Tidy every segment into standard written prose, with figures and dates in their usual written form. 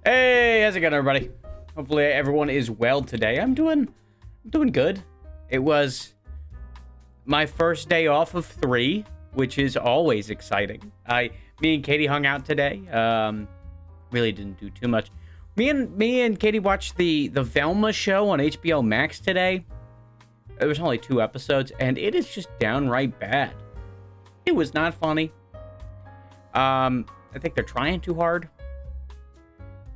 Hey, how's it going, everybody? Hopefully everyone is well today. I'm doing good. It was my first day off of 3, which is always exciting. Me and Katie hung out today. Really didn't do too much. Me and Katie watched the Velma show on HBO Max today. It was only 2 episodes, and it is just downright bad. It was not funny. I think they're trying too hard.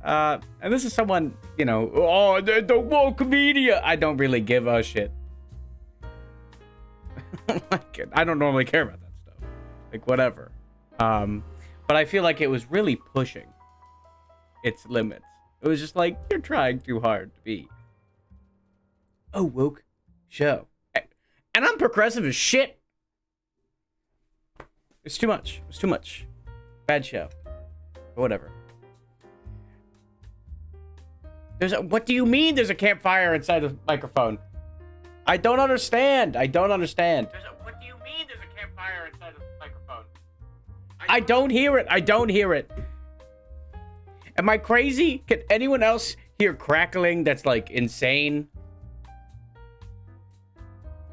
And this is someone, oh, the woke media. I don't really give a shit. I don't normally care about that stuff. Like, whatever. But I feel like it was really pushing its limits. It was just like, you're trying too hard to be a woke show. And I'm progressive as shit. It's too much. It's too much. Bad show. But whatever. What do you mean there's a campfire inside the microphone? I don't understand. What do you mean there's a campfire inside the microphone? I don't hear it. Am I crazy? Can anyone else hear crackling that's like insane?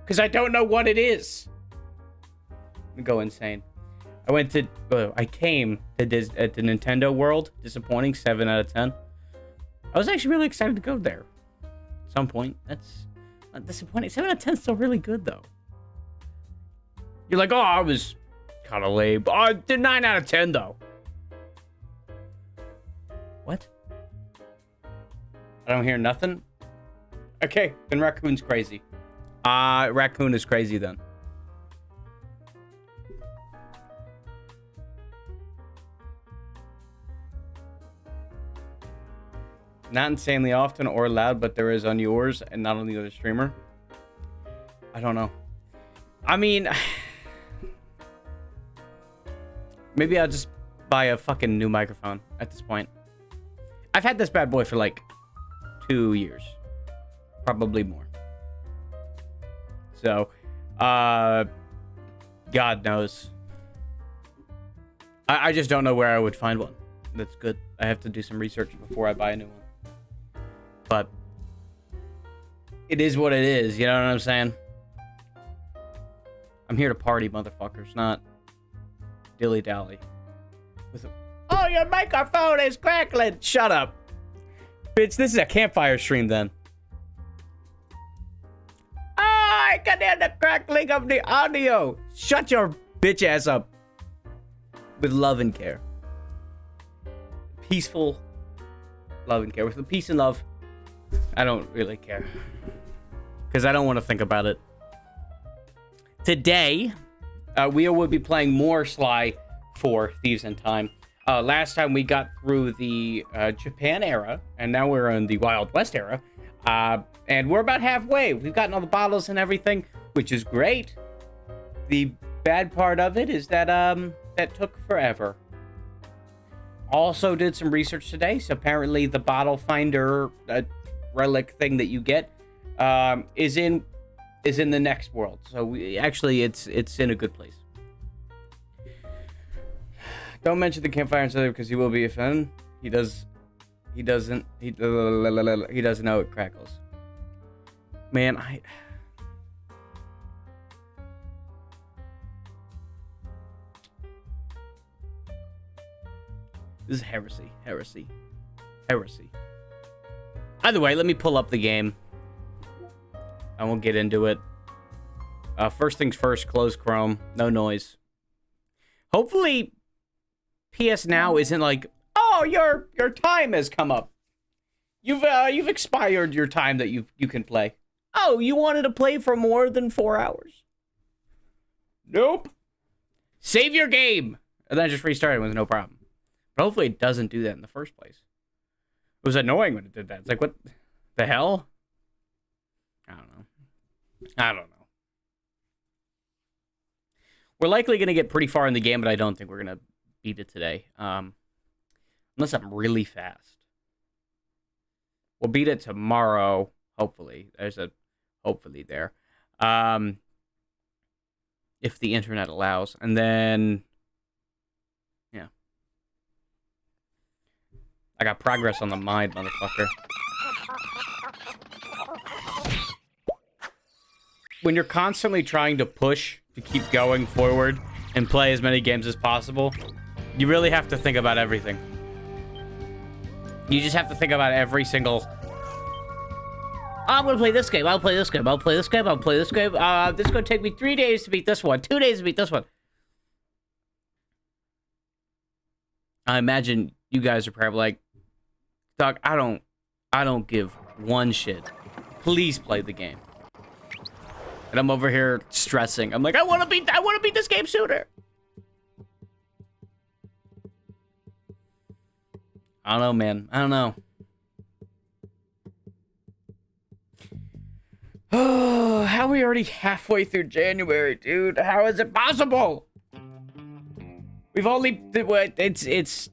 Because I don't know what it is. I'm gonna go insane. I came to at the Nintendo World. Disappointing, 7 out of 10. I was actually really excited to go there. At some point. That's not disappointing. 7 out of 10 is still really good, though. You're like, oh, I was kind of lame. Oh, I did 9 out of 10, though. What? I don't hear nothing? Okay, then Raccoon's crazy. Raccoon is crazy, then. Not insanely often or loud, but there is on yours and not on the other streamer. I don't know. I mean, maybe I'll just buy a fucking new microphone at this point. I've had this bad boy for like 2 years. Probably more. So, God knows. I just don't know where I would find one. That's good. I have to do some research before I buy a new one. But it is what it is, you know what I'm saying? I'm here to party, motherfuckers, not dilly-dally. Oh, your microphone is crackling! Shut up. Bitch, this is a campfire stream, then. Oh, I can hear the crackling of the audio! Shut your bitch ass up. With love and care. Peaceful love and care. With the peace and love, I don't really care. Because I don't want to think about it. Today, we will be playing more Sly for Thieves in Time. Last time we got through the Japan era, and now we're in the Wild West era. And we're about halfway. We've gotten all the bottles and everything, which is great. The bad part of it is that that took forever. Also did some research today, so apparently the bottle finder relic thing that you get is in the next world. So it's in a good place. Don't mention the campfire inside because he will be offended. He doesn't know it crackles. Man, this is heresy. Either way, let me pull up the game. I won't get into it. First things first, close Chrome. No noise. Hopefully, PS Now isn't like, oh, your time has come up. You've expired your time that you can play. Oh, you wanted to play for more than 4 hours? Nope. Save your game. And then just restart it with no problem. But hopefully it doesn't do that in the first place. It was annoying when it did that. It's like, what the hell? I don't know. We're likely going to get pretty far in the game, but I don't think we're going to beat it today. Unless I'm really fast. We'll beat it tomorrow, hopefully. There's a hopefully there. If the internet allows. And then, yeah. I got progress on the mind, motherfucker. When you're constantly trying to push to keep going forward and play as many games as possible, you really have to think about everything. You just have to think about every single... I'm gonna play this game. I'll play this game. I'll play this game. I'll play this game. This is gonna take me 3 days to beat this one. 2 days to beat this one. I imagine you guys are probably like, Doc, I don't give one shit. Please play the game. And I'm over here stressing. I'm like, I want to beat this game sooner. I don't know, man. I don't know. Oh, how are we already halfway through January, dude? How is it possible? We've only... It's...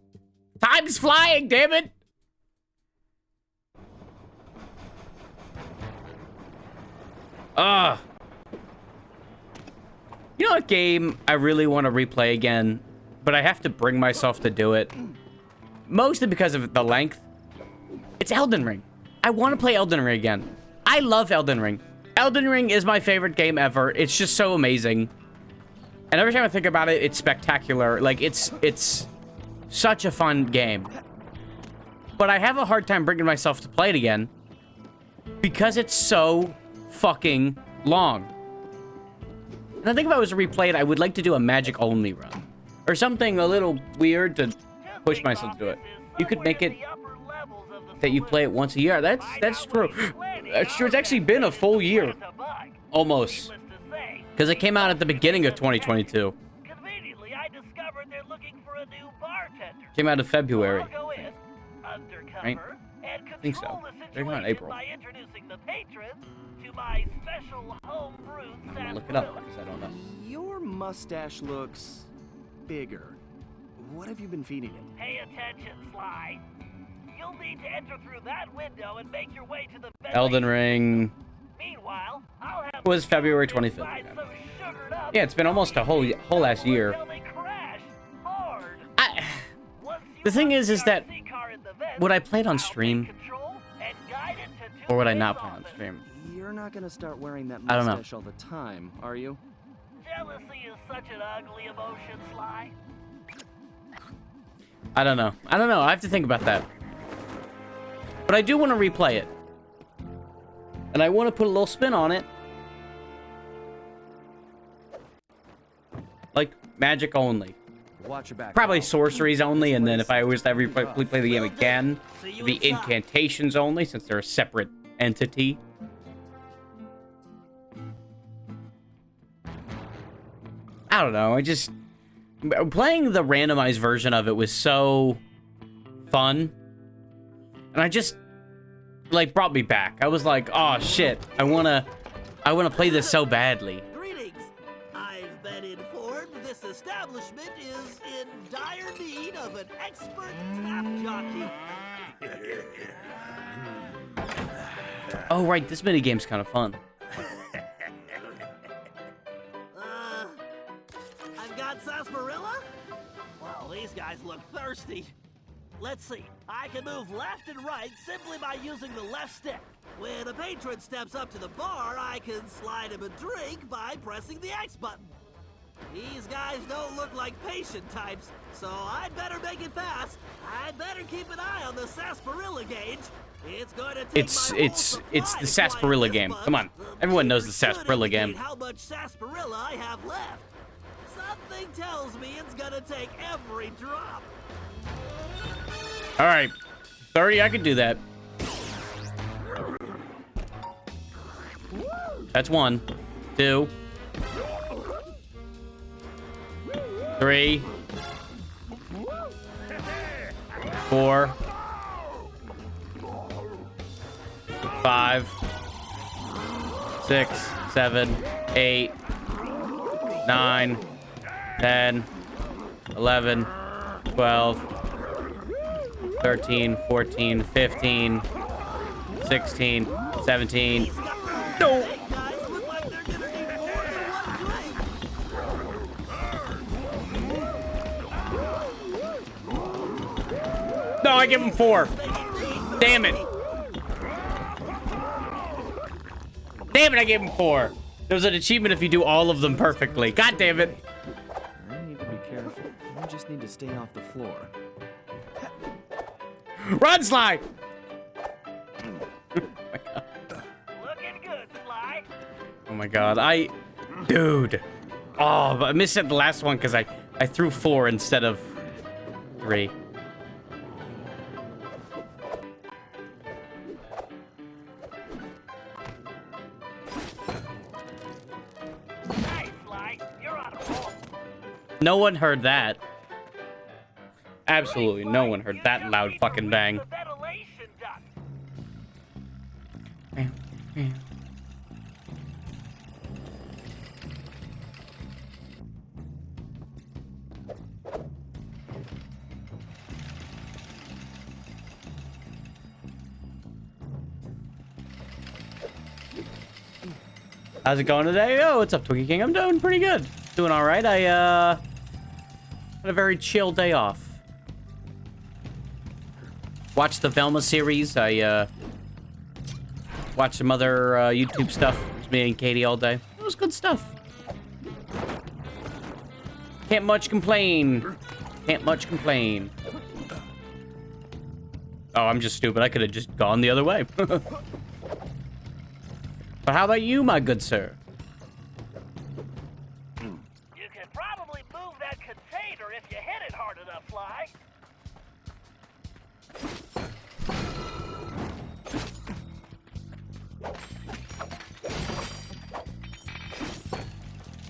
Time's flying, damn it! You know what game I really want to replay again, but I have to bring myself to do it? Mostly because of the length. It's Elden Ring. I want to play Elden Ring again. I love Elden Ring. Elden Ring is my favorite game ever. It's just so amazing. And every time I think about it, it's spectacular. Like, it's such a fun game. But I have a hard time bringing myself to play it again because it's so fucking long. And I think if I was to replay it, I would like to do a magic only run or something a little weird to push myself to do it. You could make it that you play it once a year. That's true. That's true. It's actually been a full year, almost, because it came out at the beginning of 2022. Came out in February, right? I think so. They're going in April. I'm gonna look it up because I don't know. Your mustache looks bigger. What have you been feeding it? Pay attention, Sly. You'll need to enter through that window and make your way to the Elden Ring. Meanwhile, I'll have was February 25th. Yeah, it's been almost a whole last year. The thing is that would I play it on stream or would I not play it on stream? You're not gonna start wearing that I don't know. mustache all the time, are you? Jealousy is such an ugly emotion, Sly. I don't know. I have to think about that. But I do want to replay it. And I want to put a little spin on it. Like, magic only. Watch your back. Probably sorceries only, and then if I was to ever play the game again, the incantations only, since they're a separate entity. I don't know, playing the randomized version of it was so fun. And I just, like, brought me back. I was like, oh shit, I wanna play this so badly. Greetings. I've been informed this establishment is in dire need of an expert tap jockey. Oh right, this minigame's kind of fun. I've got sarsaparilla? Well, these guys look thirsty. Let's see. I can move left and right simply by using the left stick. When a patron steps up to the bar, I can slide him a drink by pressing the X button. These guys don't look like patient types, so I'd better make it fast. I'd better keep an eye on the sarsaparilla gauge. It's going to take it's the sarsaparilla game. Come on. Everyone knows the sarsaparilla game. How much sarsaparilla I have left. Something tells me it's gonna take every drop. All right, 30, I can do that. That's 1, 2, 3, 4, 5, 6, 7, 8, 9, 10, 11, 12, 13, 14, 15, 16, 17. No! No, I give him 4. Damn it. Damn it, I gave him 4. There's an achievement if you do all of them perfectly. God damn it. I need to be careful. I just need to stay off the floor. Run, Sly! Looking good, Sly. Oh my god, dude. Oh, but I missed it the last one because I threw 4 instead of 3. Nice, Sly. You're on a roll. No one heard that. Absolutely no one heard that loud fucking bang. The ventilation duct. How's it going today? Oh, what's up, Twiggy King? I'm doing pretty good. Doing all right. I had a very chill day off. Watched the Velma series. I watched some other YouTube stuff. It was me and Katie all day. It was good stuff. Can't much complain. Can't much complain. Oh, I'm just stupid. I could have just gone the other way. But how about you, my good sir? You can probably move that container if you hit it hard enough, Sly.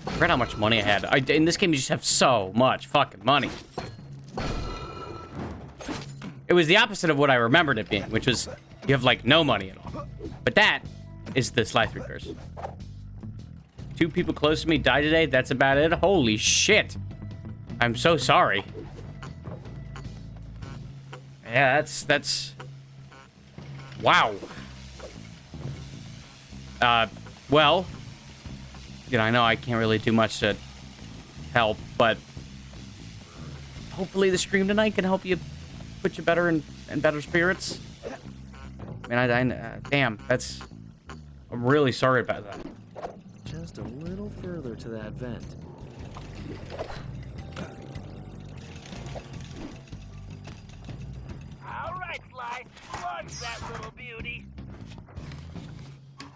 I forgot how much money I had. In this game, you just have so much fucking money. It was the opposite of what I remembered it being, which was you have, like, no money at all. But that is the Sly 3 curse. 2 people close to me died today. That's about it. Holy shit. I'm so sorry. Yeah, that's... Wow. Well... You know, I know I can't really do much to help, but... Hopefully the stream tonight can help you put you better in better spirits. I mean, damn, that's... I'm really sorry about that. Just a little further to that vent. All right, Sly. Plunge that little beauty. Oh,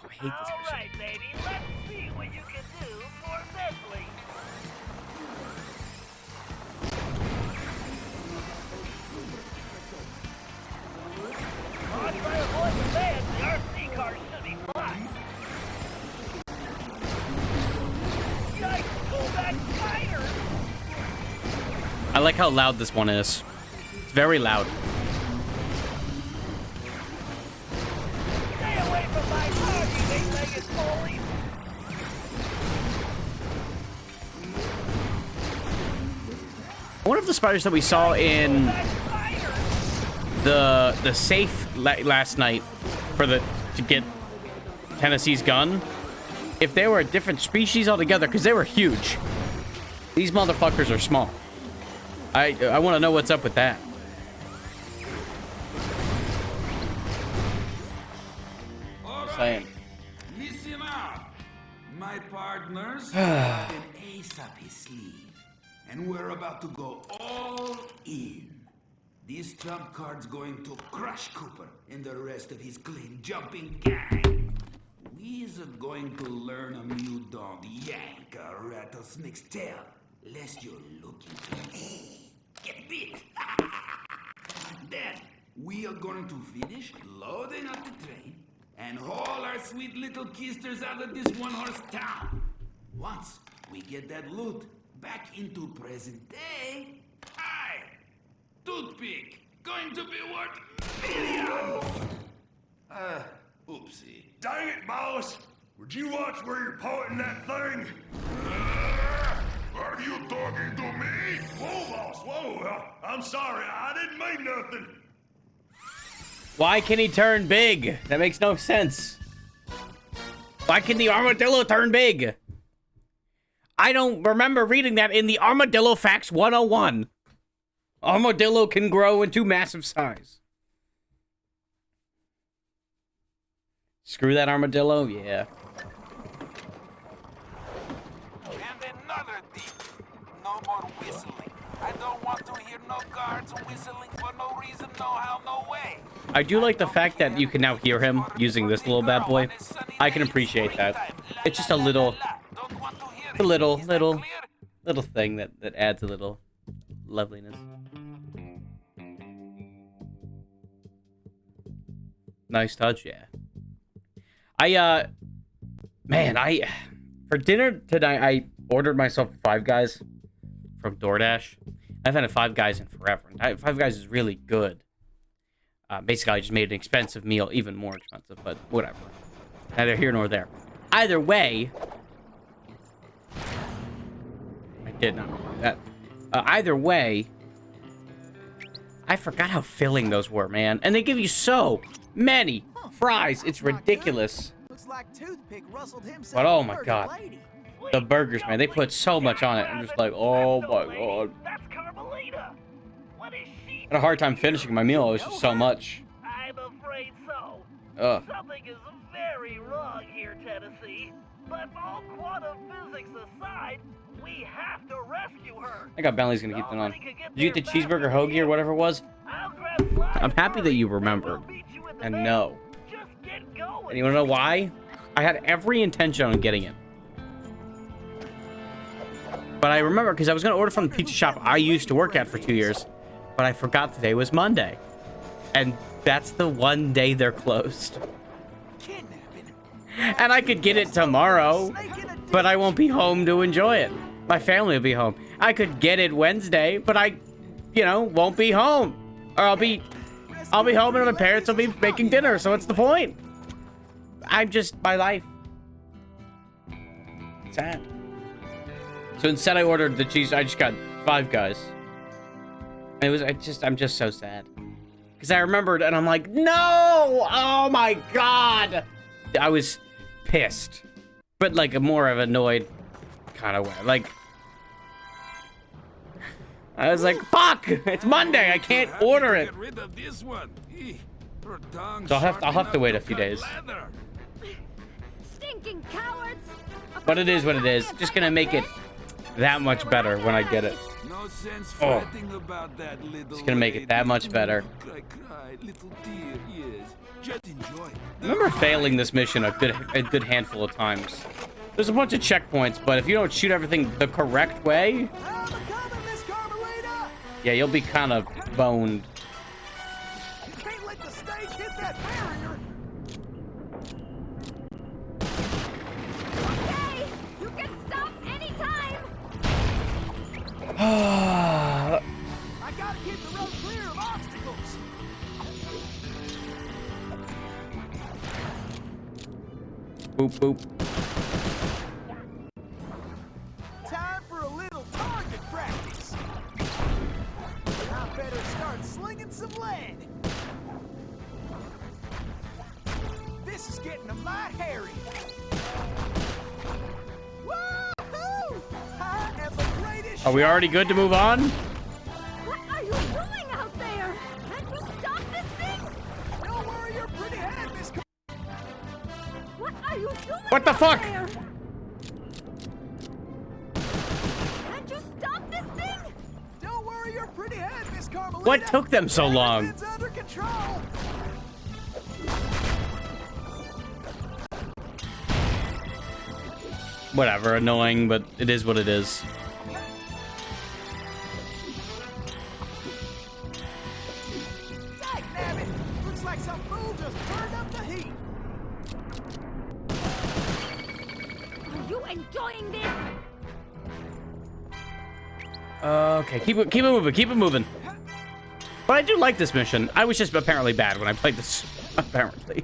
I hate this All music. right, baby. Let's see what you can do more mentally. On by avoid the van, the RC car should be fine. Yikes, pull back tighter. I like how loud this one is. It's very loud. Stay away from my car, you eight-legged bully. I wonder if the spiders that we saw in the safe last night to get Tennessee's gun, if they were a different species altogether, because they were huge. These motherfuckers are small. I want to know what's up with that. All Just right, saying. listen up. My partner's got an ace up his sleeve, and we're about to go all in. This trump card's going to crush Cooper and the rest of his clean jumping gang. We's going to learn a new dog yank a rattlesnake's tail, lest you're looking to get bit. Then we are going to finish loading up the train and haul our sweet little kisters out of this one-horse town. Once we get that loot back into present day, toothpick going to be worth millions. Oopsie. Dang it, boss! Would you watch where you're pointing that thing? Are you talking to me? Whoa, boss, whoa! I'm sorry, I didn't mean nothing. Why can he turn big? That makes no sense. Why can the armadillo turn big? I don't remember reading that in the Armadillo Facts 101. Armadillo can grow into massive size. Screw that armadillo? Yeah. And another thief. No more whistling. I don't want to hear no guards whistling for no reason, no how, no way. I do like the fact that you can now hear him using this little bad boy. I can appreciate that. It's just a little thing that adds a little loveliness. Nice touch, yeah. For dinner tonight, I ordered myself Five Guys from DoorDash. I haven't had Five Guys in forever. Five Guys is really good. Basically, I just made an expensive meal even more expensive, but whatever. Neither here nor there. Either way, I did not do that. Either way, I forgot how filling those were, man. And they give you so many fries. It's ridiculous. Looks like Toothpick rustled himself. But oh my a god. lady. The burgers, man. They put so much on it. I'm just like, oh my god. That's Carmelita. What is she? I had a hard time finishing my meal. It was just so much. I'm afraid so. Ugh. Something is very wrong here, Tennessee. But all quantum physics aside, we have to rescue her. I got Bentley's gonna keep that on. Did you get the cheeseburger hoagie or whatever it was? I'm happy that you remembered. And no. Just get going. And you wanna know why? I had every intention on getting it. But I remember because I was gonna order from the pizza shop I used to work at for 2 years. But I forgot today was Monday. And that's the one day they're closed. And I could get it tomorrow, but I won't be home to enjoy it. My family will be home. I could get it Wednesday, but I, won't be home. Or I'll be home and my parents will be making dinner, so what's the point? I'm just, my life. Sad. So instead I ordered the cheese, I just got Five Guys. And I'm just so sad. Because I remembered and I'm like, no! Oh my god! I was pissed. But like a more of annoyed kind of way. Like, I was like, fuck! It's Monday, I can't order it. So I'll have to wait a few days. Stinking cowards! But it is what it is. Just gonna make it that much better when I get it. No sense Oh. fretting about that little It's gonna make it that much better. Cry, little dear, yes. Just enjoy. I remember failing this mission a good handful of times. There's a bunch of checkpoints, but if you don't shoot everything the correct way, I'm coming, Miss Carmelita. yeah, you'll be kind of boned. You can't let the stage hit that barrier. Okay, you can stop anytime. I gotta keep the road clear of obstacles. Boop, boop. Time for a little target practice. I better start slinging some lead. This is getting a mite hairy. Woohoo! I am the greatest. Are we already good to move on? What are you doing out there? Can't you stop this thing? Don't worry your pretty head, Miss. What are you doing? What the out fuck? there? Can't you stop this thing? Don't worry your pretty head, Miss Carmelita. What took them so long? Everything's under control. Whatever, annoying, but it is what it is. Dagnabbit! Looks like some fool just turned up the heat. Are you enjoying this? Okay, keep it moving. But I do like this mission. I was just apparently bad when I played this. Apparently.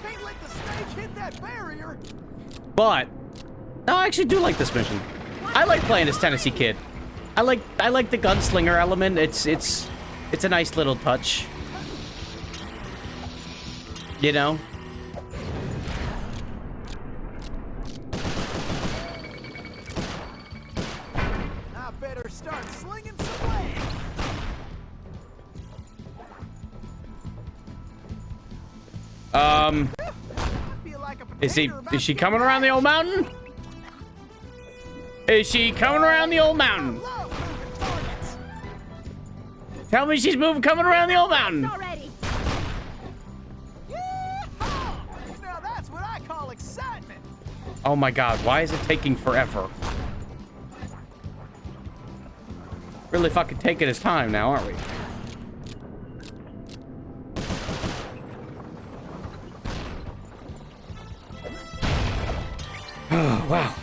Can't let the stage hit that barrier. But no, I actually do like this mission. I like playing as Tennessee Kid. I like the gunslinger element. It's a nice little touch. You know? I better start slinging some I feel like a potato about Is she to coming get around the old mountain? Is she coming around the old mountain? love moving targets. Tell me she's coming around the old mountain. Already. Yeehaw! Now that's what I call excitement. Oh my god, why is it taking forever? Really fucking taking his time now, aren't we? Oh, wow.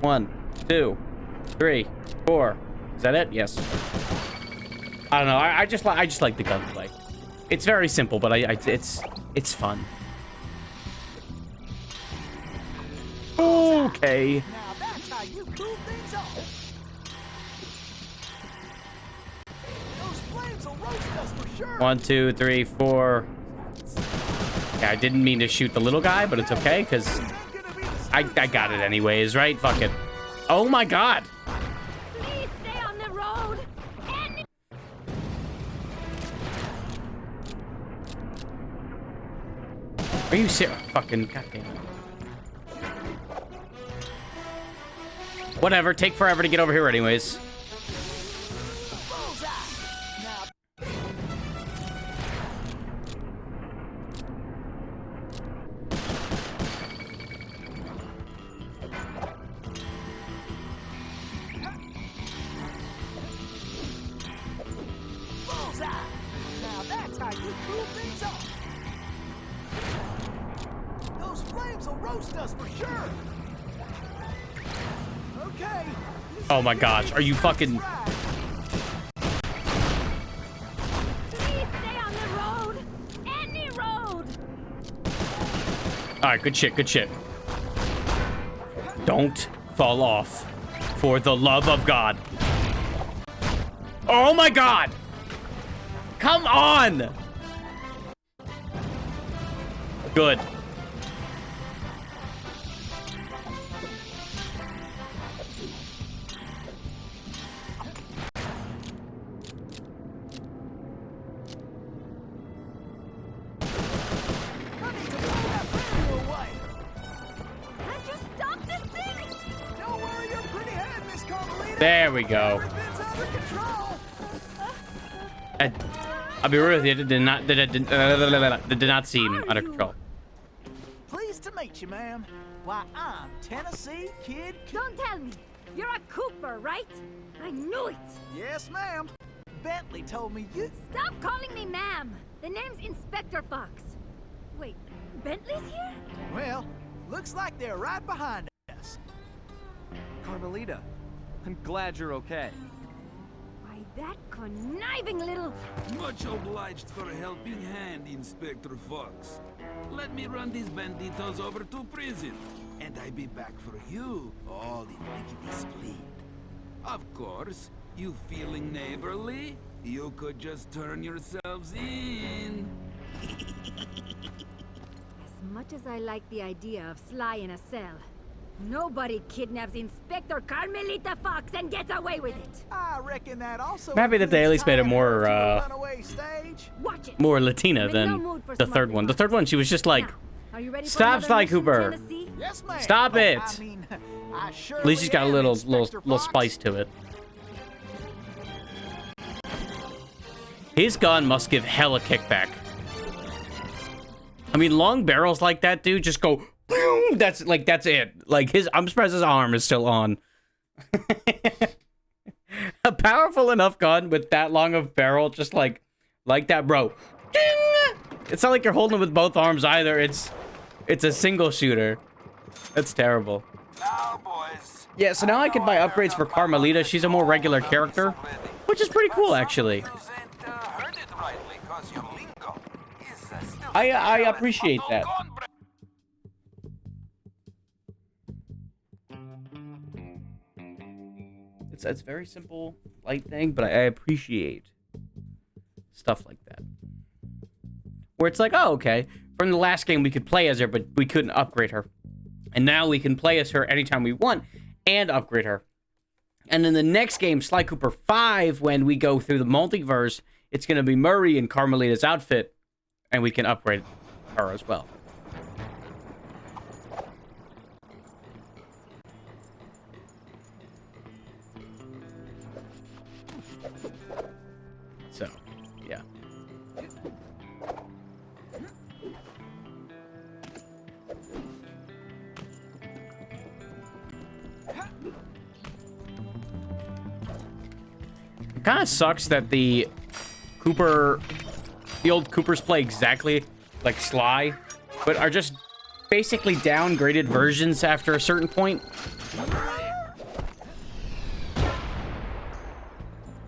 1, 2, 3, 4. Is that it? Yes. I don't know. I just like the gunplay. It's very simple, but it's fun. Okay. Now that's how you cool things off. Those flames will roast us for sure. 1, 2, 3, 4. Yeah, I didn't mean to shoot the little guy, but it's okay because I got it anyways, right? Fuck it. Oh my god. Please stay on the road. Any Are you serious? Fucking goddamn. Whatever. Take forever to get over here, anyways. Bullseye. Now bullseye. Now that's how you cool things off. Those flames will roast us for sure. Okay. Oh my gosh. Are you fucking? Please stay on the road. Any road. All right. Good shit. Good shit. Don't fall off, for the love of God. Oh my god. Come on. Good. I need to blow that barrier away. Can't you stop this thing? Don't worry your pretty head, Miss Carmelita. There we go. Everything's under control. I'll be real with you. It did not seem under control. Pleased to meet you, ma'am. Why, I'm Tennessee Kid. Don't tell me. You're a Cooper, right? I knew it. Yes, ma'am. Bentley told me you. Stop calling me ma'am. The name's Inspector Fox. Wait, Bentley's here? Well, looks like they're right behind us. Carmelita, I'm glad you're okay. Why, that conniving little... Much obliged for a helping hand, Inspector Fox. Let me run these banditos over to prison, and I be back for you, all in lickety split. Of course, you feeling neighborly? You could just turn yourselves in. As much as I like the idea of Sly in a cell, nobody kidnaps Inspector Carmelita Fox and gets away with it. I reckon that also. I'm happy that they at least made it more, runaway stage. Watch it. More Latina I'm in no than mood for the smart third one. The remarks. third one, she was just like, Now, are you ready for "Stop, another Sly mission, Cooper." Tennessee? Yes, ma'am. Stop it. I mean, I sure at least she's got a little spice to it. His gun must give hella kickback. I mean, long barrels like that, dude, just go boom. That's it. Like I'm surprised his arm is still on. A powerful enough gun with that long of barrel, just like that, bro. Ding! It's not like you're holding it with both arms either. It's a single shooter. That's terrible. Now, boys. Yeah, so now I can buy upgrades for Carmelita. She's a more regular character, which is pretty cool, actually. I appreciate that. It's very simple, light thing, but I appreciate stuff like that. Where it's like, oh, okay. From the last game, we could play as her, but we couldn't upgrade her. And now we can play as her anytime we want and upgrade her. And in the next game, Sly Cooper 5, when we go through the multiverse, it's going to be Murray in Carmelita's outfit, and we can upgrade her as well. So, yeah. It kind of sucks that the old Coopers play exactly like Sly, but are just basically downgraded versions after a certain point.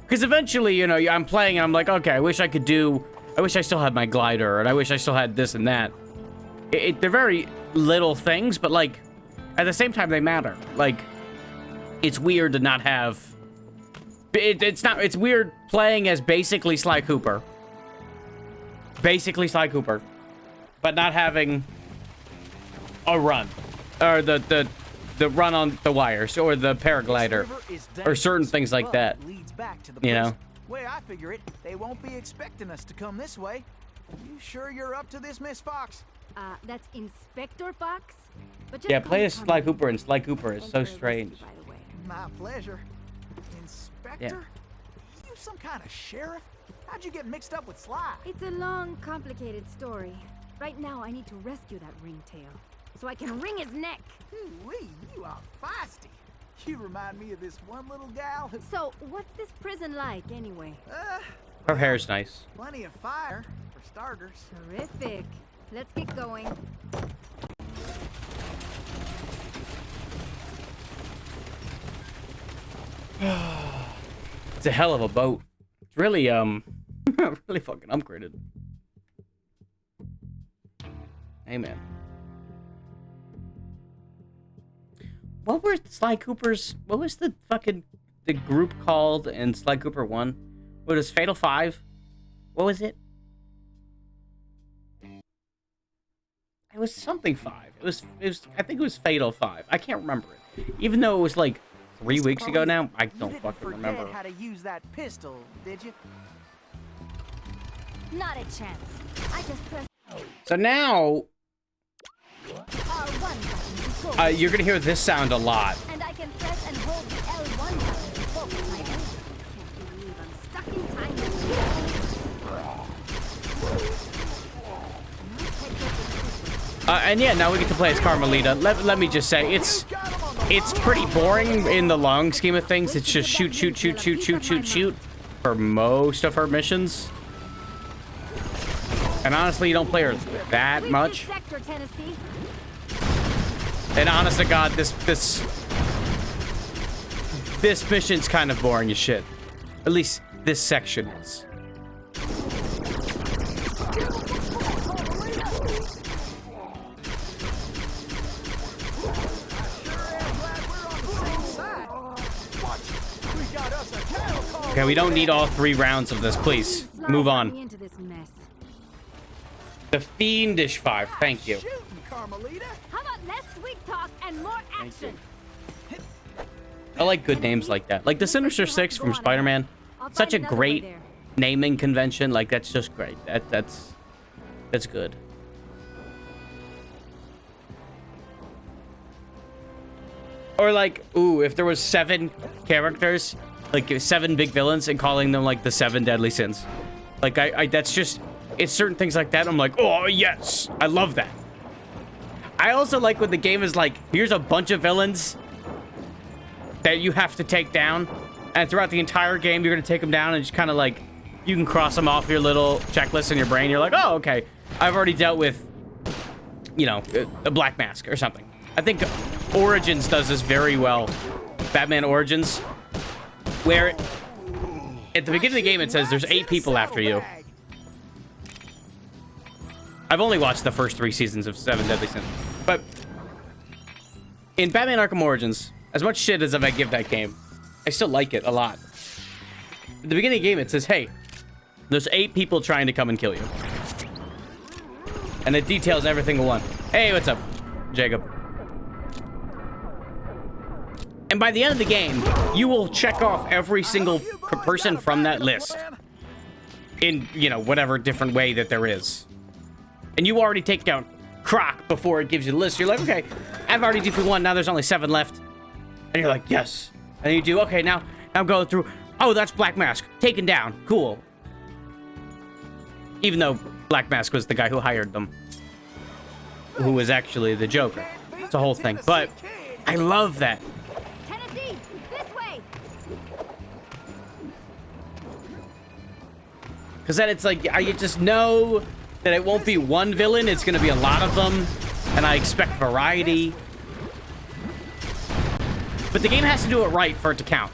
Because eventually, you know, I'm playing and I'm like, okay, I wish I still had my glider, and I wish I still had this and that. They're very little things, but like, at the same time, they matter. Like, it's weird to not have... It's weird playing as basically Sly Cooper. Basically Sly Cooper. But not having a run. Or the run on the wires, or the paraglider, or certain things like that. You know? Way I figure it, they won't be expecting us to come this way. You sure you're up to this, Miss Fox? That's Inspector Fox? But just Yeah, call play me as Sly Carmelita. Cooper, and Sly Cooper is so Thanks for strange. listening, by the way. My pleasure. Inspector? Yeah. You some kind of sheriff? How'd you get mixed up with Sly? It's a long, complicated story. Right now, I need to rescue that ringtail, so I can wring his neck. Ooh-wee, you are feisty. You remind me of this one little gal who... So, what's this prison like, anyway? Her hair's nice. Plenty of fire, for starters. Terrific. Let's get going. It's a hell of a boat. It's really, really fucking upgraded. Hey, man. What were Sly Cooper's... What was the group called in Sly Cooper 1? What was Fatal 5? What was it? It was something 5. It was I think it was Fatal 5. I can't remember it. Even though it was like 3 weeks ago now, I don't fucking remember. You didn't forget how to use that pistol, did you? Not a chance. I just pressed So now, R1 button to go. you're gonna hear this sound a lot. And I can press and hold the L1 button to focus my energy. Can't believe I'm stuck in time machine. And yeah, now we get to play as Carmelita. Let me just say, it's pretty boring in the long scheme of things. It's just shoot, shoot, shoot, shoot, shoot, shoot, shoot for most of her missions. And honestly, you don't play her that much. Sector, Tennessee. And honest to God, this mission's kind of boring as shit. At least this section is. Okay, we don't need all 3 rounds of this, please. Move on. Into this mess. The Fiendish 5, thank you. Shooting, Carmelita. How about less sweet talk and more action? I like good names like that. Like the Sinister Six from Spider-Man. Such a great naming convention. Like, that's just great. That's good. Or like, ooh, if there was 7 characters, like 7 big villains, and calling them like the 7 deadly sins. Like, that's just, it's certain things like that. I'm like, oh yes, I love that. I also like when the game is like, here's a bunch of villains that you have to take down, and throughout the entire game, you're gonna take them down, and just kind of like, you can cross them off your little checklist in your brain. You're like, oh, okay, I've already dealt with, you know, a Black Mask or something. I think Origins does this very well. Batman Origins, where at the beginning of the game it says there's 8 people after you. I've only watched the first 3 seasons of 7 Deadly Sins, but in Batman Arkham Origins, as much shit as I give that game, I still like it a lot. At the beginning of the game it says, hey, there's 8 people trying to come and kill you. And it details every single one. Hey, what's up, Jacob? And by the end of the game, you will check off every single person from that list in, you know, whatever different way that there is. And you already take down Croc before it gives you the list. You're like, okay, I've already defeated 1. Now there's only 7 left. And you're like, yes. And you do, okay, now I'm going through. Oh, that's Black Mask. Taken down. Cool. Even though Black Mask was the guy who hired them. Who was actually the Joker. It's a whole thing. But I love that. Tennessee, this way. Because then it's like, you just know that it won't be one villain. It's going to be a lot of them. And I expect variety. But the game has to do it right for it to count.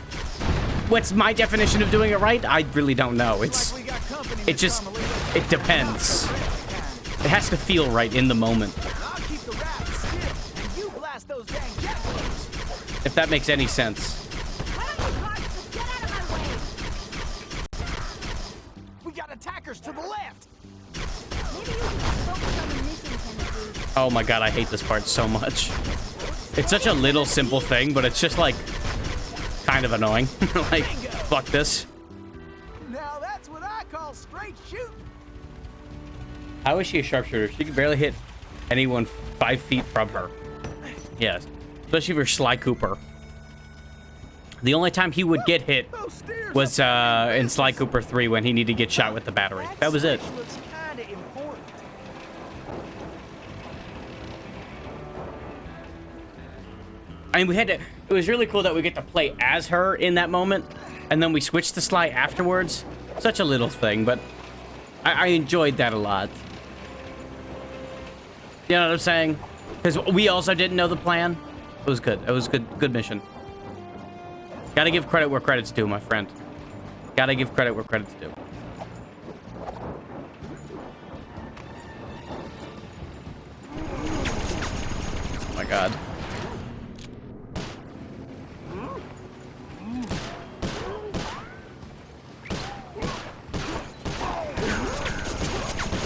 What's my definition of doing it right? I really don't know. It depends. It has to feel right in the moment. If that makes any sense. We got attackers to the left. Oh my god, I hate this part so much. It's such a little simple thing, but it's just like kind of annoying. Like, fuck this. Now that's what I call straight shooting. How is she a sharpshooter? She can barely hit anyone 5 feet from her. Yes. Especially for Sly Cooper. The only time he would get hit was in Sly Cooper 3 when he needed to get shot with the battery. That was it. I mean, we had to. It was really cool that we get to play as her in that moment, and then we switched to Sly afterwards. Such a little thing, but I enjoyed that a lot. You know what I'm saying? Because we also didn't know the plan. It was good. It was good mission. Gotta give credit where credit's due, my friend. Gotta give credit where credit's due. Oh my god.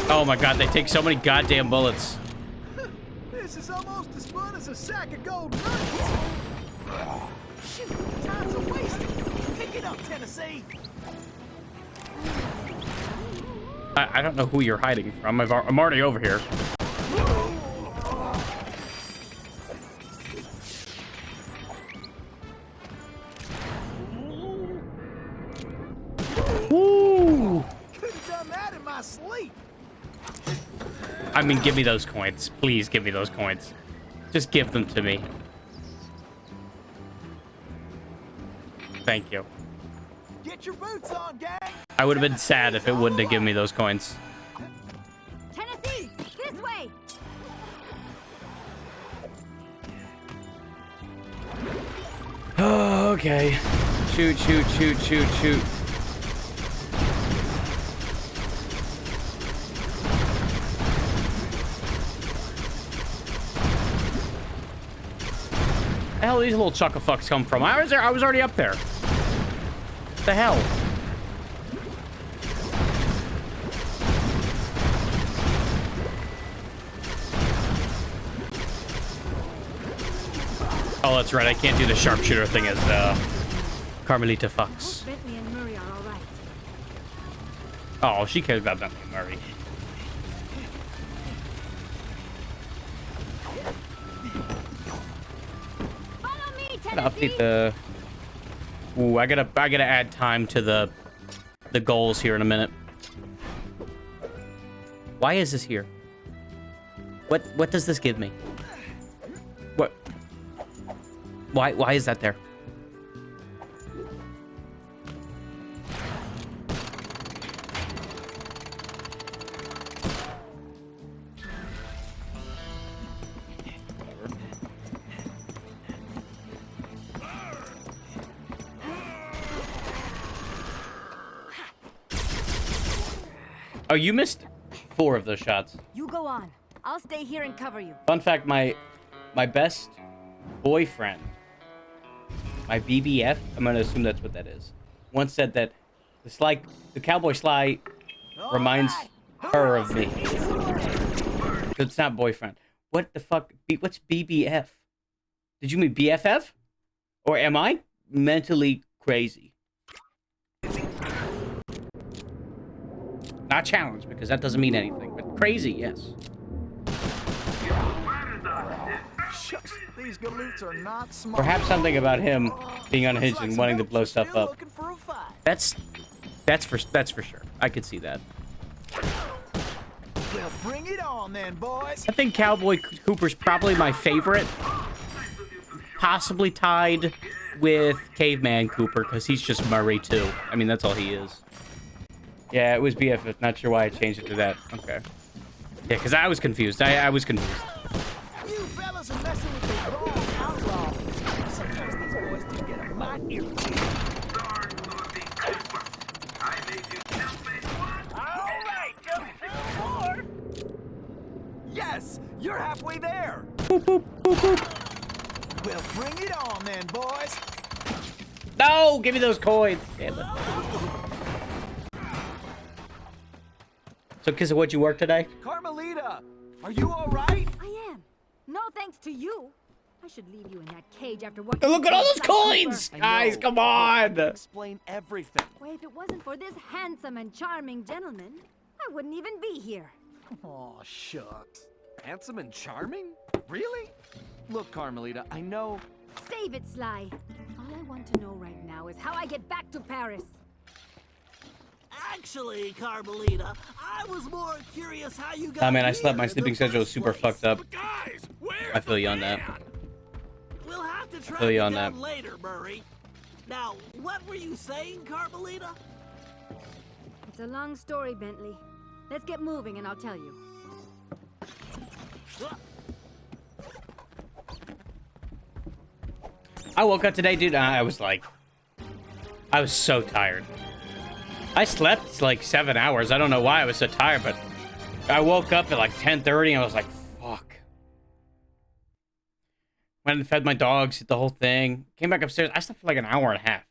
Oh my god, they take so many goddamn bullets. This is almost as fun as a sack of gold nuggets. Shoot, time's a wasted. Pick it up, Tennessee. I don't know who you're hiding from. I'm already over here. Woo! Could have done that in my sleep. I mean, give me those coins. Please give me those coins. Just give them to me. Thank you. Get your boots on, gang. I would have been sad if it wouldn't have given me those coins. Tennessee, this way. Oh, okay. Shoot, shoot, shoot, shoot, shoot. The hell these little chuckafucks come from? I was already up there. The hell? Oh, that's right. I can't do the sharpshooter thing as Carmelita Fox. Bentley and Murray are all right. Oh, she cares about Bentley and Murray. Follow me, Gotta Tennessee. update the. Ooh, I gotta add time to the goals here in a minute. Why is this here? What does this give me? What? Why is that there? Oh, you missed 4 of those shots. You go on. I'll stay here and cover you. Fun fact, my best boyfriend, my BBF, I'm gonna assume that's what that is, once said that the Cowboy Sly reminds her of me. So it's not boyfriend. What the fuck? What's BBF? Did you mean BFF? Or am I mentally crazy? Not challenged, because that doesn't mean anything. But crazy, yes. Shucks, these galoots are not smart. Perhaps something about him being unhinged Looks like and some wanting to elves blow are stuff still up. looking for a fight. That's for sure. I could see that. Well, bring it on then, boys. I think Cowboy Cooper's probably my favorite. Possibly tied with Caveman Cooper, because he's just Murray too. I mean, that's all he is. Yeah, it was BFF. Not sure why I changed it to that. Okay. Yeah, because I was confused. I was confused. You fellas are messing with the wrong outlaw. Sometimes these boys do get a mite irritated. All right, just two more. Yes, you're halfway there. Boop, boop, boop, boop. Well, bring it on then, boys. No! Give me those coins. Damn it. So, Kissa, what'd you work today? Carmelita, are you all right? I am. No thanks to you. I should leave you in that cage after what Look you at all did, those Black coins! Cooper. Guys, know. come Look, on! Explain everything. Well, if it wasn't for this handsome and charming gentleman, I wouldn't even be here. Oh, shucks. Handsome and charming? Really? Look, Carmelita, I know. Save it, Sly. All I want to know right now is how I get back to Paris. Actually, Carmelita, I was more curious how you got Oh, man, I slept. here My in the sleeping schedule was first super place. fucked up. Guys, where's I feel you the on that. man? We'll have to track feel you it on down that. later, Murray. Now, what were you saying, Carmelita? It's a long story, Bentley. Let's get moving and I'll tell you. I woke up today, dude. I was so tired. I slept like 7 hours. I don't know why I was so tired, but I woke up at like 10:30 and I was like, fuck. Went and fed my dogs, did the whole thing. Came back upstairs. I slept for like an hour and a half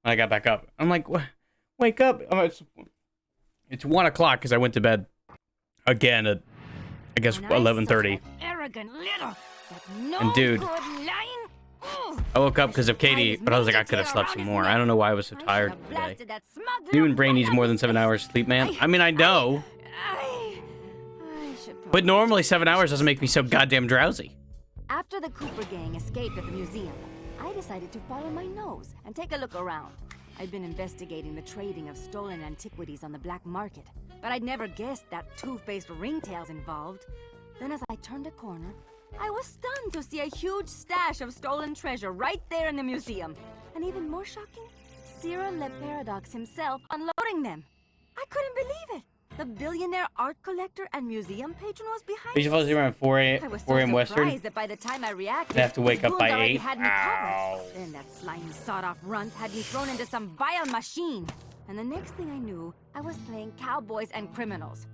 when I got back up. I'm like, wake up. It's 1 o'clock because I went to bed again at, I guess, When I saw 11:30. that arrogant little, that no And dude, good lying. Ugh. I woke up because of Katie, but I was like, I could have slept some more. I don't know why I was so tired today. You and Brain needs more than 7 hours sleep, man. I mean, I know. I should But probably- normally 7 hours doesn't make me so goddamn drowsy. After the Cooper gang escaped at the museum, I decided to follow my nose and take a look around. I'd been investigating the trading of stolen antiquities on the black market, but I'd never guessed that two-faced ringtail's involved. Then as I turned a corner, I was stunned to see a huge stash of stolen treasure right there in the museum. And even more shocking, Cyril Le Paradox himself unloading them. I couldn't believe it. The billionaire art collector and museum patron was behind Did you fall asleep around 4 I was so a.m. Western? surprised that by the time I reacted, I have to wake his up by goons already 8? had me Ow. covered. Then that slimy sawed-off runt had me thrown into some vile machine. And the next thing I knew, I was playing cowboys and criminals.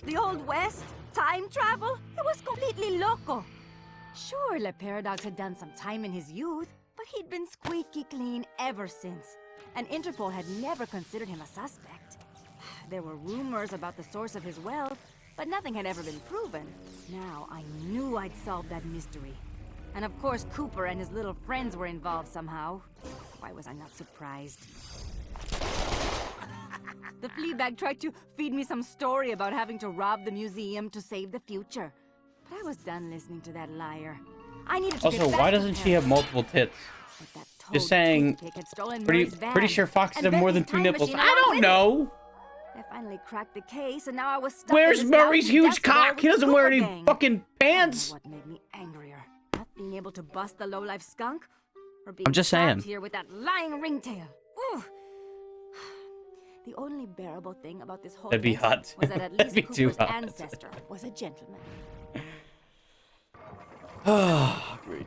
The Old West? Time travel? It was completely loco. Sure, Le Paradox had done some time in his youth, but he'd been squeaky clean ever since. And Interpol had never considered him a suspect. There were rumors about the source of his wealth, but nothing had ever been proven. Now I knew I'd solved that mystery. And of course Cooper and his little friends were involved somehow. Why was I not surprised? The Fleabag tried to feed me some story about having to rob the museum to save the future. But I was done listening to that liar. I needed to Also, get back why to doesn't she have Paris. multiple tits? But that Just toad saying, toothpick had stolen Pretty Murray's pretty bag, sure foxes and have more than Bentley's 2 time nipples. machine I along don't with it. know. I finally cracked the case, and now I was stuck Where's in this Murray's lousy huge dust bowl cock? with He the doesn't wear Cooper any gang. fucking I don't pants. know what made me angrier. Not being able to bust the lowlife skunk, or being I'm just trapped saying. here with that lying ringtail. Ooh. The only bearable thing about this whole That'd be mess hot. was that at That'd least be too Cooper's hot. ancestor was a gentleman. Agreed.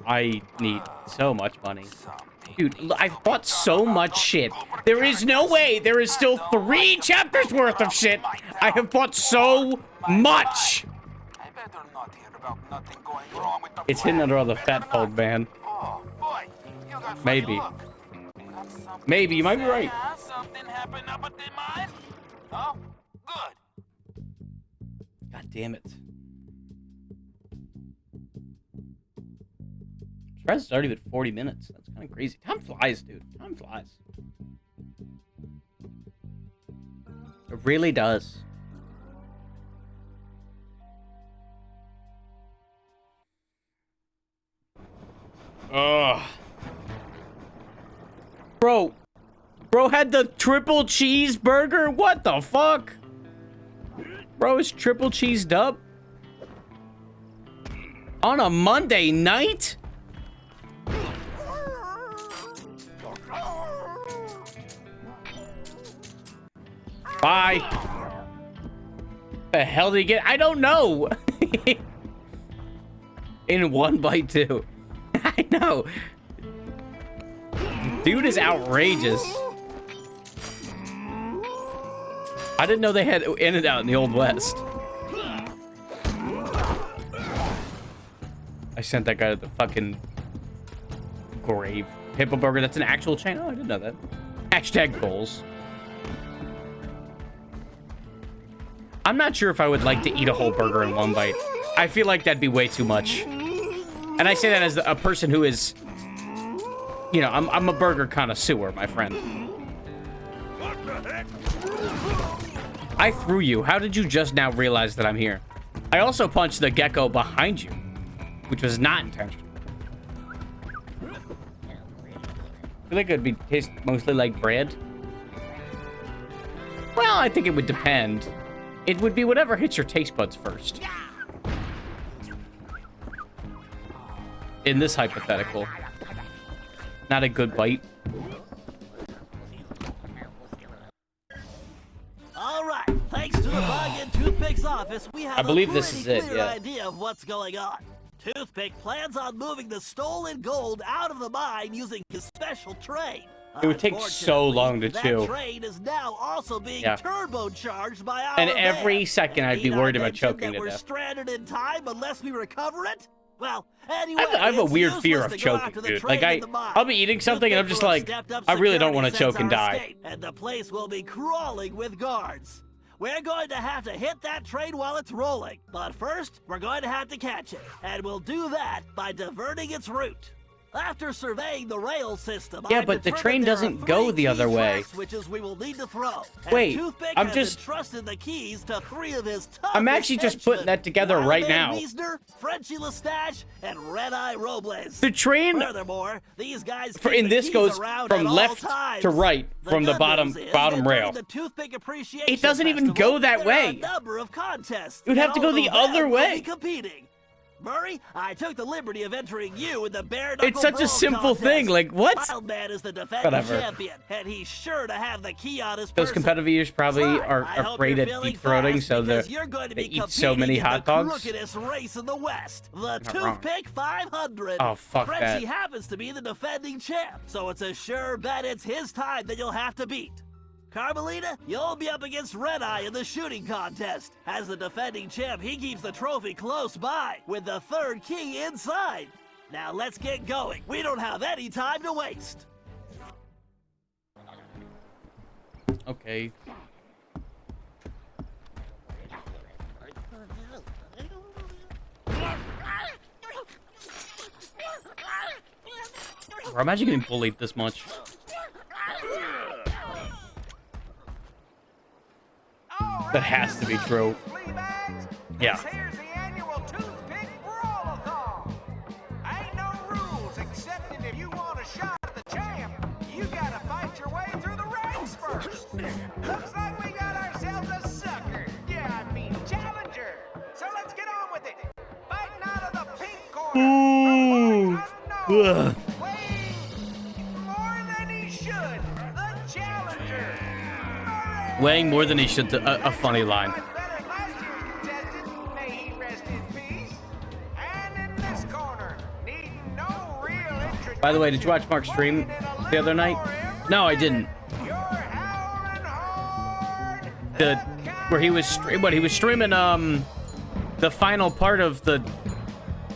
I need so much money. Dude, I bought so much shit. There is no way. There is still 3 chapters worth of shit. I have bought so much. I better not hear about nothing going wrong with the It's hidden under all the fat fold, man. Oh, boy. You got funny Maybe. look. Got something Maybe, you to might be say, right. huh? Something happened up at the mine? Oh, good. God damn it. surprised it's already been 40 minutes. That's kind of crazy. Time flies, dude. Time flies. It really does. Ugh. Bro had the triple cheeseburger? What the fuck? Bro is triple cheesed up? On a Monday night? Bye. The hell did he get? I don't know. In one bite too. I know. Dude is outrageous. I didn't know they had In-N-Out in the Old West. I sent that guy to the fucking grave. Hippo Burger, that's an actual chain? Oh, I didn't know that. Hashtag goals. I'm not sure if I would like to eat a whole burger in one bite. I feel like that'd be way too much. And I say that as a person who is, you know, I'm a burger connoisseur, my friend. What the heck? I threw you. How did you just now realize that I'm here? I also punched the gecko behind you, which was not intentional. I feel like it would taste mostly like bread. Well, I think it would depend. It would be whatever hits your taste buds first. In this hypothetical. Not a good bite. All right, thanks to the Bug and Toothpick's office, we have I believe a this pretty is it, clear yeah. idea of what's going on. Toothpick plans on moving the stolen gold out of the mine using his special train. It would take so long to chew. That train is now also being turbocharged by our And every van. second I'd be Need I worried about mention choking that to we're death. stranded in time unless we recover it? Well, anyway, I have a it's weird fear useless of to go choking, after the dude. train Like, in the mine. I'll be eating something and I'm just like, Stepped up I really don't security want to since choke and our die. escape, and the place will be crawling with guards. We're going to have to hit that train while it's rolling. But first, we're going to have to catch it. And we'll do that by diverting its route. After surveying the rail system, Yeah, I but the determined train there are doesn't go 3 the key other way. track switches we will need to throw. And Wait, Toothpick I'm has just- entrusted the keys to 3 of his toughest I'm actually just putting henchmen, that together Wild right Man now. Wiesner, Frenchie Lestage, and Red Eye Robles. The train, Furthermore, these guys for, keep in the this keys goes around from at all left times. to right, from the good bottom news is bottom that rail. during the Toothpick Appreciation It doesn't even Festival, go that there are way. a number of contests. It would have and to go all the of other them will way. be competing. Murray, I took the liberty of entering you in the bare It's such a brawl simple contest. thing. Like, what? Wild Man is the defending Whatever. champion, and he's sure to have the key on his Those person. competitive eaters probably Fine, are I hope great you're at feeling deep throating, fast so because you're going to they be eat so competing many in hot the dogs. crookedest race in the West, the Not wrong. Toothpick 500. Oh, fuck Frenchie that. happens to be the defending champ, so it's a sure bet it's his time that you'll have to beat. Carmelita, you'll be up against Red Eye in the shooting contest. As the defending champ, he keeps the trophy close by, with the 3rd key inside. Now let's get going. We don't have any time to waste. Okay. Bro, imagine getting bullied this much. That has to be true. Yeah. Here's the annual Toothpick Brawl-a-thon. Ain't no rules except that if you want a shot at the champ, you gotta fight your way through the ranks first. Looks like we got ourselves a sucker. Yeah, I mean challenger. So let's get on with it. Fighting out of the pink corner. Ooh. Ugh. Weighing more than he should. The challenger. Murray. Weighing more than he should. A funny line. By the way, did you watch Mark's stream the other night? No, I didn't. Where he was streaming the final part of the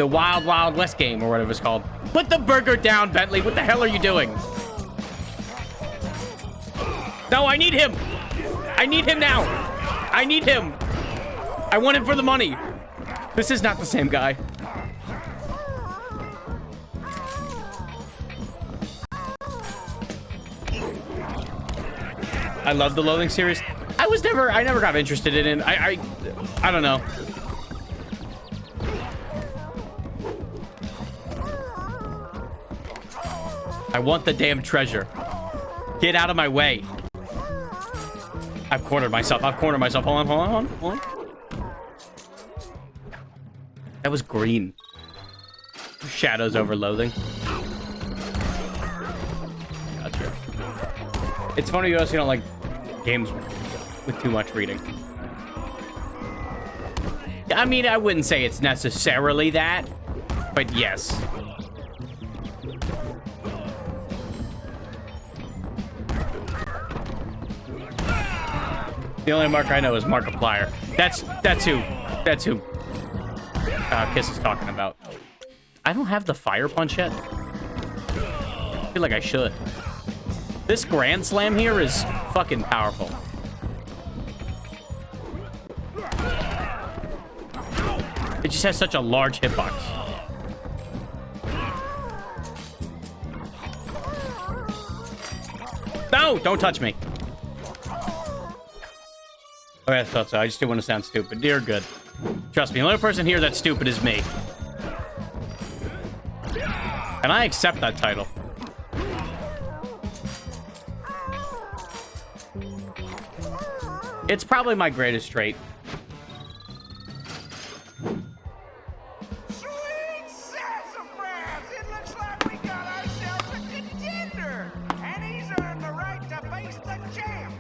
Wild Wild West game or whatever it's called. Put the burger down, Bentley. What the hell are you doing? No, I need him. I need him now. I need him. I want him for the money. This is not the same guy. I love the Loathing series. I never got interested in it. I don't know. I want the damn treasure. Get out of my way. I've cornered myself. Hold on. That was green. Shadows over Loathing. Gotcha. It's funny you also don't like games with too much reading. I mean, I wouldn't say it's necessarily that, but yes. The only mark I know is Markiplier. That's who Kiss is talking about. I don't have the fire punch yet. I feel like I should. This Grand Slam here is fucking powerful. It just has such a large hitbox. No, don't touch me. Okay, I thought so. I just didn't want to sound stupid. You're good. Trust me, the only person here that's stupid is me. And I accept that title. It's probably my greatest trait. Sweet sassafras! It looks like we got ourselves a contender, and he's earned the right to face the champ.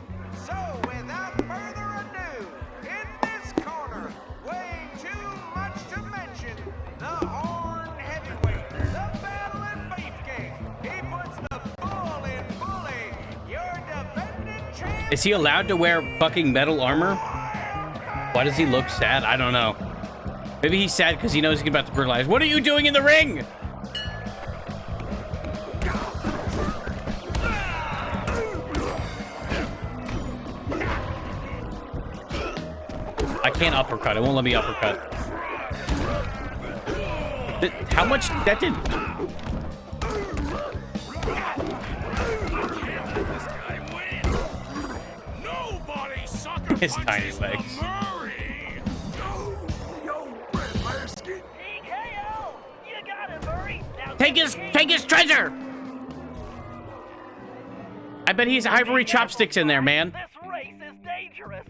So, without further ado, in this corner, weighing too much to mention, the Horned Heavyweight, the battling beefcake. He puts the bull in bully. Your defending champ. Is he allowed to wear fucking metal armor? Why does he look sad? I don't know. Maybe he's sad because he knows he's about to brutalize. What are you doing in the ring? I can't uppercut. It won't let me uppercut. How much? That did. His tiny legs. Take his treasure! I bet he's ivory chopsticks in there, man. This race is dangerous.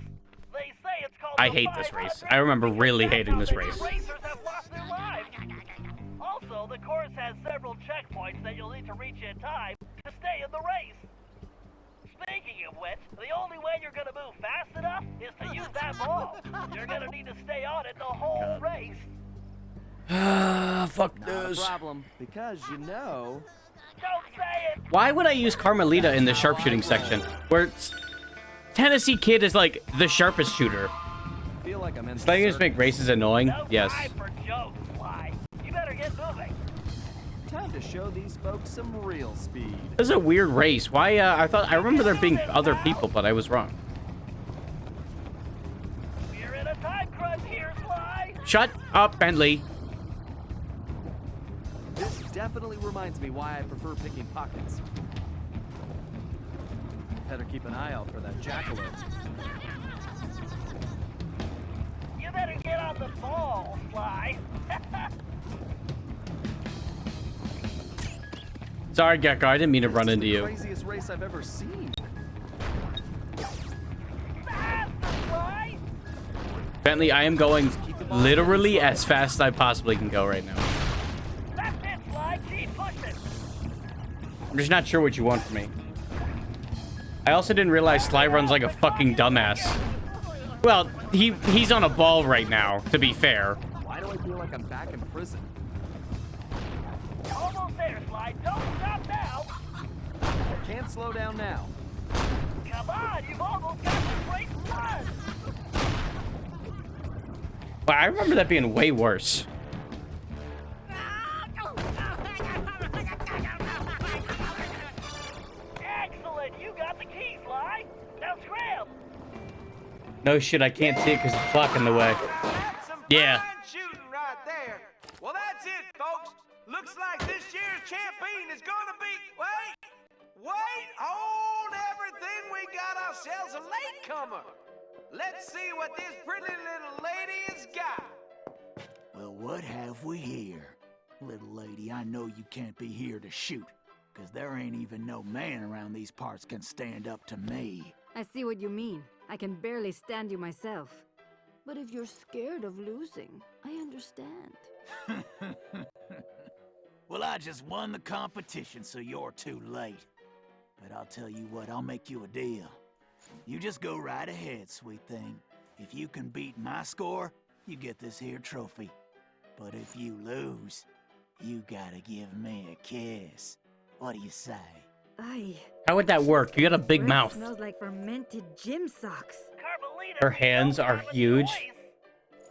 They say it's called I hate this race. I remember really hating this race. Racers have lost their lives. Also, the course has several checkpoints that you'll need to reach in time to stay in the race. Speaking of which, the only way you're gonna move fast enough is to use that ball. You're gonna need to stay on it the whole race. Fuck Not this. a problem, because you know. Don't say it. Why would I use Carmelita in the sharpshooting section, where Tennessee Kid is like the sharpest shooter? I feel like I'm in. Letting us make races annoying? No Yes. time for jokes, Sly. You better get moving. Time to show these folks some real speed. This is a weird race. Why? I remember there being other people, but I was wrong. We're in a time crunch here, Sly. Shut up, Bentley. This definitely reminds me why I prefer picking pockets. Better keep an eye out for that jackalope. You better get on the ball, Sly. Sorry, Gecko. I didn't mean to run into you. Craziest race I've ever seen. Sly. Bentley, I am going literally as fast as I possibly can go right now. That's it, Sly. Keep pushing. I'm just not sure what you want from me. I also didn't realize Sly runs like a fucking dumbass. Well, he's on a ball right now, to be fair. Why do I feel like I'm back in prison? Almost there, Sly. Don't stop now. Can't slow down now. Come on, you've almost got this race won. But I remember that being way worse. Excellent. You got the keys, Sly. Now scram. No shit, I can't see it because it's blocking the way. That's some Yeah. fine shooting right there. Well, that's it, folks. Looks like this year's champion is gonna be. Wait, hold everything, we got ourselves a latecomer. Let's see what this pretty little lady has got. Well, what have we here? Little lady, I know you can't be here to shoot, 'cause there ain't even no man around these parts can stand up to me. I see what you mean. I can barely stand you myself. But if you're scared of losing, I understand. Well, I just won the competition, so you're too late. But I'll tell you what, I'll make you a deal. You just go right ahead, sweet thing. If you can beat my score, you get this here trophy. But if you lose, you gotta give me a kiss. What do you say? How would that work? You got a big mouth. Smells like fermented gym socks. Her hands are huge.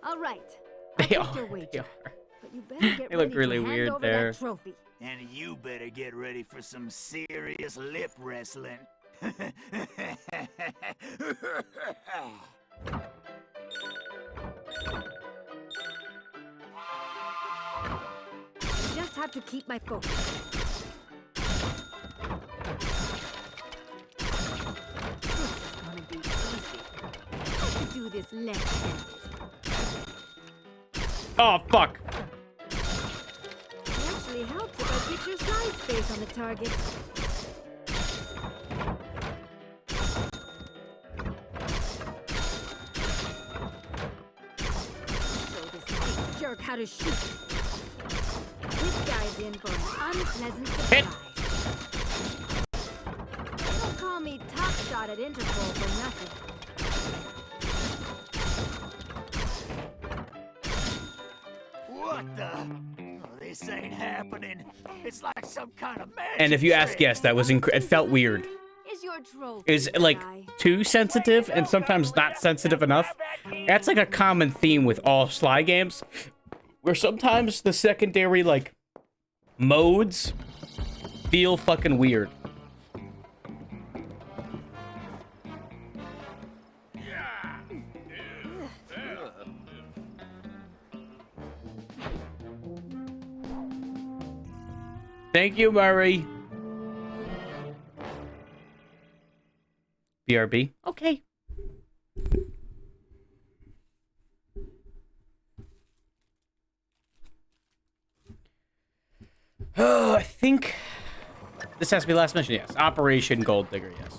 All right. They I'll are. take your They wager. are. But you better get They look ready really to hand weird over there. that trophy. And you better get ready for some serious lip wrestling. I just have to keep my focus. This is gonna be easy. I can do this left-handed. Oh, fuck. It actually helps if I picture side space on the target. Show this big jerk how to shoot. This guy's in for an unpleasant surprise. Don't call me top shot at Interpol for nothing. What the? Oh, this ain't happening. It's like some kind of magic And if you ask, trick. yes, that was it felt weird. Is your trophy? Is like guy? too sensitive and sometimes not sensitive enough. That's like a common theme with all Sly games, where sometimes the secondary like modes feel fucking weird. Thank you, Murray. BRB. Okay. Oh, I think this has to be last mission. Yes. Operation Gold Digger. Yes.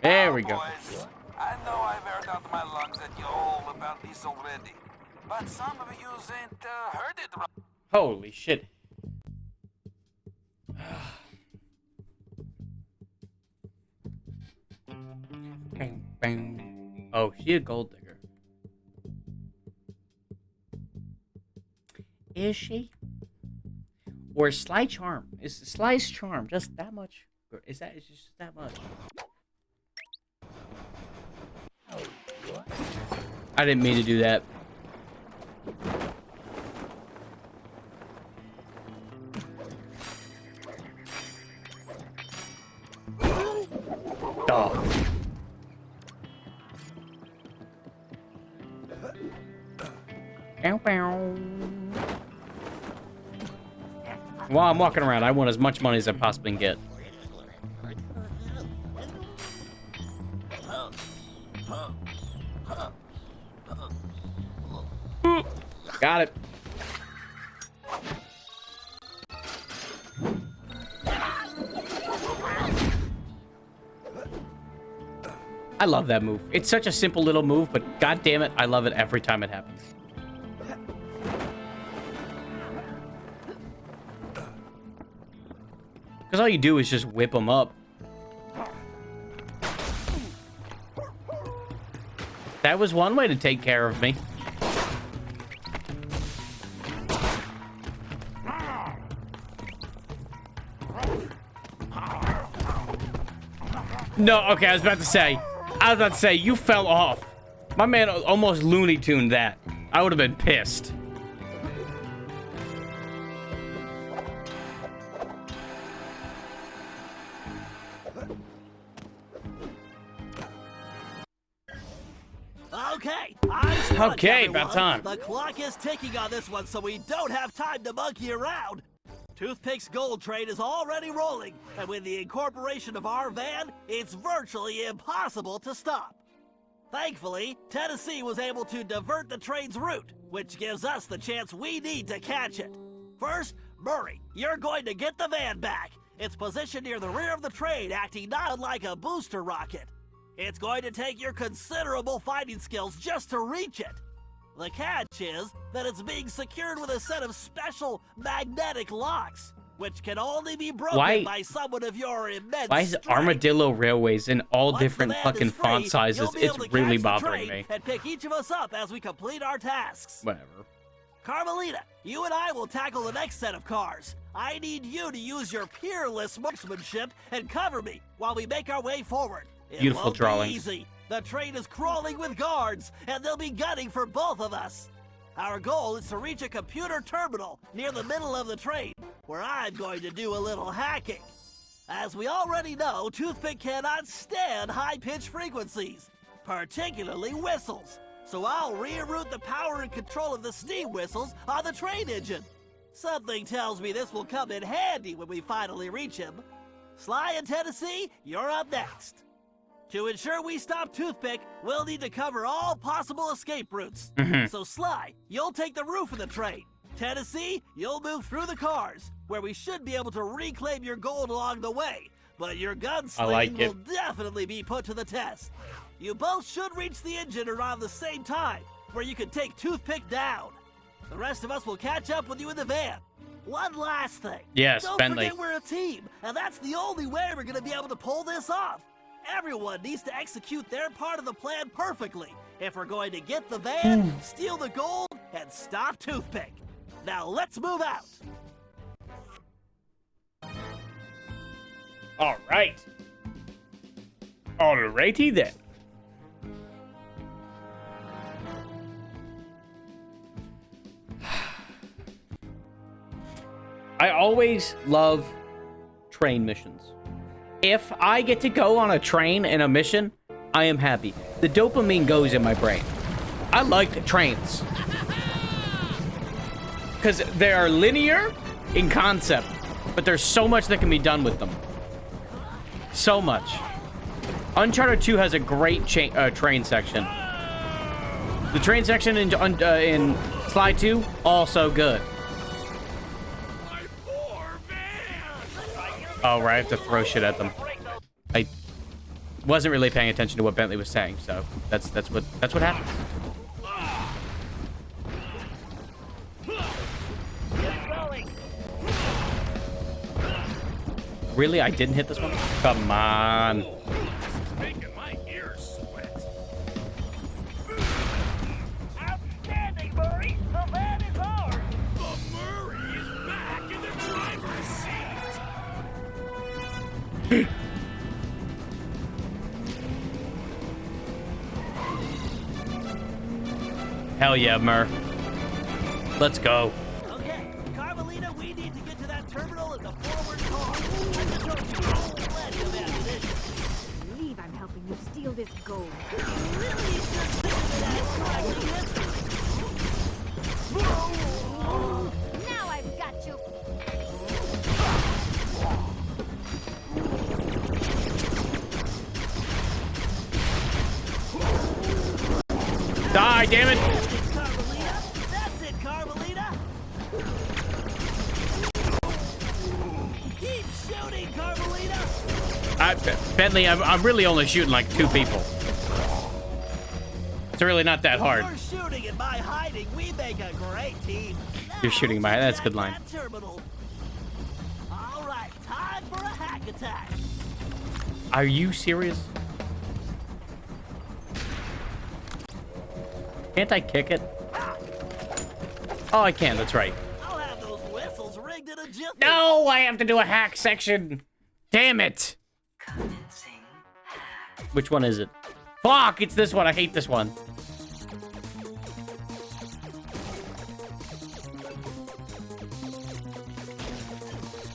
There we go. Boys, I know I've aired out my lungs at you all about this already, but some of you ain't heard it right. Holy shit. Bang, bang. Oh, she a gold digger. Is she? Or Sly charm? Is Sly's charm just that much? Or is it just that much? I didn't mean to do that. Oh. Bow, bow. While I'm walking around, I want as much money as I possibly can get. Got it. I love that move. It's such a simple little move, but god damn it, I love it every time it happens. Because all you do is just whip them up. That was one way to take care of me. No, okay, I was about to say, you fell off. My man almost Looney Tuned that. I would have been pissed. Okay, Okay, about time. The clock is ticking on this one, so we don't have time to monkey around. Toothpick's gold train is already rolling, and with the incorporation of our van, it's virtually impossible to stop. Thankfully, Tennessee was able to divert the train's route, which gives us the chance we need to catch it. First, Murray, you're going to get the van back. It's positioned near the rear of the train, acting not unlike a booster rocket. It's going to take your considerable fighting skills just to reach it. The catch is that it's being secured with a set of special magnetic locks, which can only be broken by someone of your immense Why is strength. Armadillo Railways in all Once different the van fucking is free, font sizes? you'll be It's able to really catch the bothering train me. and pick each of us up as we complete our tasks. Whatever. Carmelita, you and I will tackle the next set of cars. I need you to use your peerless marksmanship and cover me while we make our way forward. It Beautiful won't be drawings. easy. The train is crawling with guards, and they'll be gunning for both of us. Our goal is to reach a computer terminal near the middle of the train, where I'm going to do a little hacking. As we already know, Toothpick cannot stand high-pitched frequencies, particularly whistles. So I'll reroute the power and control of the steam whistles on the train engine. Something tells me this will come in handy when we finally reach him. Sly and Tennessee, you're up next. To ensure we stop Toothpick, we'll need to cover all possible escape routes. So Sly, you'll take the roof of the train. Tennessee, you'll move through the cars, where we should be able to reclaim your gold along the way. But your gunslinging will definitely be put to the test. You both should reach the engine around the same time, where you can take Toothpick down. The rest of us will catch up with you in the van. One last thing. Yes, Don't Bentley. forget we're a team, and that's the only way we're going to be able to pull this off. Everyone needs to execute their part of the plan perfectly if we're going to get the van, steal the gold, and stop Toothpick. Now let's move out. All right. Alrighty then. I always love train missions. If I get to go on a train in a mission, I am happy. The dopamine goes in my brain. I like trains. Because they are linear in concept, but there's so much that can be done with them. So much. Uncharted 2 has a great train section. The train section in Sly 2, also good. Oh, right, I have to throw shit at them. I wasn't really paying attention to what Bentley was saying, so that's what happens. Really? I didn't hit this one? Come on. This is making my ears sweat. Outstanding, Murray. The van is ours. The Murray is back in the driver's seat. Hell yeah, Mur. Let's go. Okay, Carmelita, we need to get to that terminal in the forward car. I just hope you have plenty of ammunition. I believe I'm helping you steal this gold. You really should think of that as Now I've got you. Die, damn it. Carmelita. That's it, Carmelita. Keep shooting, Carmelita. Bentley, I'm really only shooting like 2 people. It's really not that hard. You're shooting and by hiding, we make a great team. You're shooting my... That's a good line. That terminal. All right, time for a hack attack. Are you serious? Can't I kick it? Oh, I can. That's right. I'll have those whistles rigged in a jiffy. No, I have to do a hack section. Damn it. Which one is it? Fuck, it's this one. I hate this one.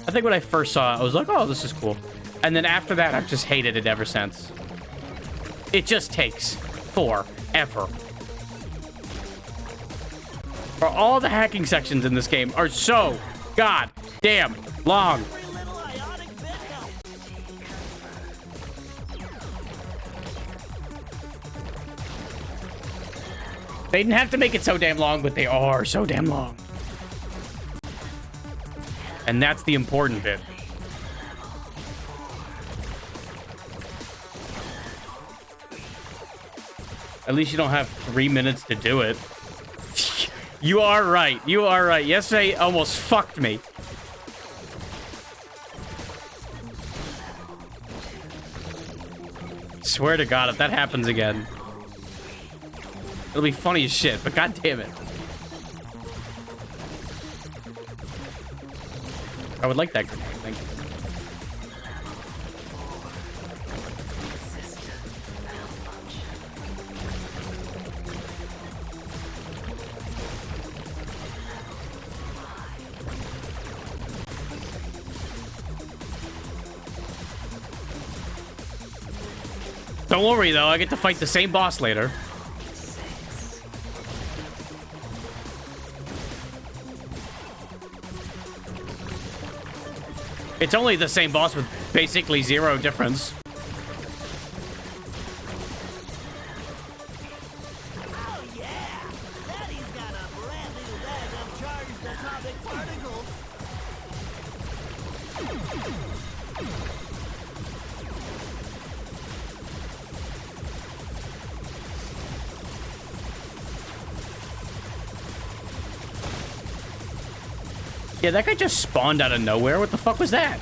I think when I first saw it, I was like, oh, this is cool. And then after that, I've just hated it ever since. It just takes forever. For all the hacking sections in this game are so god Damn, long. Every little ionic bit helps. They didn't have to make it so damn long, but they are so damn long. And that's the important bit. At least you don't have 3 minutes to do it. You are right. You are right. Yesterday almost fucked me. Swear to God, if that happens again, it'll be funny as shit, but god damn it. I would like that grenade, thank you. Don't worry though, I get to fight the same boss later. It's only the same boss with basically zero difference. Oh yeah! Daddy's got a brand new bag of charged atomic particles. Yeah, that guy just spawned out of nowhere. What the fuck was that?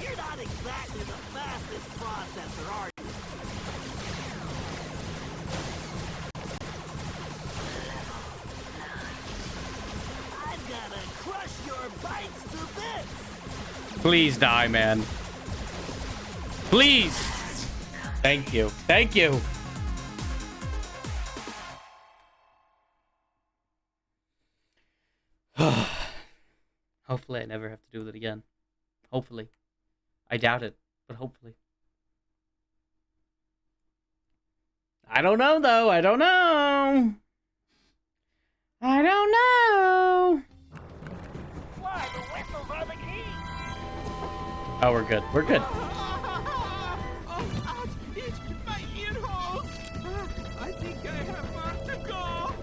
You're not exactly the fastest processor, are you? I've gotta crush your bites to bits. Please die, man. Please. Thank you. Thank you. Hopefully I never have to do that again. Hopefully. I doubt it, but hopefully. I don't know, though. I don't know. I don't know. Why, the whistles are the key. Oh, we're good. We're good. Oh, ouch! It's my ear holes! I think I have far to go!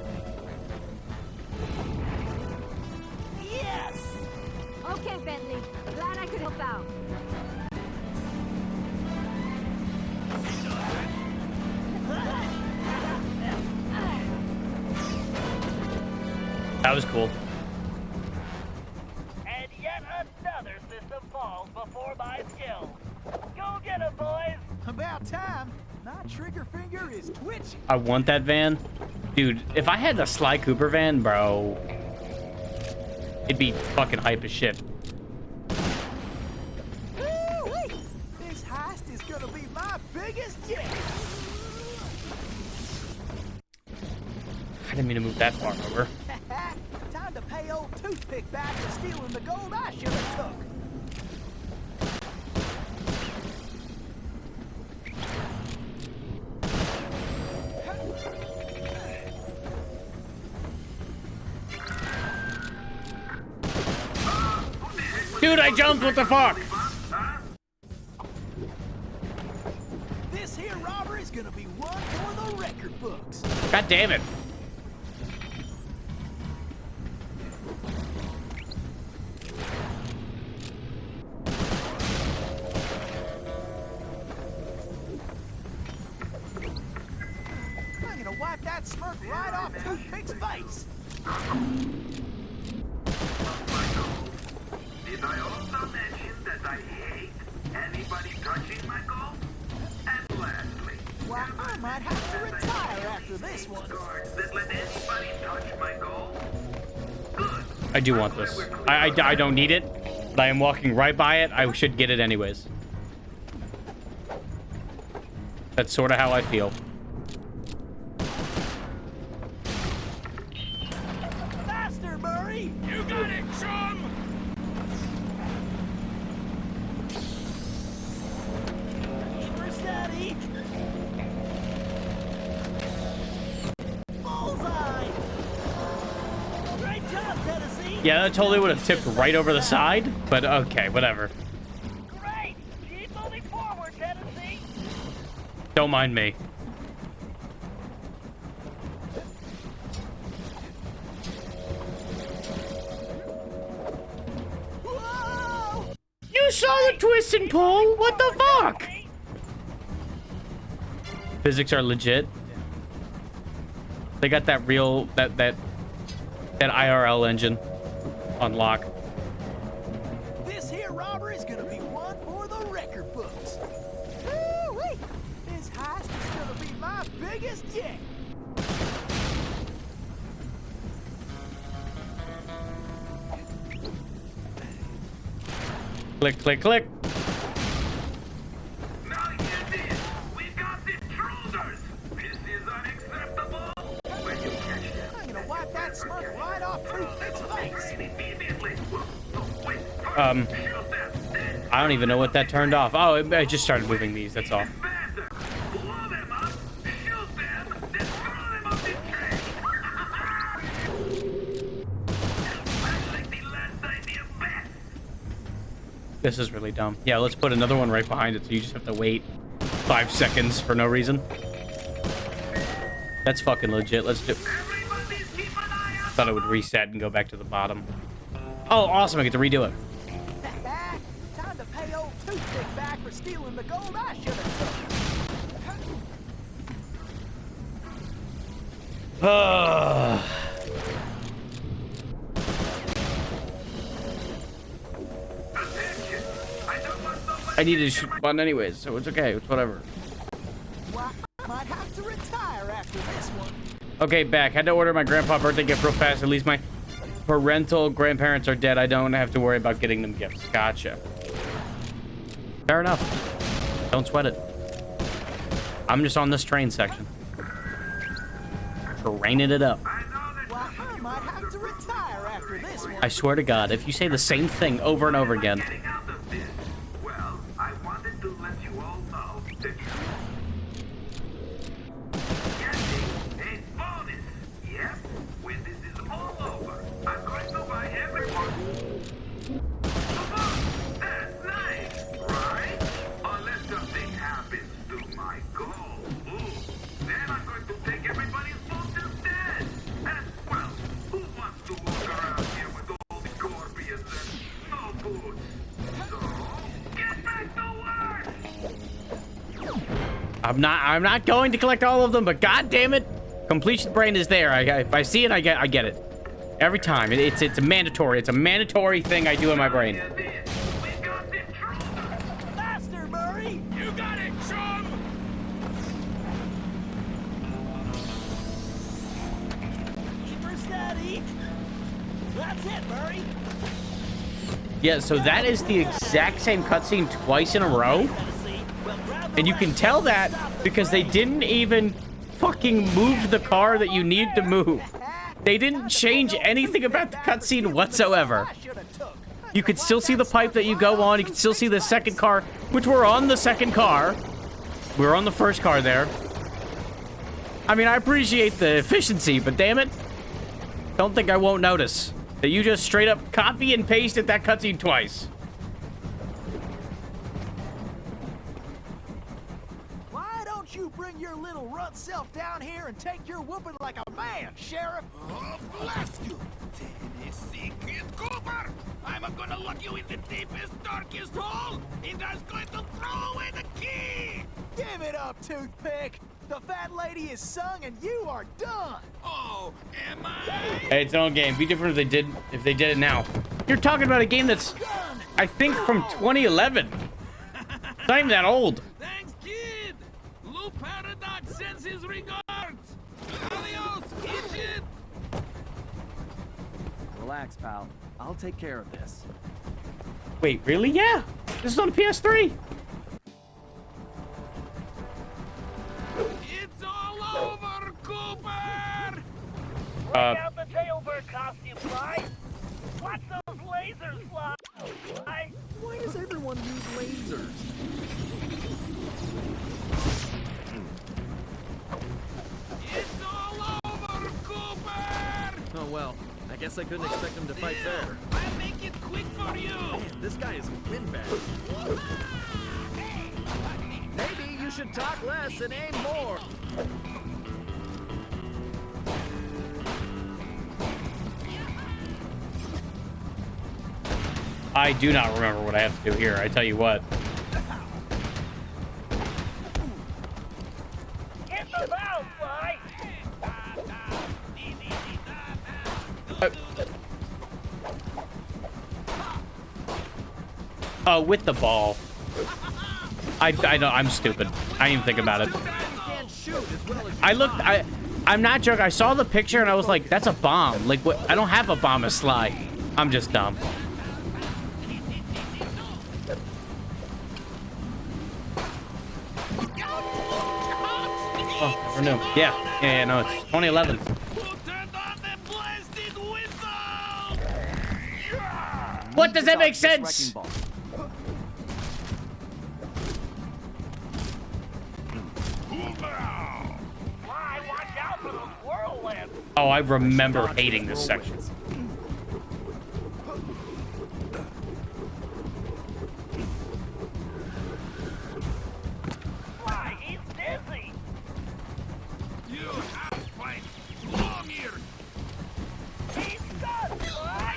Yes! Okay, Bentley. Glad I could help out. That was cool. And yet another system falls before my skill. Go get 'em, boys! About time. My trigger finger is twitching. I want that van. Dude, if I had the Sly Cooper van, bro, it'd be fucking hype as shit. Woo-wee. This heist is gonna be my biggest yet. I didn't mean to move that far over. Time to pay old Toothpick back for stealing the gold I should have took. Dude, I jumped. What the fuck? This here robbery's gonna be one for the record books. God damn it. I'm gonna wipe that smirk right off Toothpick's face. Did I also mention that I hate anybody touching my gold? And lastly, Well, I might have to retire after this one. guards that let anybody touch my gold? Good. I do want this. I don't need it, but I am walking right by it. I should get it anyways. That's sort of how I feel. Faster, Murray! You got it, chum! Keep her steady! Yeah, that totally would have tipped right over the side, but okay, whatever. Great! Keep moving forward, Tennessee! Don't mind me. Whoa! You saw the twist and pull? What the fuck? Physics are legit. They got that real, that IRL engine on lock. This here robbery's gonna be one for the record books. Woo-wee! This heist is gonna be my biggest yet. Click, click, click. Now you did. We got intruders. This is unacceptable. When you catch them, I'm gonna wipe that smirk right off Toothpick's face. immediately. Wait. Shoot them. Then I don't even know what that turned off. Oh, I just started moving these, that's all. faster. Blow them up. Shoot them. Then throw them up the train. I like the last idea best. This is really dumb. Yeah, let's put another one right behind it so you just have to wait 5 seconds for no reason. That's fucking legit. Let's do. Everybody keep an eye out. Thought it would reset and go back to the bottom. Oh, awesome. I get to redo it. Time to pay old Toothpick back for stealing the gold I should have Attention. I don't want nobody. I needed to shoot the button anyways, so it's okay. It's whatever. took. Well, I might have to retire after this one. Okay, back. Had to order my grandpa birthday gift real fast. At least my parental grandparents are dead. I don't have to worry about getting them gifts. Gotcha. Fair enough. Don't sweat it. I'm just on this train section. Training it up. Well, I might have to retire after this one. I swear to God, if you say the same thing over and over again. Getting out of this. Well, I wanted to let you all know the truth. Getting a bonus. Yep. When this is all over, I'm going to buy everyone. Come on. That's nice, right? Unless something happens to my gold. Ooh. Then I'm going to take everybody's boots instead. And, well, who wants to walk around here with all the scorpions and no boots? So, get back to work! I'm not going to collect all of them, but God damn it, completion brain is there. If I see it, I get it. Every time. It's a mandatory. It's a mandatory thing I do in my brain. We got the intruder! Faster, Murray! You got it, chum! Keep her steady. That's it, Murray. Yeah, so that is the exact same cutscene twice in a row. Tennessee. Well, grab the And you can tell that because they didn't even fucking move the car that you need to move. They didn't change anything about the cutscene whatsoever. You could still see the pipe that you go on. You can still see the second car, which we're on the second car. We're on the first car there. I mean, I appreciate the efficiency, but damn it. Don't think I won't notice that you just straight up copy and pasted that cutscene twice. Why don't you bring your little runt self down here and take your whooping like a man, Sheriff? Oh, blast you! Tennessee Kid Cooper! I'm gonna lock you in the deepest, darkest hole, and I'm going to throw away the key! Give it up, Toothpick. The fat lady is sung and you are done. Oh, am I? Hey, it's an old game. Be different if they did it now. You're talking about a game that's, I think, from 2011. It's not even that old. Thanks, kid! Lou Paradox sends his regards! Adios, idiot! Relax, pal. I'll take care of this. Wait, really? Yeah. This is on the PS3. It's all over, Cooper! Out the jailbird costume, fly. Watch those lasers fly. Why does everyone use lasers? It's all over, Cooper! Oh well, I guess I couldn't expect him to fight fair. I'll make it quick for you. Man, this guy is a windbag. Maybe you should talk less and aim more. I do not remember what I have to do here. I tell you what. Get them out, Fly! Oh, with the ball. I know, I'm stupid. I didn't even think about it. I'm not joking. I saw the picture and I was like, that's a bomb. Like, what? I don't have a bomb as Sly. I'm just dumb. Oh, never knew. Yeah, no, it's 2011. What does that make sense? Oh, I remember hating this section. Fly, he's dizzy! You have fight. Long here. He's done, Fly!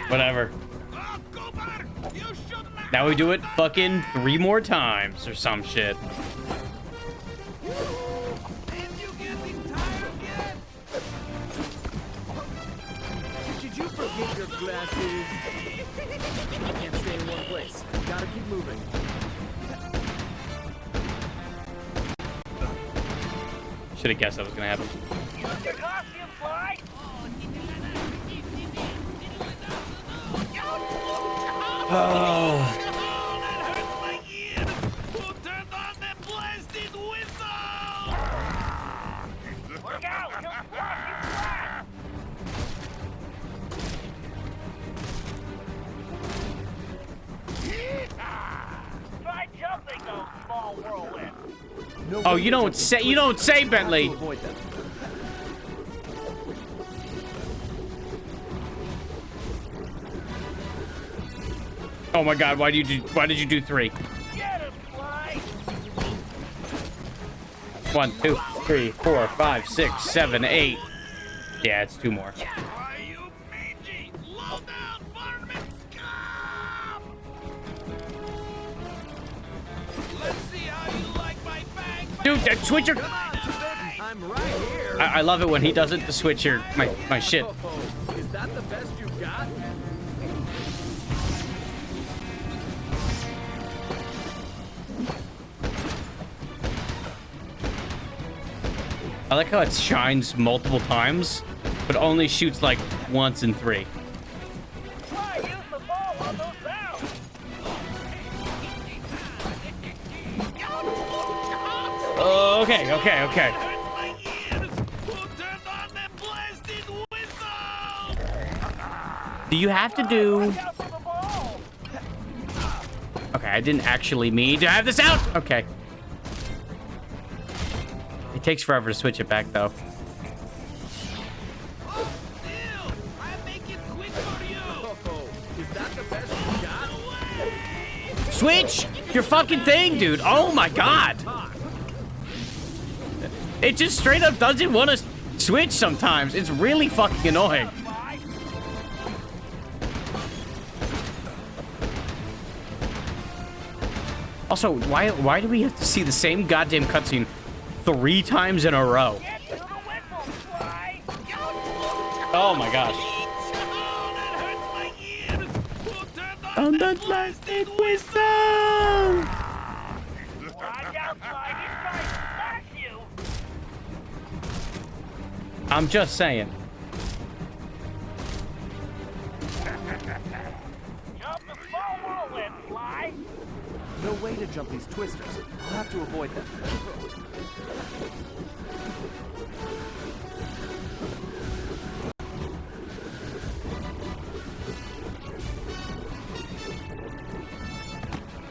Whatever. Oh, go back. You should not. Now we do it fucking 3 more times or some shit. And you getting tired yet? Did you forget your glasses? You can't stay in one place. You gotta keep moving. Should have guessed that was gonna happen. Your costume, Fly! Oh. That hurts my ears. Who turned on that blasted whistle? Look out! He'll squash you flat! Try jumping those small whirlwinds! Oh, you don't say, Bentley. Avoid them. Oh my God, why did you do 3? Get him, Fly! 1, 2, 3, 4, 5, 6, 7, 8. Yeah, it's 2 more. Why, you mangy, low-down varmint scum! Let's see how you like my bang. Dude, that switcher. I'm right here. I love it when he does it to switch my shit. Oh, is that the best you got? I like how it shines multiple times, but only shoots like once in 3. Fly, use the ball on those valves! Okay. Hurts my ears. Who turned on that blasted whistle? Do you have to do... Watch out for the ball! Okay, I didn't actually mean to have this out. Okay. It takes forever to switch it back, though. Oh, still, I make it quick for you. Oh, is that the best you got? Away! Switch your fucking thing, dude. Oh my God. It just straight up doesn't want to switch sometimes. It's really fucking annoying. Fly! Also, why do we have to see the same goddamn cutscene 3 times in a row? Get to the whistle, Fly! Oh my gosh. Oh, that hurts my ears. Who turned on On that the blasted plastic whistle. Watch out, Fly! He's trying to smash you! I'm just saying. Jump the small whirlwind, Fly! No way to jump these twisters. I'll have to avoid them.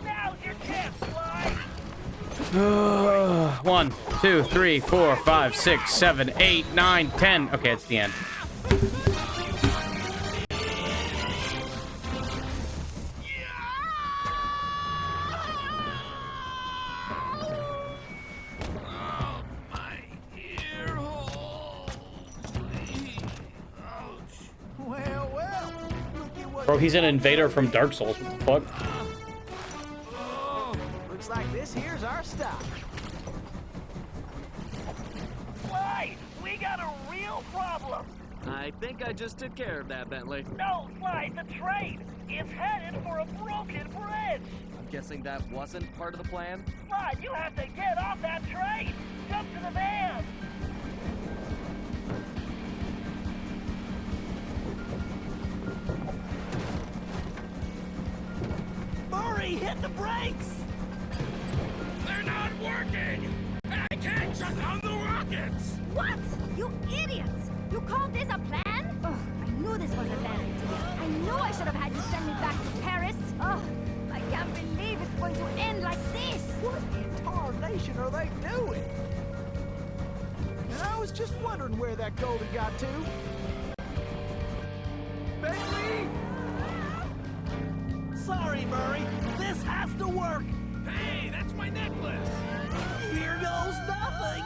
Now's your chance, Fly! 1, 2, 3, 4, 5, 6, 7, 8, 9, 10. Okay, it's the end. Well, well. Look at what Bro, he's an invader from Dark Souls. What the fuck? looks like this here's our stop. Clyde, we got a real problem. I think I just took care of that, Bentley. No, Clyde, the train. It's headed for a broken bridge. I'm guessing that wasn't part of the plan? Clyde, you have to get off that train. Jump to the van. Murray, hit the brakes. They're not working! I can't shut down the rockets! What? You idiots! You called this a plan? Ugh, I knew this was a bad idea. I knew I should have had you send me back to Paris. Ugh, I can't believe it's going to end like this. What in tarnation are they doing? And I was just wondering where that Goldie got to. Bentley! Sorry, Murray. This has to work. Hey, that's my necklace! Here goes nothing.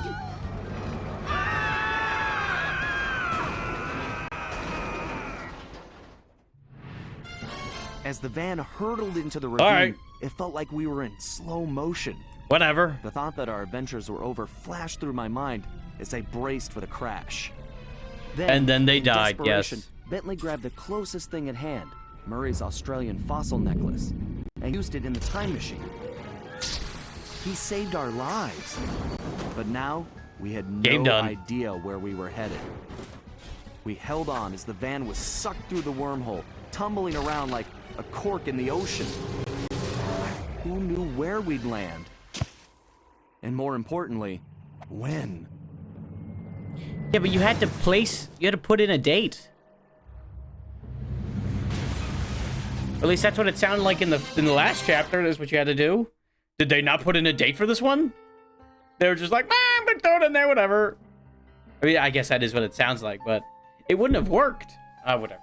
As the van hurtled into the ravine, right. it felt like we were in slow motion. Whatever. The thought that our adventures were over flashed through my mind as I braced for the crash. And then they in died, desperation, yes. Bentley grabbed the closest thing at hand, Murray's Australian fossil necklace, and used it in the time machine. He saved our lives. But now, we had Game no done. idea where we were headed. We held on as the van was sucked through the wormhole, tumbling around like a cork in the ocean. Who knew where we'd land? And more importantly, when? Yeah, but you had to put in a date. At least that's what it sounded like in the last chapter. That's what you had to do. Did they not put in a date for this one? They were just like, I'm gonna throw it in there, whatever. I mean, I guess that is what it sounds like, but it wouldn't have worked. Whatever.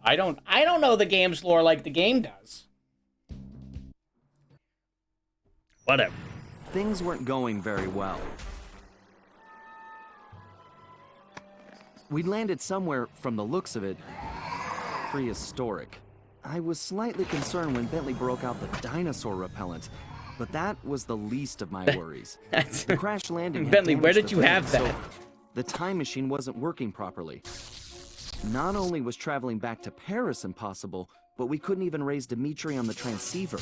I don't know the game's lore like the game does. Whatever. Things weren't going very well. We'd landed somewhere, from the looks of it, prehistoric. I was slightly concerned when Bentley broke out the dinosaur repellent, but that was the least of my worries. The crash landing had Bentley, where damaged did the you van, have so that? the time machine wasn't working properly. Not only was traveling back to Paris impossible, but we couldn't even raise Dimitri on the transceiver.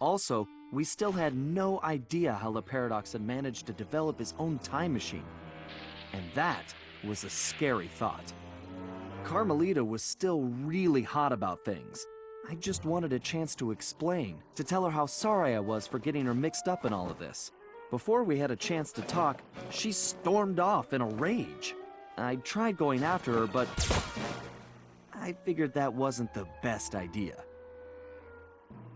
Also, we still had no idea how the Paradox had managed to develop his own time machine. And that was a scary thought. Carmelita was still really hot about things. I just wanted a chance to explain, to tell her how sorry I was for getting her mixed up in all of this. Before we had a chance to talk, she stormed off in a rage. I tried going after her, but I figured that wasn't the best idea.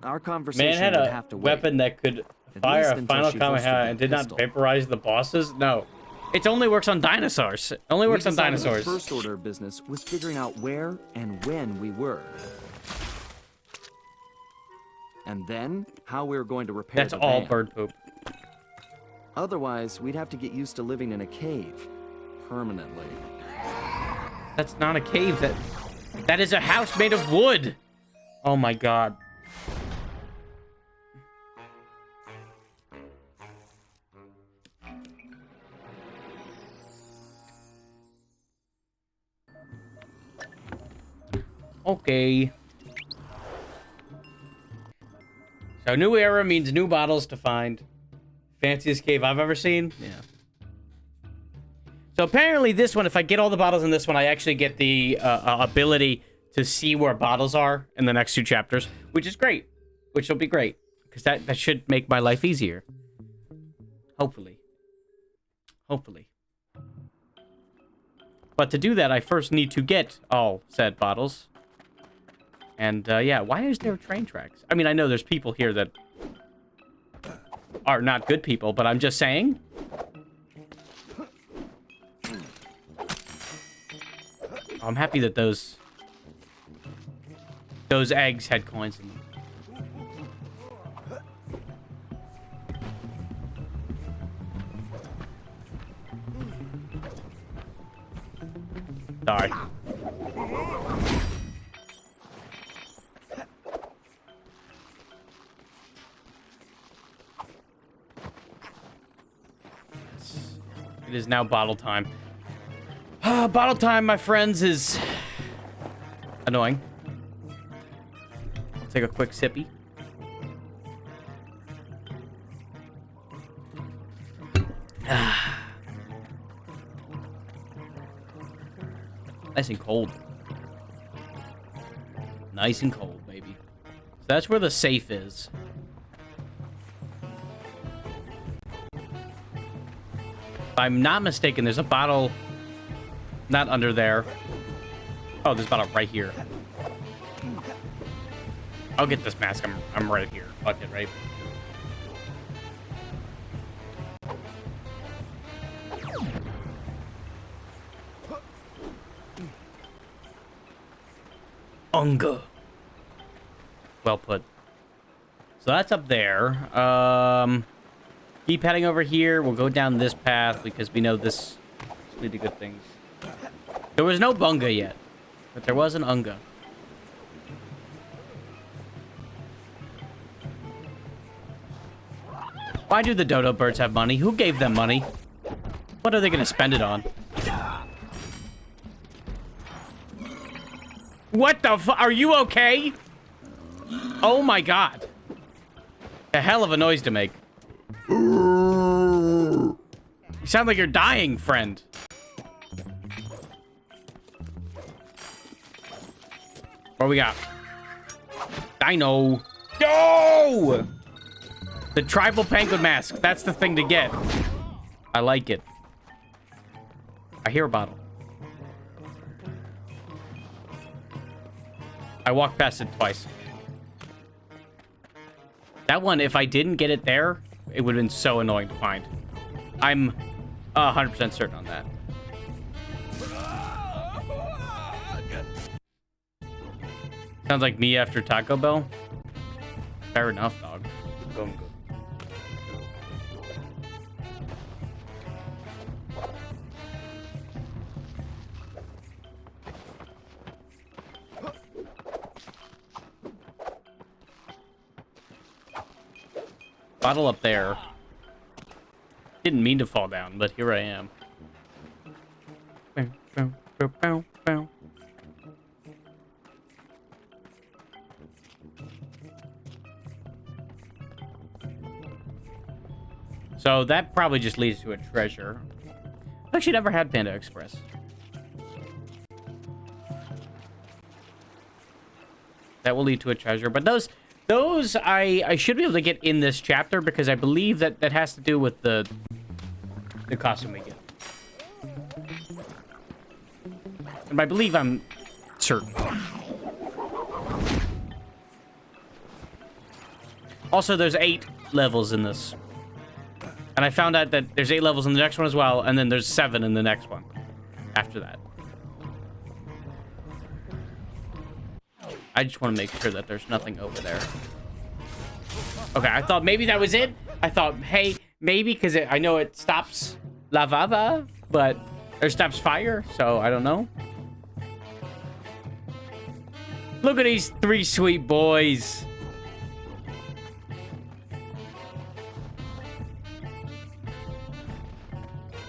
Our conversation Man had would a have to weapon wait. that could At fire least a until final she Kamehameha holstered and that did not pistol. vaporize the bosses? No. It only works on dinosaurs. It only works We on decided dinosaurs. The first order of business was figuring out where and when we were. And then, how we were going to repair That's the all van. bird poop. Otherwise, we'd have to get used to living in a cave. Permanently. That's not a cave. That is a house made of wood. Oh my god. Okay. So new era means new bottles to find. Fanciest cave I've ever seen. Yeah. So apparently this one, if I get all the bottles in this one, I actually get the ability to see where bottles are in the next two chapters, which is great. Which will be great. Because that should make my life easier. Hopefully. Hopefully. But to do that, I first need to get all said bottles. And, yeah, why is there train tracks? I mean, I know there's people here that are not good people, but I'm just saying. I'm happy that those eggs had coins in them. Sorry. It is now bottle time. Bottle time, my friends, is annoying. I'll take a quick sippy. Nice and cold. Nice and cold, baby. So that's where the safe is. If I'm not mistaken, there's a bottle not under there. Oh, there's a bottle right here. I'll get this mask. I'm right here. Fuck it, right? Unga. Well put. So that's up there. Keep heading over here. We'll go down this path because we know this lead to good things. There was no bunga yet, but there was an unga. Why do the dodo birds have money? Who gave them money? What are they going to spend it on? What the fu- Are you okay? Oh my god. A hell of a noise to make. You sound like you're dying, friend. What we got? Dino. No! The tribal penguin mask. That's the thing to get. I like it. I hear a bottle. I walked past it twice. That one, if I didn't get it there, it would have been so annoying to find. I'm 100% certain on that. Sounds like me after Taco Bell. Fair enough, dog. Going good. Bottle up there. Didn't mean to fall down, but here I am. Bow, bow, bow, bow, bow. So that probably just leads to a treasure. I've actually never had Panda Express. That will lead to a treasure, but those I should be able to get in this chapter because I believe that has to do with the costume we get. And I believe I'm certain. Also, there's 8 levels in this. And I found out that there's 8 levels in the next one as well, and then there's 7 in the next one after that. I just want to make sure that there's nothing over there. Okay, I thought maybe that was it. I thought, hey, maybe because I know it stops lava, but or stops fire, so I don't know. Look at these 3 sweet boys.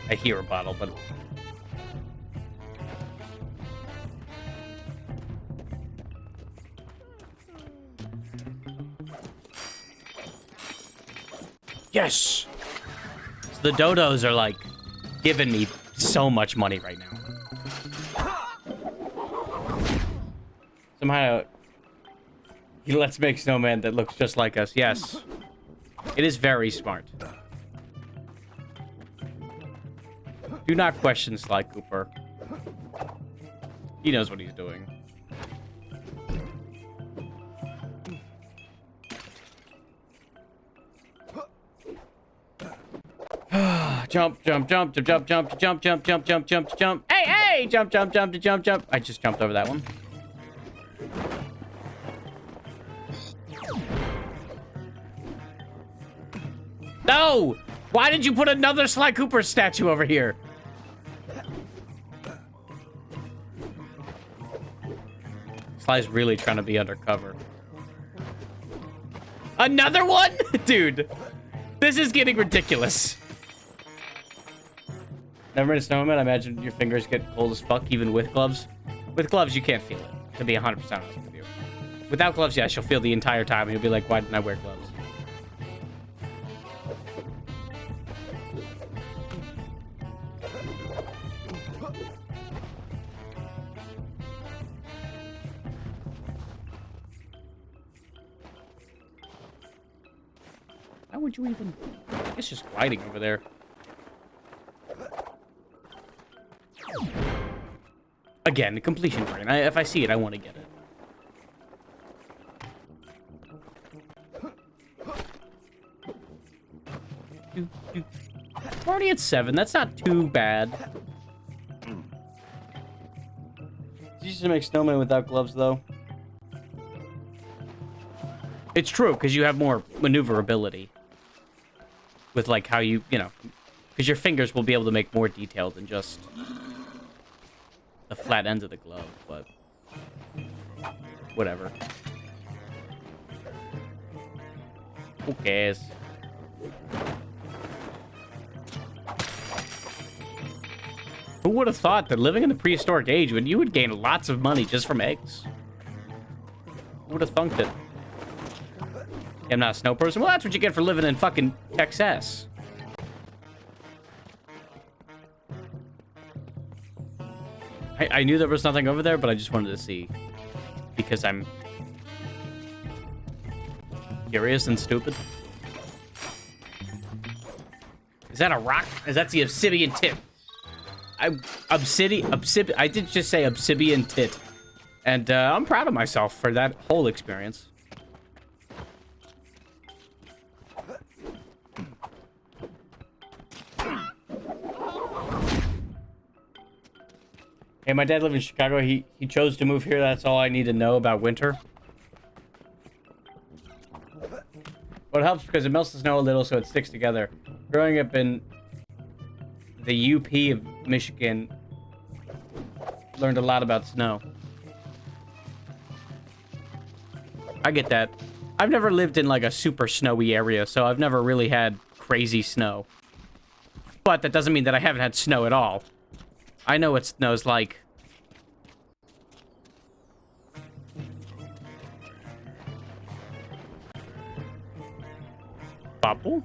I hear a bottle, but yes! So the dodos are like giving me so much money right now. Somehow he lets make snowman that looks just like us. Yes. It is very smart. Do not question Sly Cooper. He knows what he's doing. Jump, jump, jump, to jump, jump, to jump, jump, jump, jump, jump, to jump. Hey, hey! Jump, jump, jump, to jump, jump. I just jumped over that one. No! Why did you put another Sly Cooper statue over here? Sly's really trying to be undercover. Another one? Dude, this is getting ridiculous. Never been a snowman? I imagine your fingers get cold as fuck, even with gloves. With gloves, you can't feel it, to be 100% honest with you. Without gloves, yes, you'll feel the entire time, and you'll be like, why didn't I wear gloves? Why would you even... It's just gliding over there. Again, the completion train. If I see it, I want to get it. We're already at 7. That's not too bad. It's easy to make snowmen without gloves, though. It's true, because you have more maneuverability. With, like, how you know... Because your fingers will be able to make more detail than just... the flat ends of the glove, but... whatever. Who cares? Who would have thought that living in the prehistoric age, when you would gain lots of money just from eggs? Who would have thunked it? I'm not a snow person. Well, that's what you get for living in fucking Texas. I knew there was nothing over there, but I just wanted to see. Because I'm curious and stupid. Is that a rock? Is that the obsidian tip? I did just say obsidian tit. And I'm proud of myself for that whole experience. Hey, my dad lived in Chicago. He chose to move here. That's all I need to know about winter. Well, it helps because it melts the snow a little so it sticks together. Growing up in the UP of Michigan, learned a lot about snow. I get that. I've never lived in like a super snowy area, so I've never really had crazy snow. But that doesn't mean that I haven't had snow at all. I know what snow's like. Bubble?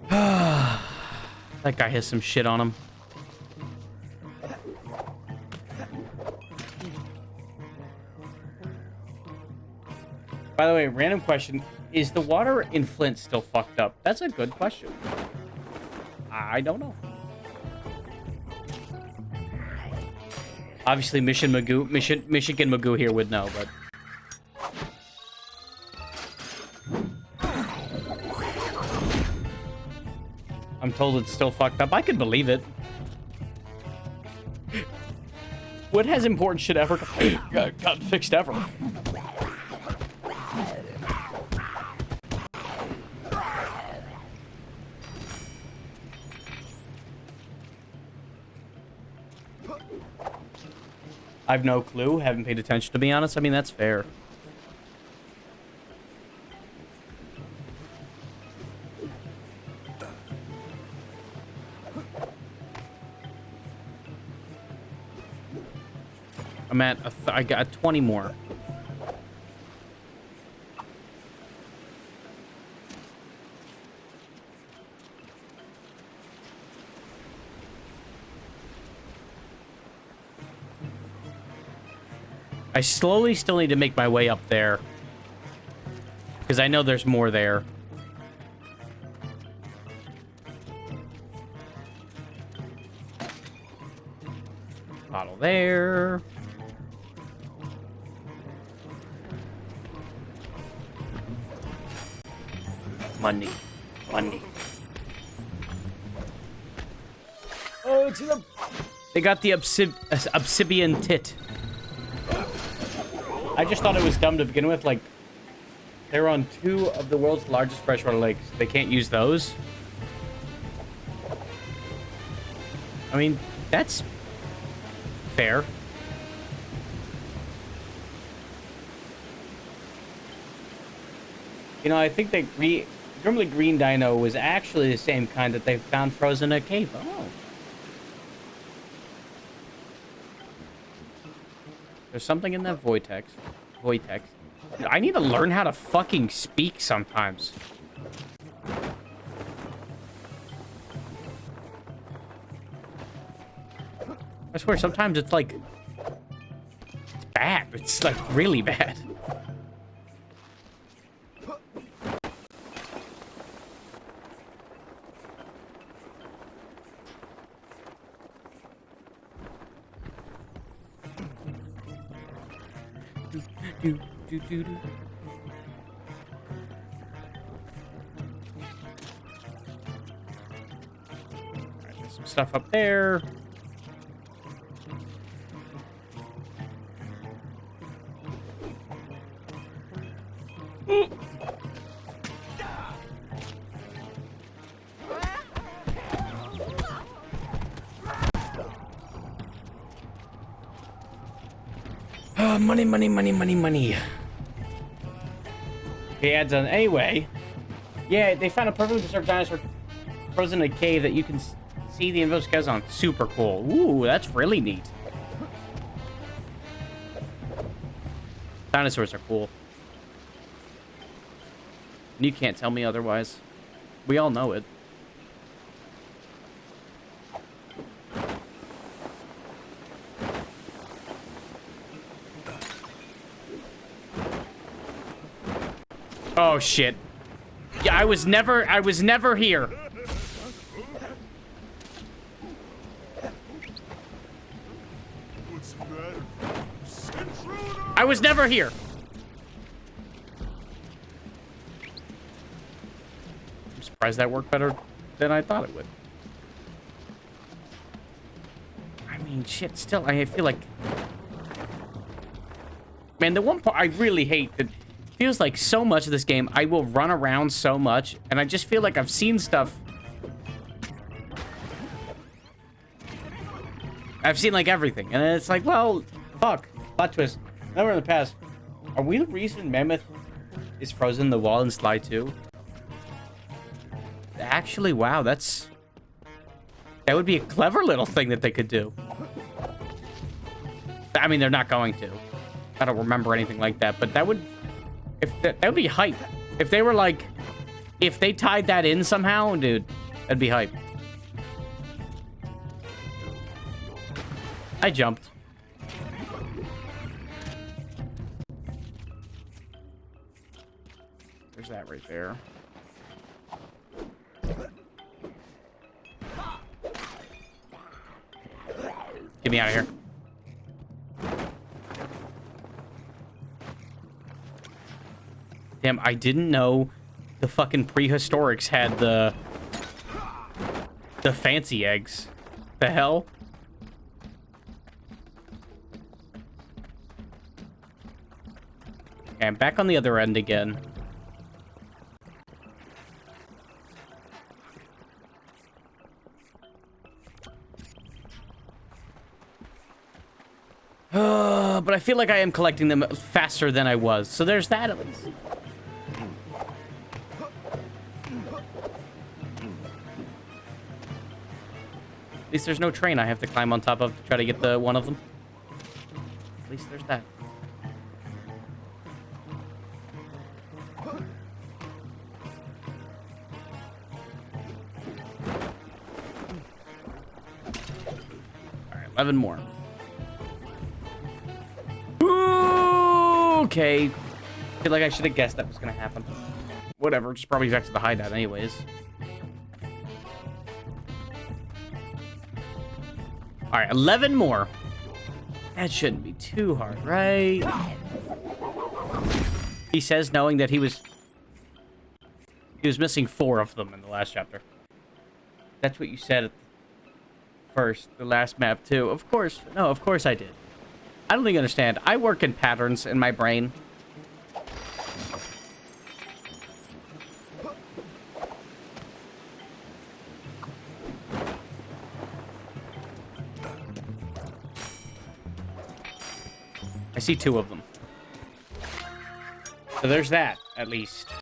That guy has some shit on him. By the way, random question. Is the water in Flint still fucked up? That's a good question. I don't know. Obviously, Michigan Magoo here would know, but... I'm told it's still fucked up. I can believe it. What has important shit ever gotten fixed ever? I've no clue. Haven't paid attention, to be honest. I mean, that's fair. I'm at I got 20 more. I slowly still need to make my way up there. Because I know there's more there. Bottle there. Come Money. Money. Oh, to the... They got the obsidian tit. I just thought it was dumb to begin with. Like, they're on 2 of the world's largest freshwater lakes. They can't use those. I mean, that's fair. You know, I think that normally green dino was actually the same kind that they found frozen in a cave. Oh. There's something in that vortex. I need to learn how to fucking speak sometimes. I swear, sometimes it's like... It's bad. It's like really bad. Do. Alright, there's some stuff up there. Money. He adds on anyway. Yeah, they found a perfectly preserved dinosaur frozen in a cave that you can see the invisible scales on. Super cool. Ooh, that's really neat. Dinosaurs are cool. You can't tell me otherwise. We all know it. Oh shit. Yeah, I was never here. I was never here. I'm surprised that worked better than I thought it would. I mean, shit, still, I feel like... Man, the one part I really hate that feels like so much of this game, I will run around so much, and I just feel like I've seen stuff. I've seen, like, everything. And it's like, well, fuck. Plot twist. Never in the past. Are we the reason Mammoth is frozen in the wall in Sly 2? Actually, wow, that's... That would be a clever little thing that they could do. I mean, they're not going to. I don't remember anything like that, but that would... that would be hype. If they were like... If they tied that in somehow, dude, that'd be hype. I jumped. There's that right there. Get me out of here. Damn, I didn't know the fucking prehistorics had the fancy eggs. The hell? Okay, I'm back on the other end again. But I feel like I am collecting them faster than I was. So there's that at least. At least there's no train I have to climb on top of to try to get the one of them. At least there's that. Alright, 11 more. Okay. I feel like I should have guessed that was gonna happen. Whatever, just probably back to the hideout anyways. Alright, 11 more. That shouldn't be too hard, right? He says knowing that he was... He was missing 4 of them in the last chapter. That's what you said at first, the last map too. Of course. No, of course I did. I don't think you understand. I work in patterns in my brain. I see 2 of them. So there's that, at least.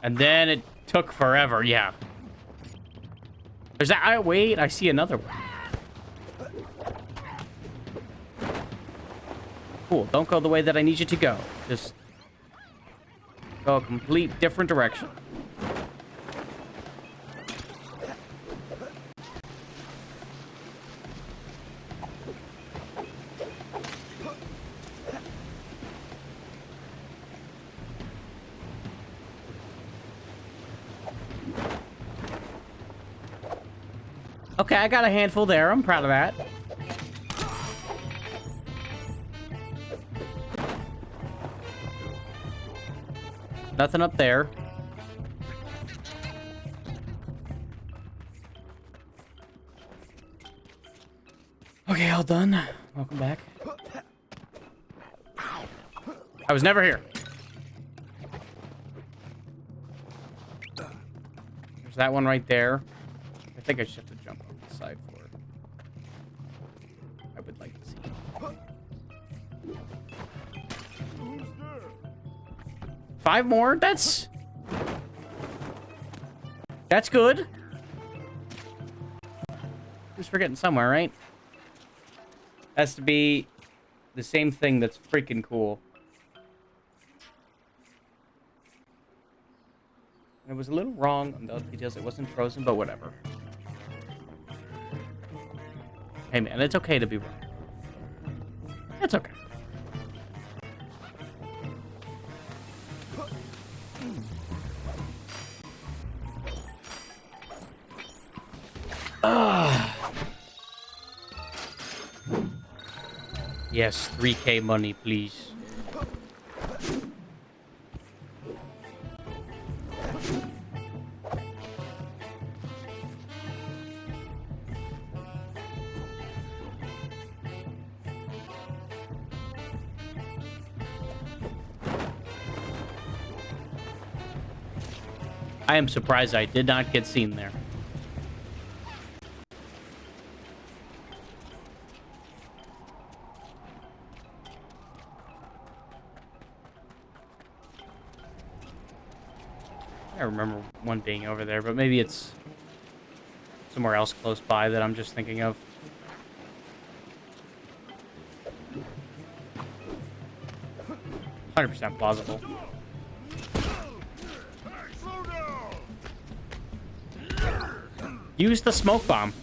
And then it took forever, yeah. There's that. Wait, I see another one. Cool, don't go the way that I need you to go. Just go a complete different direction. Okay, I got a handful there. I'm proud of that. Nothing up there. Okay, all done. Welcome back. I was never here. There's that one right there. I think I just have to jump off the side for it. I would like to see. 5 more? That's good. Just forgetting somewhere, right? Has to be the same thing that's freaking cool. It was a little wrong on the other details. It wasn't frozen, but whatever. Hey man, it's okay to be wrong. It's okay. Yes, 3K money, please. I am surprised I did not get seen there. I remember one being over there, but maybe it's somewhere else close by that I'm just thinking of. %100% plausible. Use the smoke bomb.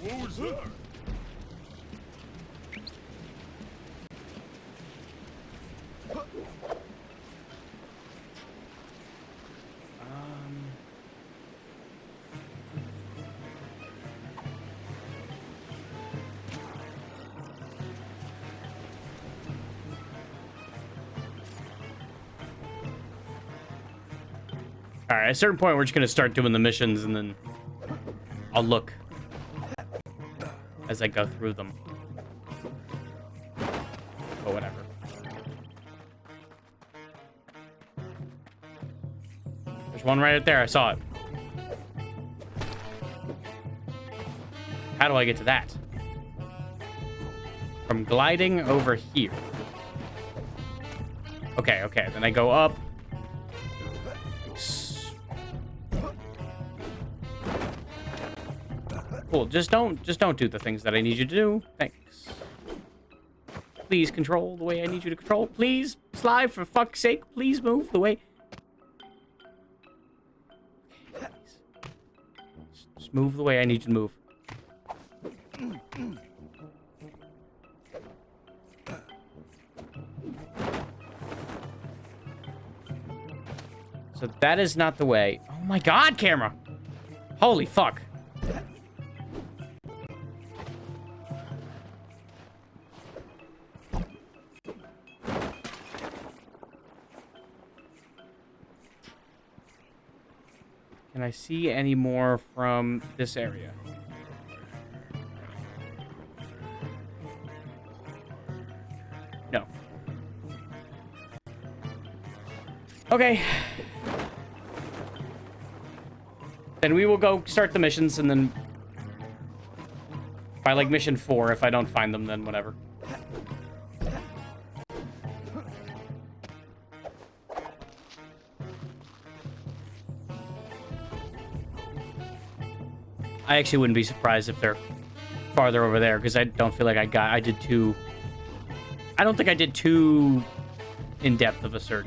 All right, at a certain point, we're just gonna start doing the missions, and then I'll look as I go through them. But whatever. There's one right up there. I saw it. How do I get to that? From gliding over here. Okay, okay. Then I go up. Cool. Just don't do the things that I need you to do. Thanks. Please control the way I need you to control. Please slide, for fuck's sake. Please move the way. Just move the way I need you to move. So that is not the way. Oh my god, camera. Holy fuck. Can I see any more from this area? No. Okay. Then we will go start the missions, and then by like mission 4, if I don't find them, then whatever. I actually wouldn't be surprised if they're farther over there, because I don't feel like I don't think I did too in-depth of a search.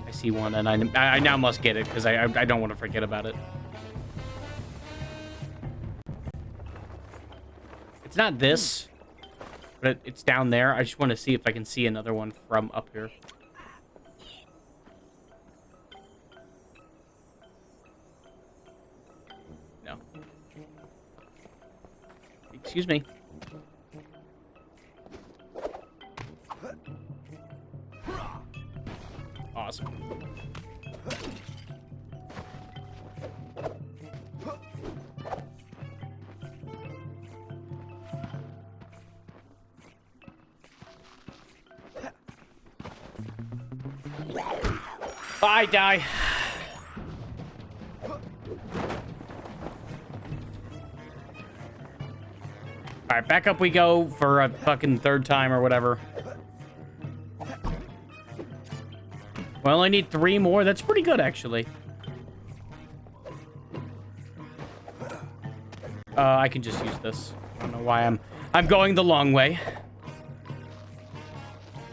I see one, and I now must get it, because I don't want to forget about it. It's not this, but it's down there. I just want to see if I can see another one from up here. No. Excuse me. Awesome. Bye, die. Alright, back up we go for a fucking third time or whatever. We only need 3 more. That's pretty good, actually. I can just use this. I don't know why I'm going the long way.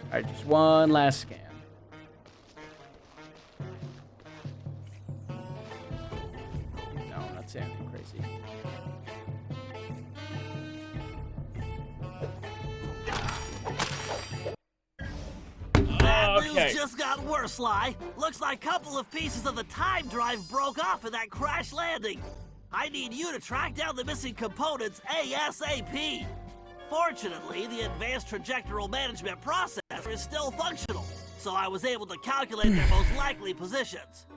Alright, just one last scan. No, I'm not saying anything crazy. News just got worse, Sly. Looks like a couple of pieces of the time drive broke off in that crash landing. I need you to track down the missing components ASAP. Fortunately, the advanced trajectoral management processor is still functional, so I was able to calculate their most likely positions.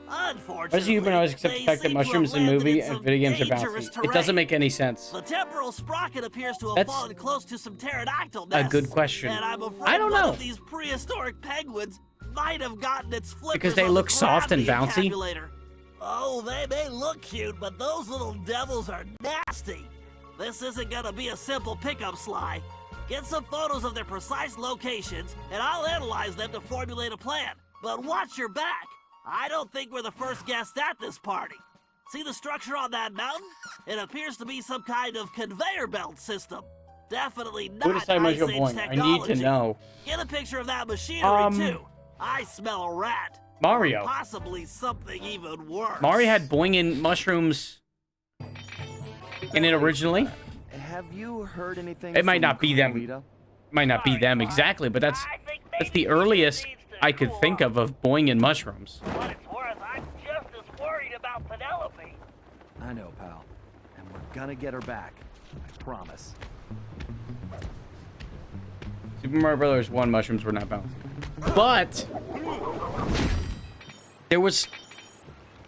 Unfortunately, As human always accept the fact that mushrooms in movie and video games are bouncy. It doesn't make any sense. The temporal sprocket appears to have fallen close to some pterodactyl nests. A good question. And I'm afraid I don't one know. of these prehistoric penguins might have gotten its flippers Because they on look the soft and gravity bouncy? calculator. Oh, they may look cute, but those little devils are nasty. This isn't gonna be a simple pickup, Sly. Get some photos of their precise locations, and I'll analyze them to formulate a plan. But watch your back. I don't think we're the first guests at this party. See the structure on that mountain? It appears to be some kind of conveyor belt system. Definitely not Who decided Ice Michael Age Boing? I technology. need to know. Get a picture of that machinery, too. I smell a rat. Mario. Possibly something even worse. Mario had boinging mushrooms in it originally. Have you heard anything? It might from not be them. Carmelita? Might not be them exactly, but that's the earliest I could think of boinging mushrooms. What it's worth, I'm just as worried about Penelope. I know, pal. And we're gonna get her back. I promise. Super Mario Brothers 1 mushrooms were not bouncy. But there was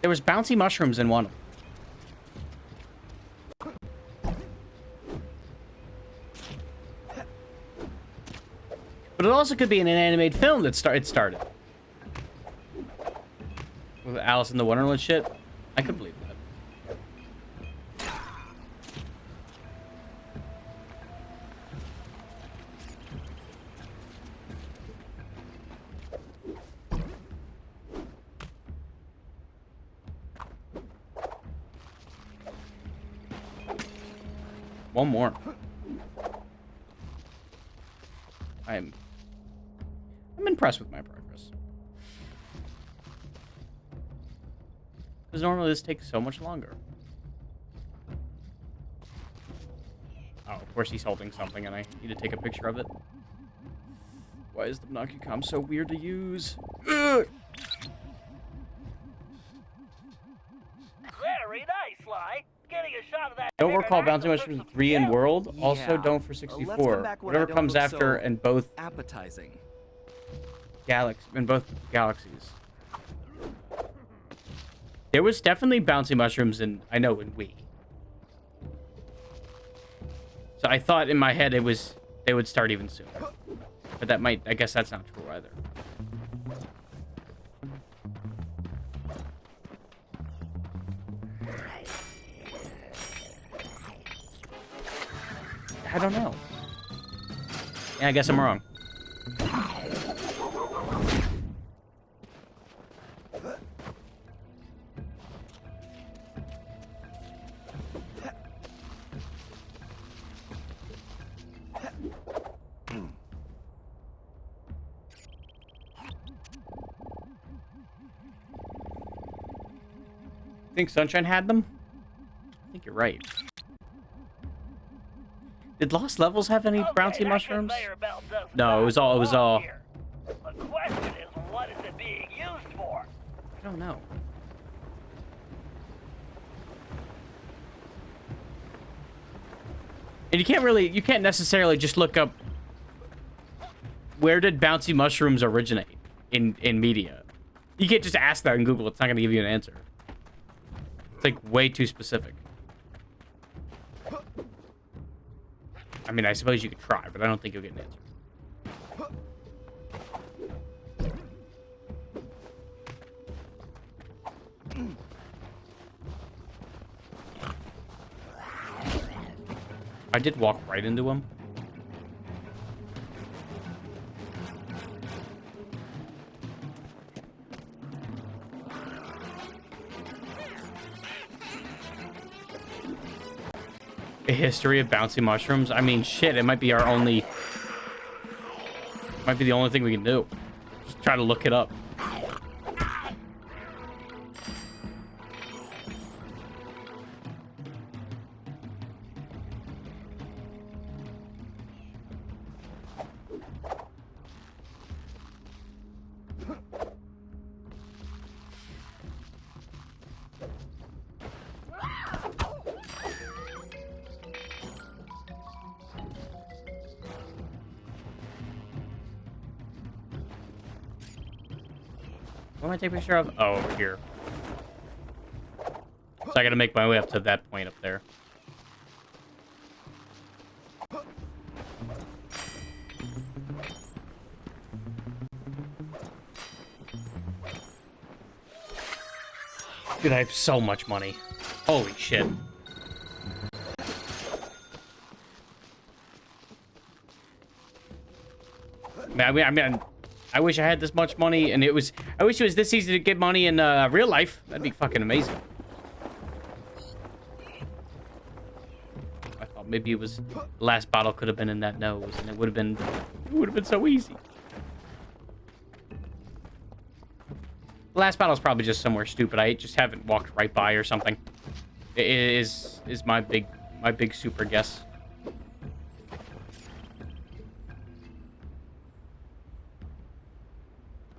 bouncy mushrooms in one of them. But it also could be in an animated film that started. With Alice in the Wonderland shit. I could believe that. One more. I'm impressed with my progress. Because normally this takes so much longer. Oh, of course he's holding something and I need to take a picture of it. Why is the Binocucom so weird to use? Ugh. Very nice, Sly. Getting a shot of that. Don't recall Bouncy Mushroom 3 in World. Also Yeah. don't for Let's come 64. back when I Whatever don't comes look after so in both appetizing. galaxies. There was definitely bouncy mushrooms in Wii. So I thought in my head they would start even sooner. But I guess that's not true either. I don't know. Yeah, I guess I'm wrong. Think Sunshine had them? I think you're right. Did Lost Levels have any bouncy mushrooms? No, it was all. The question is, what is it being used for? I don't know. And you can't necessarily just look up where did bouncy mushrooms originate in media. You can't just ask that in Google. It's not going to give you an answer. It's like way too specific. I mean, I suppose you could try, but I don't think you'll get an answer. I did walk right into him. A history of bouncy mushrooms? I mean, shit, it might be the only thing we can do. Just try to look it up. What am I taking a picture of? Oh, over here. So I gotta make my way up to that point up there. Dude, I have so much money. Holy shit. I wish I had this much money, and I wish it was this easy to get money in real life. That'd be fucking amazing. I thought maybe it was the last bottle could have been in that nose, and it would have been so easy. The last bottle's probably just somewhere stupid. I just haven't walked right by or something. It is my big super guess.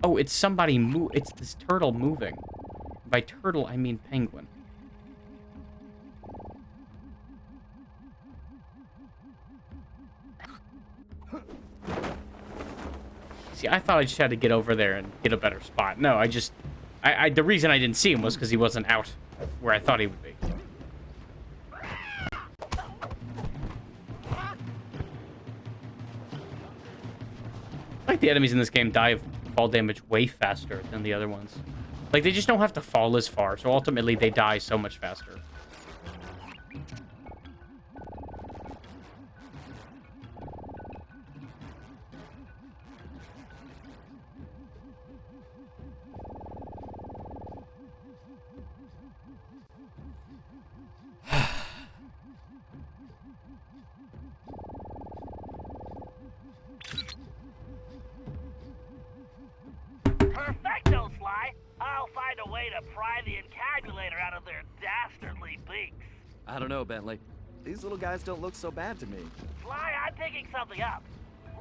Oh, it's somebody it's this turtle moving. By turtle, I mean penguin. See, I thought I just had to get over there and get a better spot. No, the reason I didn't see him was because he wasn't out where I thought he would be. Like the enemies in this game die of fall damage way faster than the other ones. Like, they just don't have to fall as far, so ultimately they die so much faster. Perfecto, Sly! I'll find a way to pry the encabulator out of their dastardly beaks. I don't know, Bentley. These little guys don't look so bad to me. Sly, I'm picking something up.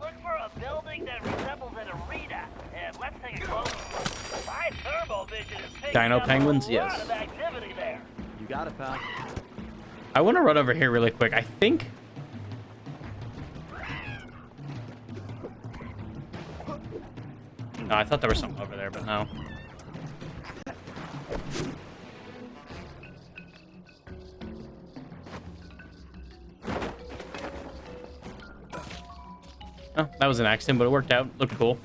Look for a building that resembles an arena, and let's take a close look. My thermovision is picking Dino up penguins? a Yes. lot of activity there. You got it, pal. I want to run over here really quick. I think... No, I thought there was something over there, but no. Oh, that was an accident, but it worked out. Looked cool.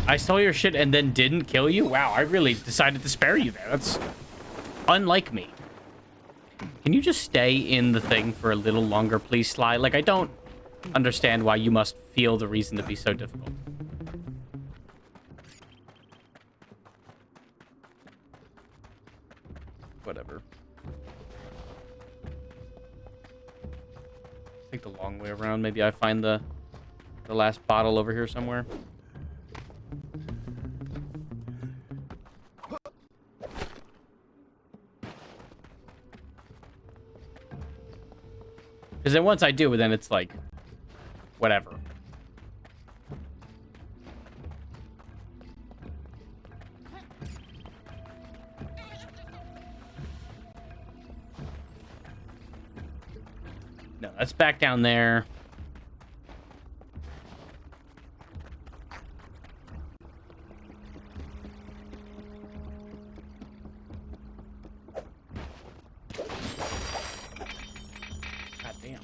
I stole your shit and then didn't kill you? Wow, I really decided to spare you there. That's unlike me. Can you just stay in the thing for a little longer, please, Sly? Like, I don't understand why you must feel the reason to be so difficult. Whatever. Take the long way around. Maybe I find the last bottle over here somewhere. Because then once I do, then it's like, whatever. No, that's back down there. God damn.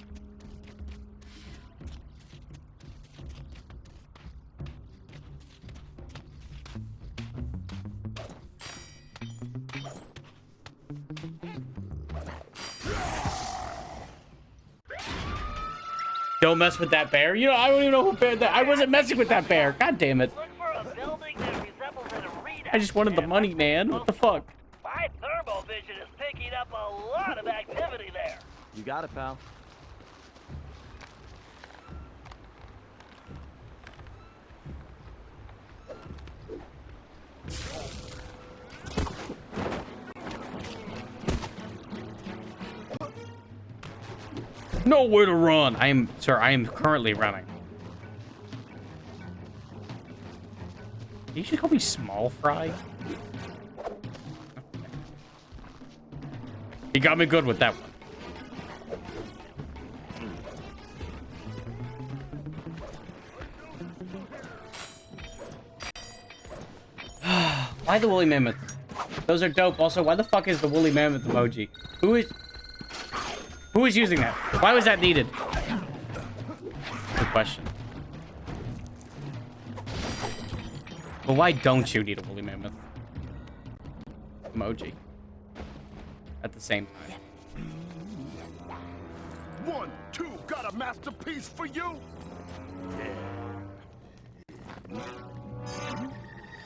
Don't mess with that bear. You know, I don't even know who bear that. I wasn't messing with that bear. God damn it. Look for a building that resembles an arena. I just wanted the money, man. What the fuck? My thermal vision is picking up a lot of activity there. You got it, pal. Nowhere to run. Sir, I am currently running. You should call me Small Fry. He got me good with that one. Why the woolly mammoth? Those are dope. Also, why the fuck is the woolly mammoth emoji? Who is using that? Why was that needed? Good question. But why don't you need a woolly mammoth emoji at the same time? 1, 2, got a masterpiece for you.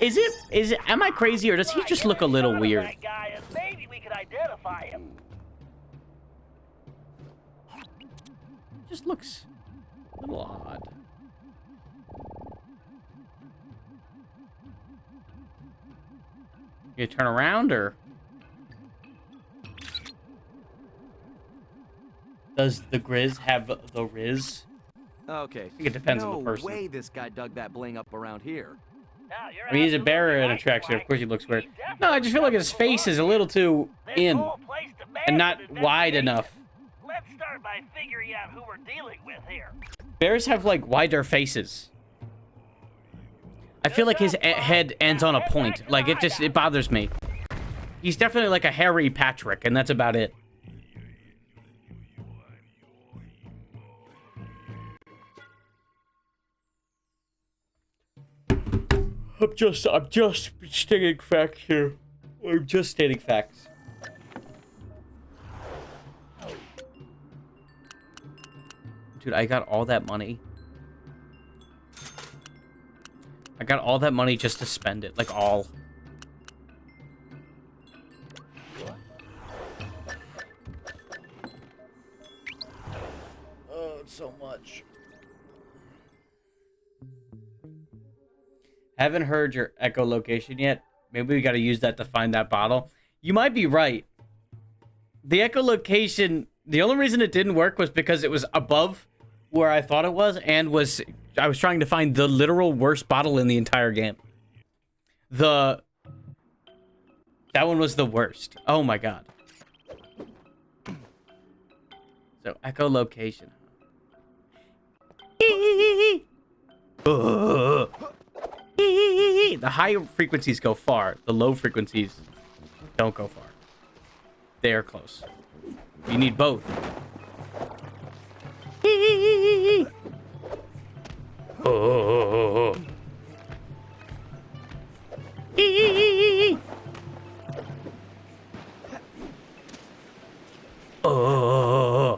Is it, am I crazy or does he just look a little weird? That guy, and maybe we could identify him. Just looks a little odd. You turn around or? Does the Grizz have the Riz? Okay. I think it depends on the person. No way this guy dug that bling up around here. I mean, he's a bear in a tracksuit. Of course he looks weird. No, I just feel like his face is a little too in and not wide enough. Let's start by figuring out who we're dealing with here. Bears have, like, wider faces. I feel like his head ends on a point. Like, it bothers me. He's definitely like a hairy Patrick, and that's about it. I'm just stating facts here. I'm just stating facts. Dude, I got all that money. I got all that money just to spend it. Like, all. Oh, it's so much. Haven't heard your echolocation yet. Maybe we gotta use that to find that bottle. You might be right. The echolocation, the only reason it didn't work was because it was above where I thought it was, and I was trying to find the literal worst bottle in the entire game. That one was the worst. Oh my god. So, echolocation. The high frequencies go far. The low frequencies don't go far. They are close. You need both. Oh. Oh.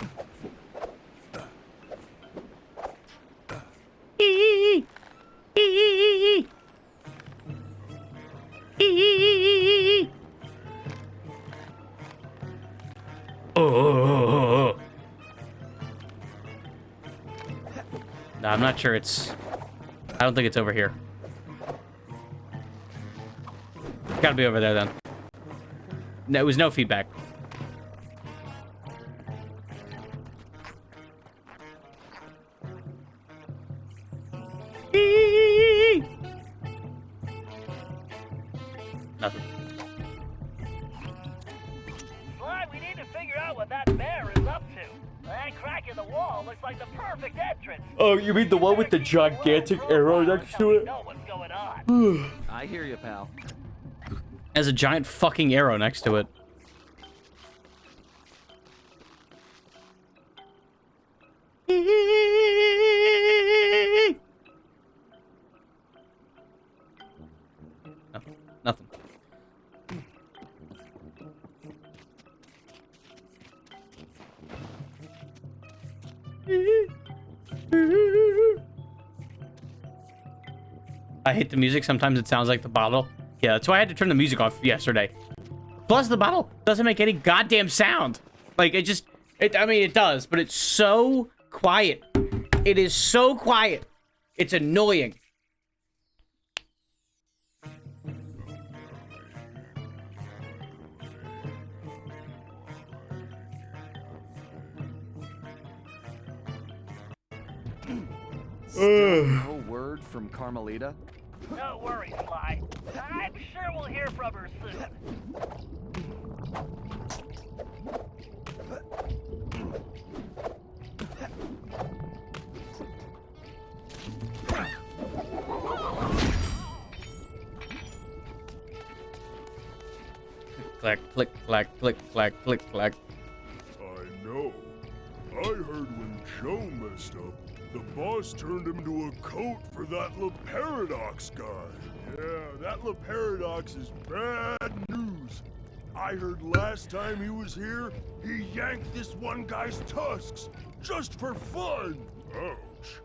Oh. No, I'm not sure it's... I don't think it's over here. It's gotta be over there, then. No, it was no feedback. Nothing. Sly, we need to figure out what that bear is up to. That crack in the wall looks like the perfect entrance. Oh, you mean the one with the gigantic arrow next to it? Know what's going on. I hear you, pal. Has a giant fucking arrow next to it. Nothing. I hate the music. Sometimes it sounds like the bottle. Yeah, that's why I had to turn the music off yesterday. Plus, the bottle doesn't make any goddamn sound. Like, I mean, it does, but it's so quiet. It is so quiet. It's annoying. Still no word from Carmelita? Don't worry, Sly. I'm sure we'll hear from her soon. Clack, click, clack, click, clack, click, clack. I know. I heard when Joe messed up, the boss turned him into a coat for that La Paradox guy. Yeah, that La Paradox is bad news. I heard last time he was here, he yanked this one guy's tusks, just for fun. Ouch.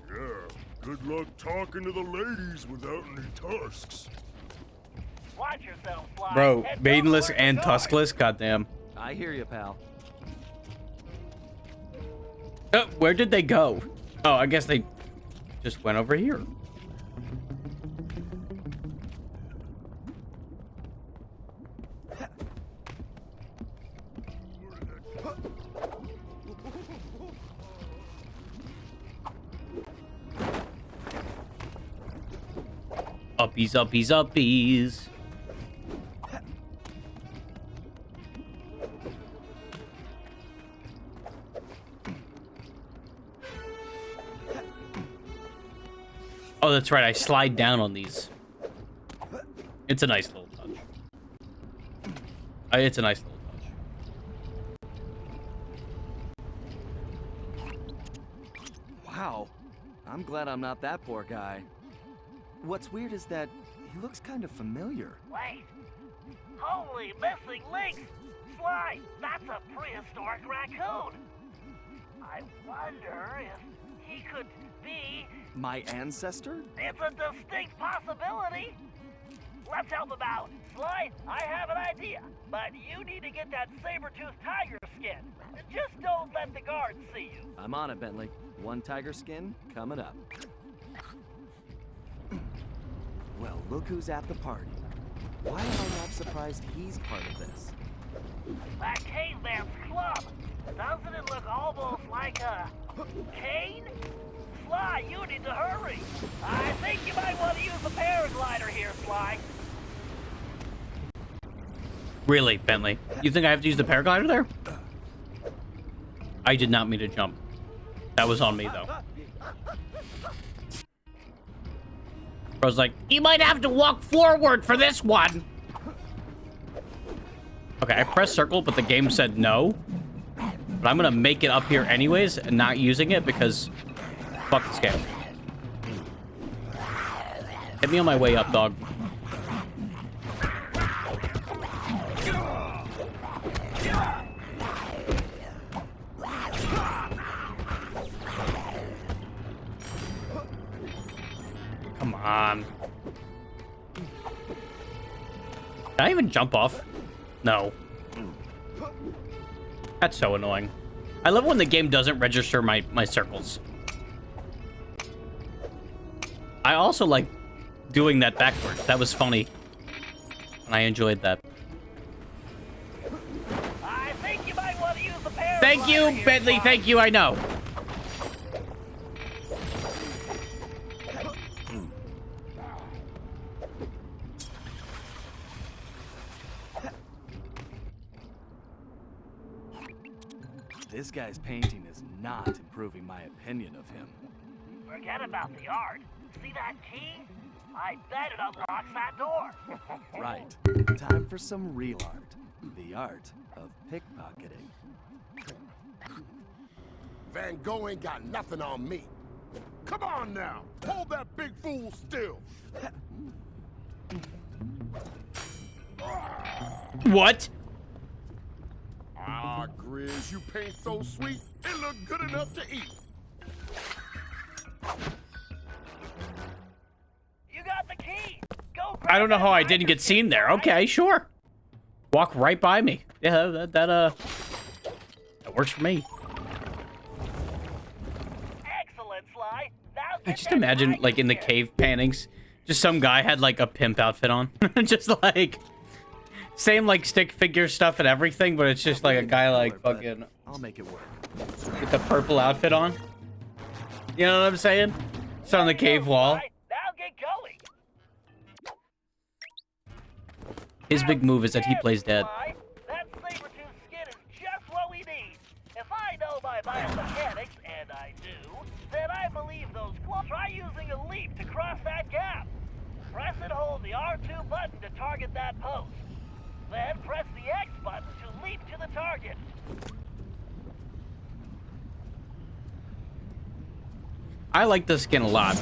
Yeah, good luck talking to the ladies without any tusks. Watch yourself, Sly. Bro, And maidenless don't and worry, guys. tuskless, goddamn. I hear you, pal. Where did they go? Oh, I guess they just went over here. Uppies, uppies, uppies. Oh, that's right. I slide down on these. It's a nice little touch. It's a nice little touch. Wow. I'm glad I'm not that poor guy. What's weird is that he looks kind of familiar. Wait. Holy missing links! Sly, that's a prehistoric raccoon. I wonder if he could be... My ancestor? It's a distinct possibility. Let's help him out. Sly, I have an idea, but you need to get that saber-toothed tiger skin. Just don't let the guards see you. I'm on it, Bentley. One tiger skin coming up. Well, look who's at the party. Why am I not surprised he's part of this? That caveman's club. Doesn't it look almost like a cane? Sly, you need to hurry. I think you might want to use the paraglider here, Sly. Really, Bentley? You think I have to use the paraglider there? I did not mean to jump. That was on me, though. Bro's like, you might have to walk forward for this one. Okay, I pressed circle, but the game said no. But I'm gonna make it up here anyways and not using it because fuck this game. Hit me on my way up, dog. Come on. Can I even jump off? No. That's so annoying. I love when the game doesn't register my circles. I also like doing that backwards. That was funny. And I enjoyed that. I think you might want to use the paraglider. Thank you, here, Bentley. Spy. Thank you. I know. This guy's painting is not improving my opinion of him. Forget about the art. See that key? I bet it unlocks that door. Right. Time for some real art. The art of pickpocketing. Van Gogh ain't got nothing on me. Come on now, hold that big fool still. What? Ah, Grizz, you paint so sweet, it look good enough to eat. You got the key. Go. I don't know grab how that I didn't get hyperspace seen there. drive. Okay, sure. Walk right by me. Yeah, that works for me. Excellent, Sly. Now I get just that imagine, light like, in the here. cave paintings, just some guy had, like, a pimp outfit on. Just, like, same, like, stick figure stuff and everything, but it's just, like, a guy, like, But fucking, I'll make it work. with the purple outfit on. You know what I'm saying? It's on the cave wall. Sly. Now get going. His big move is that he plays dead. Sly. That saber-tooth skin is just what we need. If I know my biomechanics, and I do, then I believe those claws. Try using a leap to cross that gap. Press and hold the R2 button to target that post. Then press the X button to leap to the target. I like this skin a lot.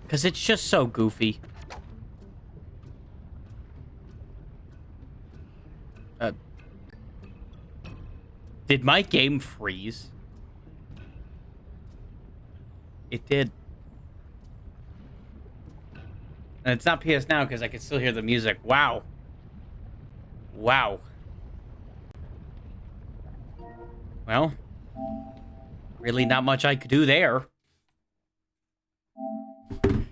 Because it's just so goofy. Did my game freeze? It did. And it's not PS Now because I can still hear the music. Wow. Wow. Well, really not much I could do there. Not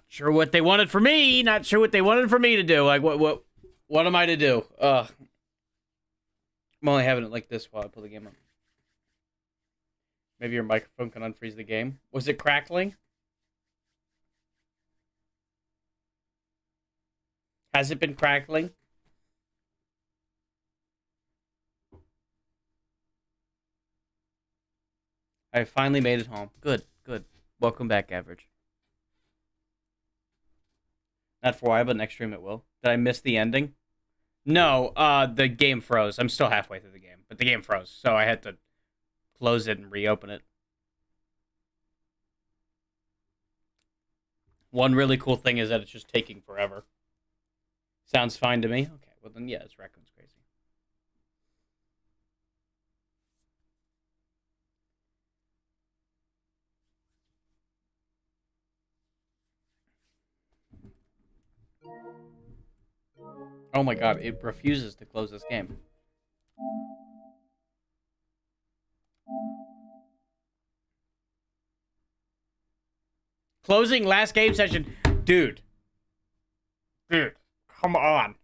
sure what they wanted from me. Not sure what they wanted from me to do. Like, what am I to do? I'm only having it like this while I pull the game up. Maybe your microphone can unfreeze the game. Was it crackling? Has it been crackling? I finally made it home. Good, good. Welcome back, Average. Not for a while, but next stream it will. Did I miss the ending? No, the game froze. I'm still halfway through the game, but the game froze, so I had to close it and reopen it. One really cool thing is that it's just taking forever. Sounds fine to me. Okay, well then, yeah, this raccoon's crazy. Oh my god, it refuses to close this game. Closing last game session. Dude. Dude, come on.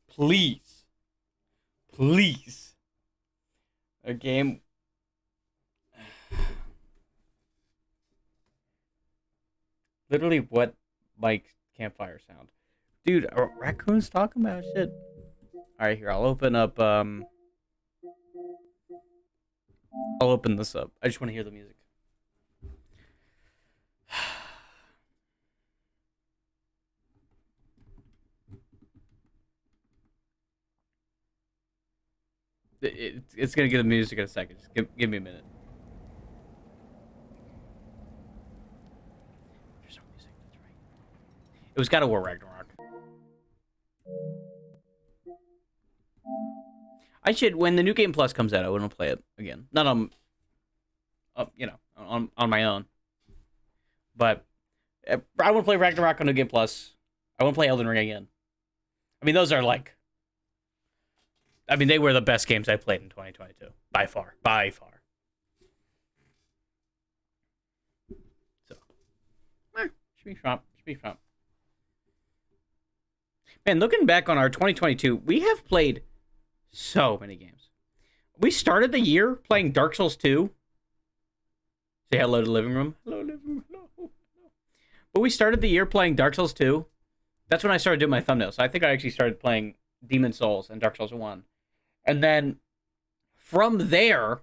Please. Please. A game. Literally what Mike's campfire sound. Dude, are raccoons talking about shit? Alright, here, I'll open up, I'll open this up. I just want to hear the music. It's gonna get the music in a second. Just give me a minute. There's no music. That's right. It was God of War Ragnarok. I should, when the new Game Plus comes out, I want to play it again. Not on, you know, on my own. But I want to play Ragnarok on New Game Plus. I want to play Elden Ring again. I mean, those are like... I mean, they were the best games I played in 2022. By far. By far. So. Should be fun. Should be fun. Man, looking back on our 2022, we have played so many games. We started the year playing Dark Souls 2. Say hello to the living room. Hello, living room. Hello. But we started the year playing Dark Souls 2. That's when I started doing my thumbnails. So I think I actually started playing Demon Souls and Dark Souls 1. And then from there,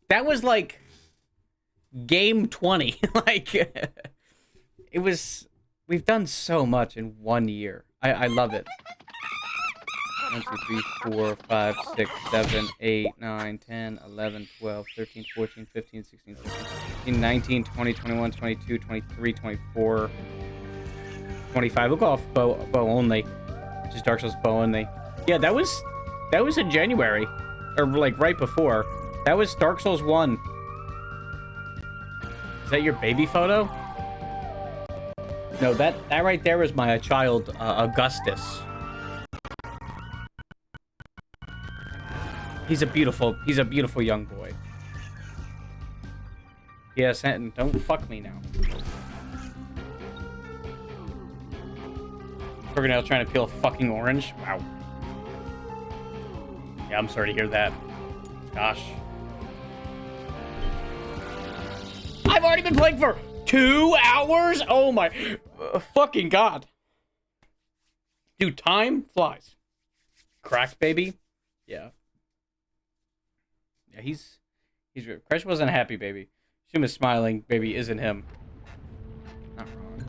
that was like game 20. Like, it was... We've done so much in 1 year. I love it. 1, 2, 3, 4, 5, 6, 7, 8, 9, 10, 11, 12, 13, 14, 15, 16, 17, 18, 19, 20, 21, 22, 23, 24, 25. We'll go off bow only, which is Dark Souls bow only. Yeah, that was in January, or like right before. That was Dark Souls 1. Is that your baby photo? No, that right there was my child, Augustus. He's a beautiful young boy. Yes, and don't fuck me now. Torganelle trying to peel a fucking orange? Wow. Yeah, I'm sorry to hear that. Gosh. I've already been playing for 2 hours? Oh my fucking god. Dude, time flies. Crack, baby? Yeah. Yeah, he's Crash wasn't happy, baby. Shim is smiling, baby isn't him. Not wrong.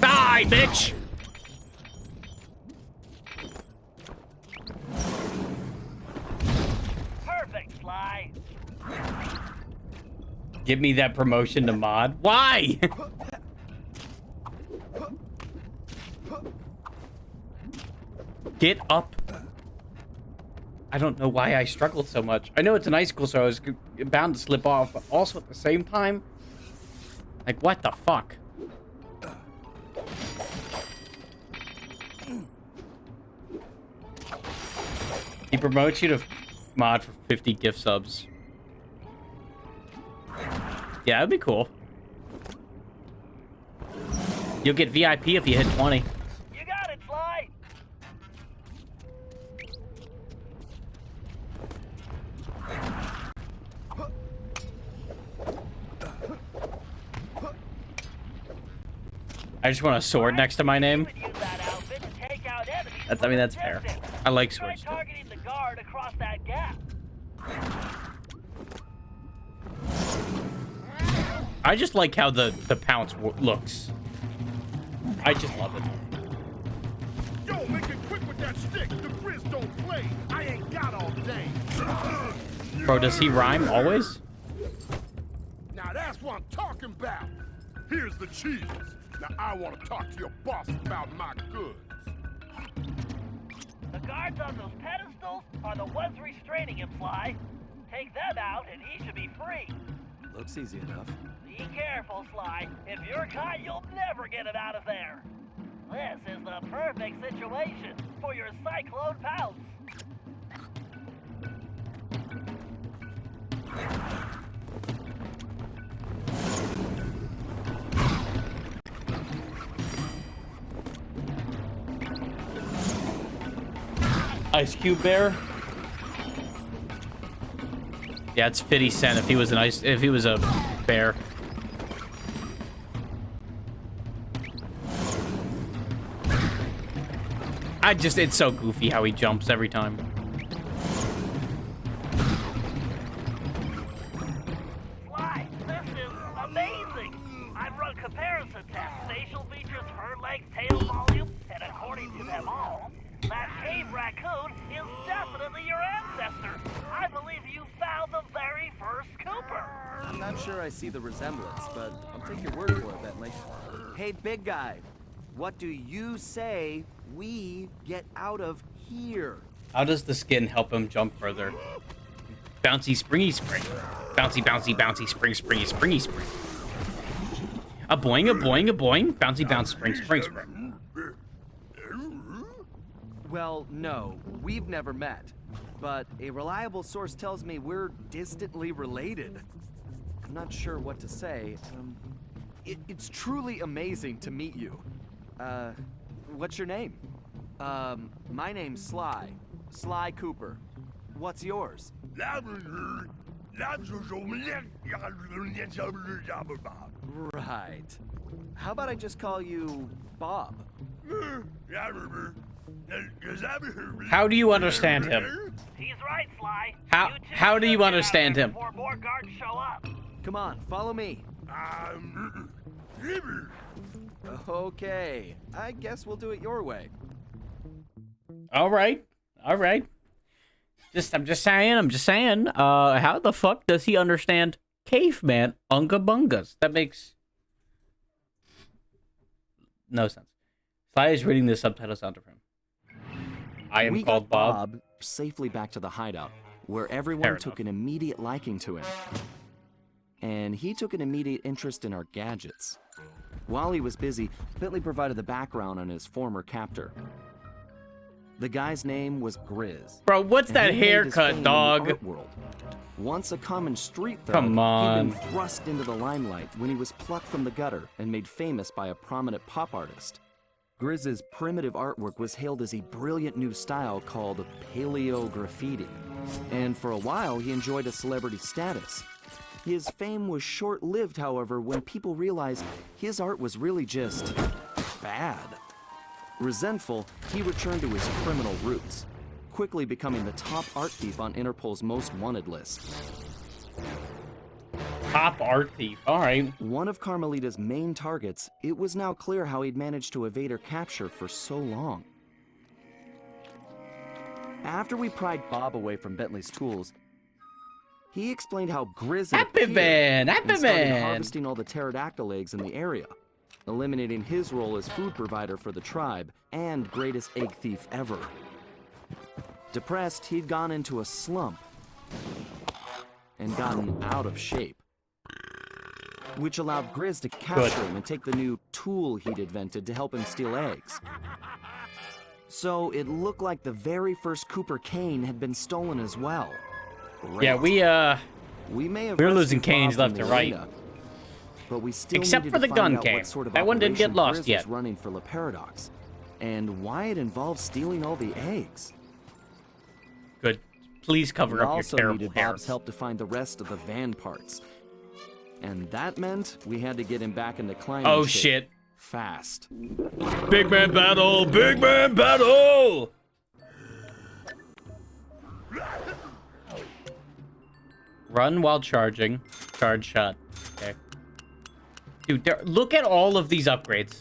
Die, bitch! Perfect, Sly. Give me that promotion to mod. Why? Get up. I don't know why I struggled so much. I know it's an icicle, so I was bound to slip off, but also at the same time, like, what the fuck? He promotes you to mod for 50 gift subs. Yeah, that'd be cool. You'll get VIP if you hit 20. You got it, Sly. I just want a sword next to my name. I mean, that's fair. I like swords. Try targeting the guard across that gap. I just like how the pounce looks. I just love it. Yo, make it quick with that stick. The Grizz don't play. I ain't got all day. Bro, does he rhyme always? Now that's what I'm talking about. Here's the cheese. Now I want to talk to your boss about my goods. The guards on those pedestals are the ones restraining him, Sly. Take them out and he should be free. Looks easy enough. Be careful, Sly. If you're caught, you'll never get him out of there. This is the perfect situation for your cyclone pounce. Ice Cube Bear. Yeah, it's 50 Cent if he was a bear. It's so goofy how he jumps every time. lake tail volume, and according to them all, that cave raccoon is definitely your ancestor. I believe you found the very first Cooper. I'm not sure I see the resemblance, but I'll take your word for it, Bentley. Hey, big guy, what do you say we get out of here? How does the skin help him jump further? Bouncy, springy, spring. Bouncy, bouncy, bouncy, spring, springy, springy, spring. A boing, a boing, a boing. Bouncy, bounce, spring, spring, spring. Well, no, we've never met. But a reliable source tells me we're distantly related. I'm not sure what to say. It's truly amazing to meet you. What's your name? My name's Sly. Sly Cooper. What's yours? Right. How about I just call you Bob? How do you understand him? He's right, Sly. How do you understand him? Before more guards show up. Come on, follow me. Okay, I guess we'll do it your way. All right. All right. I'm just saying. How the fuck does he understand caveman unga bungas? That makes no sense. Sly is reading the subtitles onto him. I am called Bob. Safely back to the hideout, where everyone took an immediate liking to him. And he took an immediate interest in our gadgets. While he was busy, Bentley provided the background on his former captor. The guy's name was Grizz. Bro, what's that he made his haircut, fame in dog? the art world. Once a common street thug, Come on. he'd been thrust into the limelight when he was plucked from the gutter and made famous by a prominent pop artist. Grizz's primitive artwork was hailed as a brilliant new style called paleo graffiti. And for a while, he enjoyed a celebrity status. His fame was short-lived, however, when people realized his art was really just bad. Resentful, he returned to his criminal roots, quickly becoming the top art thief on Interpol's most wanted list. Top art thief. All right. One of Carmelita's main targets, it was now clear how he'd managed to evade her capture for so long. After we pried Bob away from Bentley's tools, he explained how Grizz started harvesting all the pterodactyl eggs in the area, eliminating his role as food provider for the tribe and greatest egg thief ever. Depressed, he'd gone into a slump and gotten out of shape, which allowed Grizz to capture him and take the new tool he'd invented to help him steal eggs. So it looked like the very first Cooper cane had been stolen as well. Great. Yeah, we're losing canes left to right. But we still except for the gun cane. Sort of that one didn't get lost Grizz yet. Was running for La Paradox, and why it involved stealing all the eggs. Good. Please cover up your terrible needed hairs. Bob's help to find the rest of the van parts, and that meant we had to get him back into climbing. Oh shape shit! Fast. Big man battle! Big man battle! Run while charging. Charge shot. Okay. Dude, look at all of these upgrades.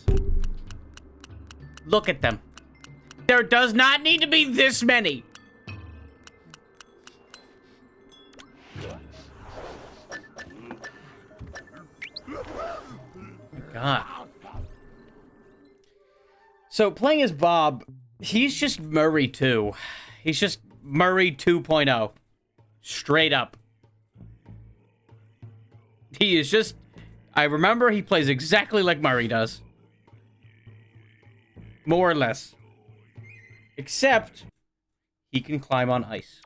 Look at them. There does not need to be this many. God. So playing as Bob, he's just Murray 2. He's just Murray 2.0. Straight up. He is just... I remember he plays exactly like Murray does. More or less. Except, he can climb on ice.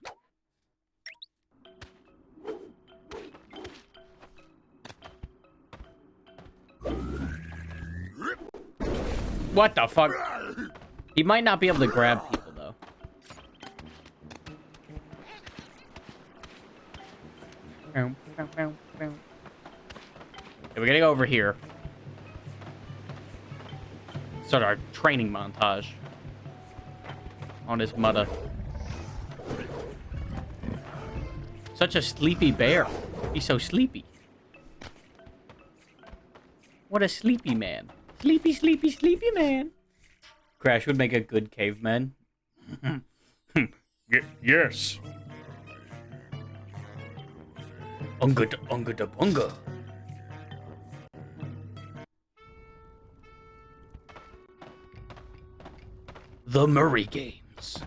What the fuck? He might not be able to grab people, though. Okay, we're getting over here. Start our training montage on his mother. Such a sleepy bear. He's so sleepy. What a sleepy man. Sleepy, sleepy, sleepy man. Crash would make a good caveman. Yes. Unga da bunga. The Murray Games.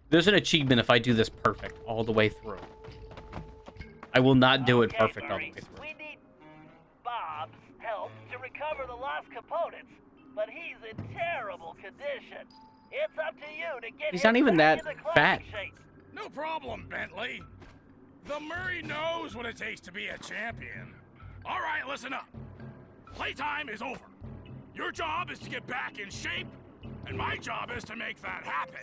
There's an achievement if I do this perfect all the way through. I will not do it perfect all the way through. We need Bob's help to recover the lost components, but he's in terrible condition. It's up to you to get He's him not even back that into classic fat. shape. No problem, Bentley. The Murray knows what it takes to be a champion. All right, listen up. Playtime is over. Your job is to get back in shape, and my job is to make that happen.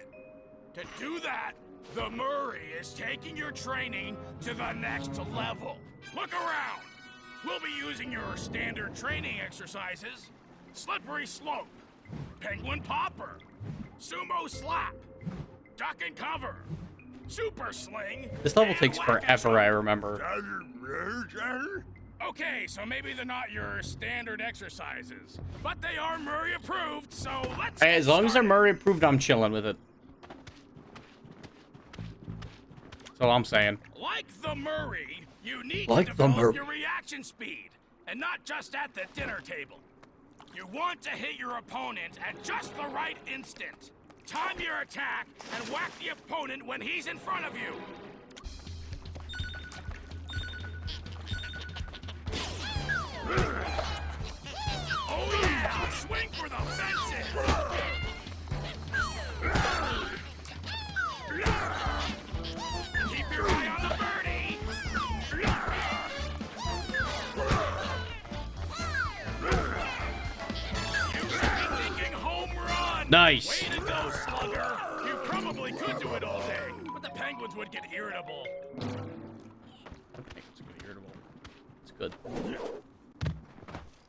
To do that, the Murray is taking your training to the next level. Look around. We'll be using your standard training exercises. Slippery slope, penguin popper, sumo slap, duck and cover, super sling. This level and takes forever, I remember. Okay, so maybe they're not your standard exercises, but they are Murray approved, so let's As long as they're Murray approved, I'm chilling with it. That's all I'm saying. Like the Murray, you need Like to the develop Murray. your reaction speed, and not just at the dinner table. You want to hit your opponent at just the right instant. Time your attack and whack the opponent when he's in front of you. Oh yeah! Swing for the fences! Keep your eye on the birdie! You should be thinking home run! Nice. Way to go, slugger! You probably could do it all day, but the Penguins would get irritable. Okay, it's good, irritable. It's good.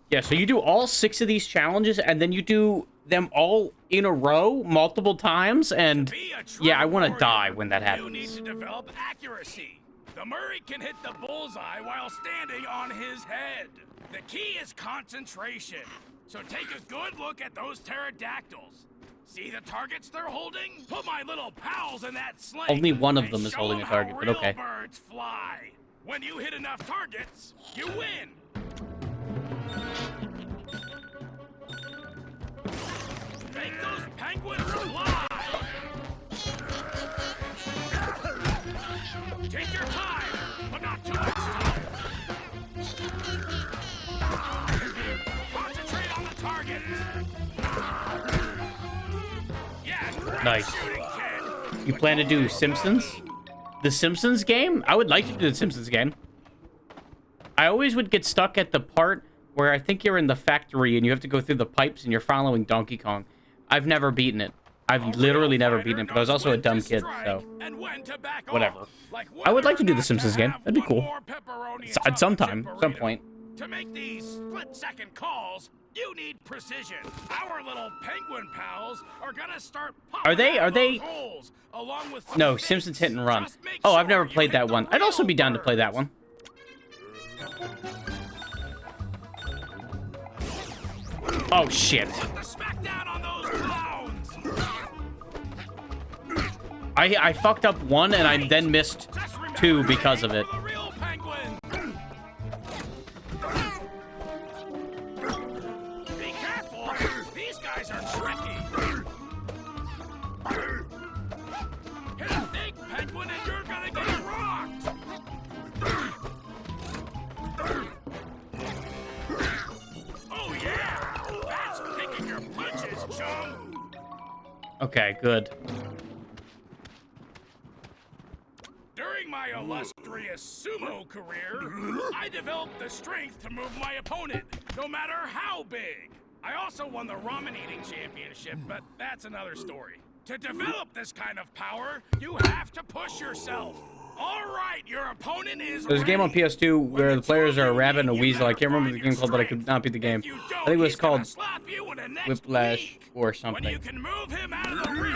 Yeah, so you do all 6 of these challenges, and then you do them all in a row multiple times, and yeah, I want to die when that You need happens. to develop accuracy. The Murray can hit the bullseye while standing on his head. The key is concentration. So take a good look at those pterodactyls. See the targets they're holding? Put my little pals in that sling. Only one of and them is show holding a them target, how but real okay. birds fly. When you hit enough targets, you win. Make those penguins fly! Take your time, but not too much time. Concentrate on the target. Yeah, great Nice. shooting, kid. You plan to do Simpsons? The Simpsons game? I would like to do the Simpsons game. I always would get stuck at the part where I think you're in the factory and you have to go through the pipes and you're following Donkey Kong. I've never beaten it. I've literally never beaten it, but I was also a dumb kid, so whatever. I would like to do the Simpsons game. That'd be cool. At some time, some point. To make these split-second calls, you need precision. Our little penguin pals are gonna start Are they? holes, along with No, Simpsons Hit and Run. Oh, I've never played that one. I'd also be down to play that one. Oh, shit. I fucked up one and I then missed 2 because of it. Be careful! These guys are tricky! Hit a big penguin and you're gonna get rocked! Oh yeah! That's picking your punches, chum! Okay, good. During my illustrious sumo career, I developed the strength to move my opponent, no matter how big. I also won the ramen eating championship, but that's another story. To develop this kind of power, you have to push yourself. All right, your opponent is There's a game on PS2 where the players are a rabbit and a weasel. I can't remember the game called, but I could not beat the game. I think it was called Whiplash or When something. you can move him out of the ring,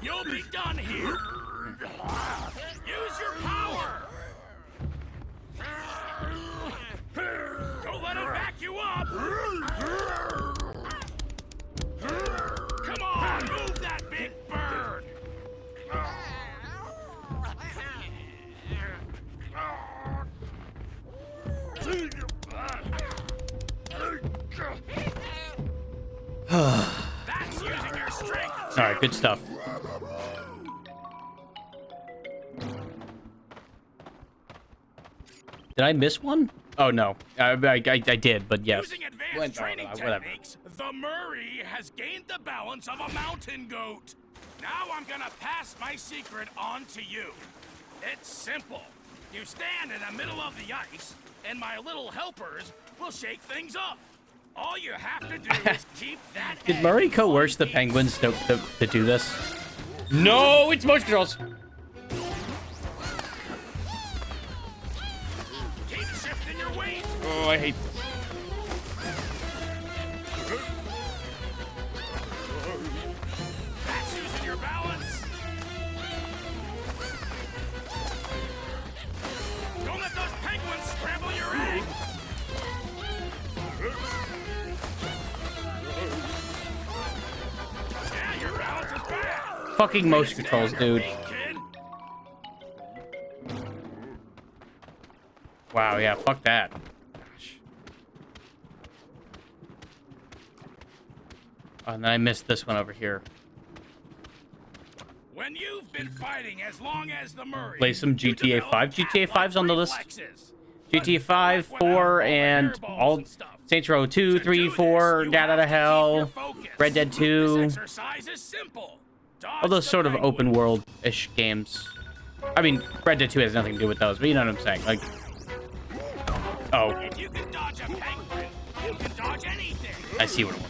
you'll be done here. Use your power. Don't let him back you up. That's using your strength. All right, good stuff. Did I miss one? Oh no, I did, but yes. Using advanced training whatever. techniques, the Murray has gained the balance of a mountain goat. Now I'm gonna pass my secret on to you. It's simple. You stand in the middle of the ice, and my little helpers will shake things up. All you have to do is keep that. Did Murray coerce the penguins to do this? No, it's motion controls. Keep shifting your weight. Oh, I hate this. That's using your balance. Don't let those penguins scramble your egg. Yeah, your balance is back. Fucking motion controls, dude. Kid. Wow, yeah, fuck that. Gosh. Oh, and then I missed this one over here. When you've been fighting as long as the Murray, Play some you GTA develop 5. GTA 5's on the list. reflexes. GTA 5, But 4, without and fireballs all and stuff. Saints Row 2, To 3, do 4, this, Gat you Out of have to keep your Hell, focus. Red Dead 2, This exercise is simple. Dodge all those the sort of penguin. open world-ish games. I mean, Red Dead 2 has nothing to do with those, but you know what I'm saying. Like, oh, If you can dodge a penguin, you can dodge anything. I see what it was.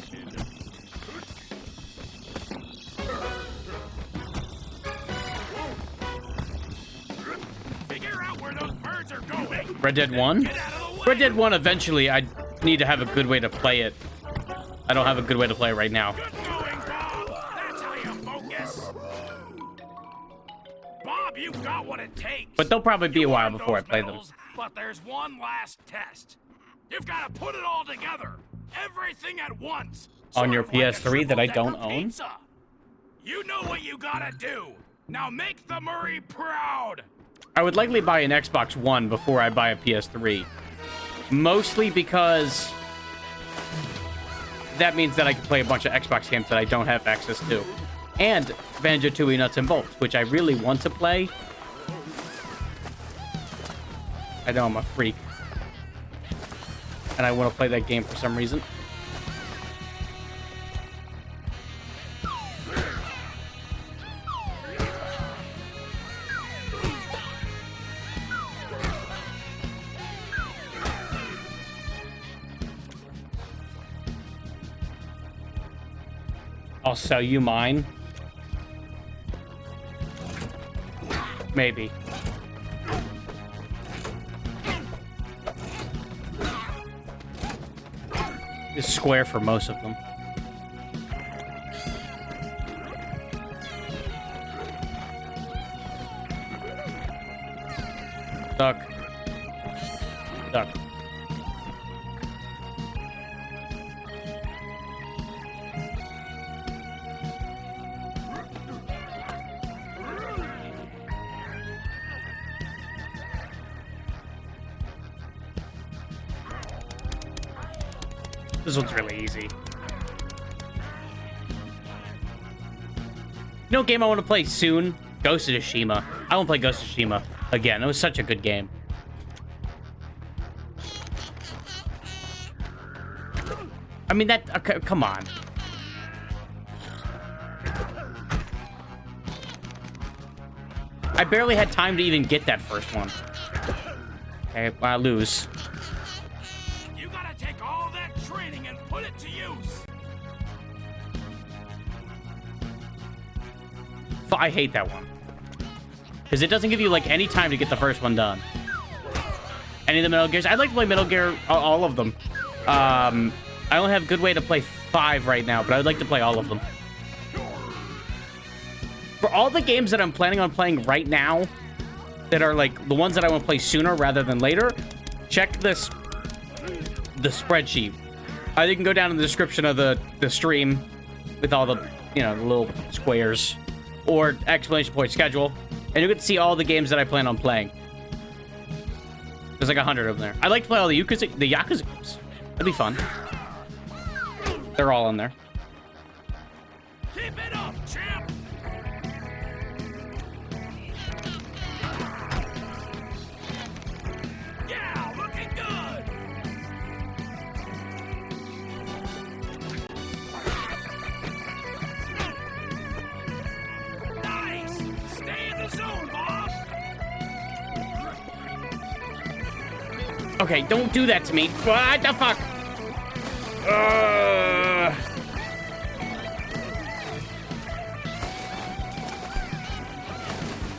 Figure out where those birds are going. Red Dead 1? Get out of the way. Red Dead 1, eventually, I need to have a good way to play it. I don't have a good way to play it right now. Good going, Bob. That's how you focus. Bob, you've got what it takes. But they'll probably be a You while earned before I those play them. medals, But there's one last test. You've got to put it all together. Everything at once. On Sort your of like a PS3 that I don't triple-decker own? pizza. You know what you gotta do. Now make the Murray proud. I would likely buy an Xbox One before I buy a PS3. Mostly because that means that I can play a bunch of Xbox games that I don't have access to. And Banjo-Tooie Nuts and Bolts, which I really want to play. I know I'm a freak. And I want to play that game for some reason. I'll sell you mine. Maybe. It's square for most of them. Duck. Duck. This one's really easy. You know what game I want to play soon? Ghost of Tsushima. I want to play Ghost of Tsushima again. It was such a good game. I mean, that... Okay, come on. I barely had time to even get that first one. Okay, well, I lose. You gotta take all that training and put it to use. I hate that one. Because it doesn't give you, like, any time to get the first one done. Any of the Metal Gears. I'd like to play Metal Gear, all of them. I only have a good way to play 5 right now, but I would like to play all of them. For all the games that I'm planning on playing right now, that are, like, the ones that I want to play sooner rather than later, check this, the spreadsheet. You can go down in the description of the stream with all the, you know, the little squares, or exclamation point schedule, and you get to see all the games that I plan on playing. There's like 100 of them there. I'd like to play all the Yakuza games. That'd be fun. They're all on there. Keep it up, champ! Yeah, looking good! Nice! Stay in the zone, boss! Okay, don't do that to me. What the fuck?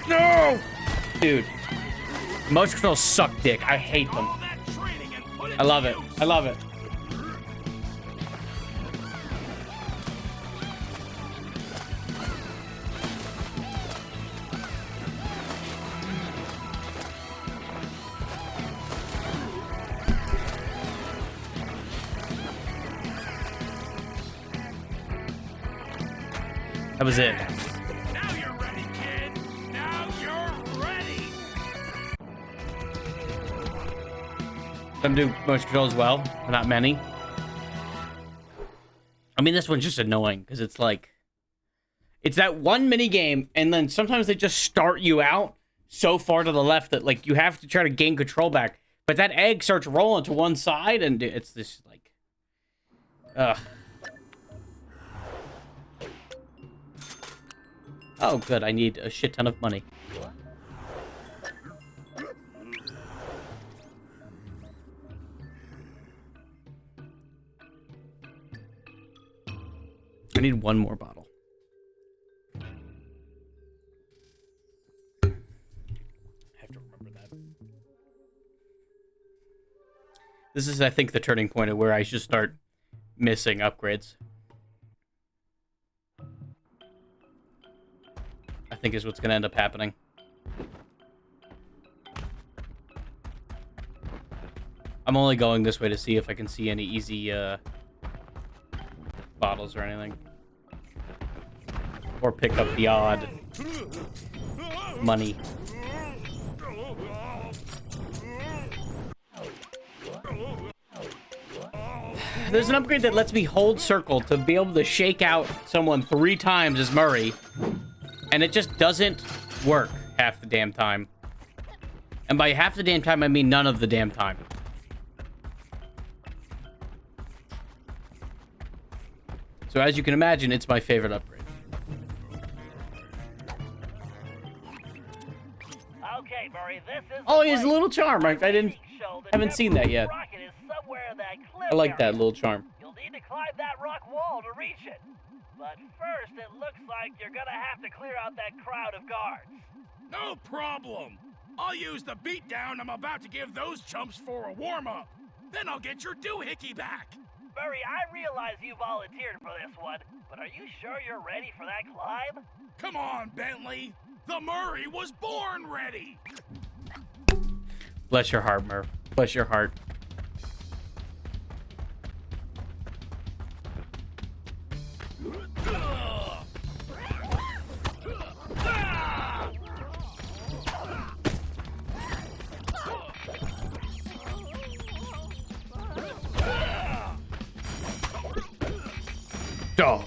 No! Dude. Motion controls suck dick. I hate them. I love it. I love it. That was it. Now you're ready, kid. Now you're ready. Some do motion control as well, but not many. I mean, this one's just annoying because it's like, it's that one mini game, and then sometimes they just start you out so far to the left that like you have to try to gain control back. But that egg starts rolling to one side, and it's this like, ugh. Oh, good. I need a shit ton of money. I need one more bottle. I have to remember that. This is, I think, the turning point of where I should start missing upgrades. I think is what's going to end up happening. I'm only going this way to see if I can see any easy bottles or anything. Or pick up the odd money. There's an upgrade that lets me hold circle to be able to shake out someone 3 times as Murray. And it just doesn't work half the damn time. And by half the damn time, I mean none of the damn time. So as you can imagine, it's my favorite upgrade. Okay, Murray, this is Oh, he has a little charm. I haven't seen that yet. I like that little charm. You'll need to climb that rock wall to reach it. But first, it looks like you're gonna have to clear out that crowd of guards. No problem. I'll use the beatdown I'm about to give those chumps for a warm-up. Then I'll get your doohickey back. Murray, I realize you volunteered for this one, but are you sure you're ready for that climb? Come on, Bentley. The Murray was born ready. Bless your heart, Murph. Bless your heart. Die.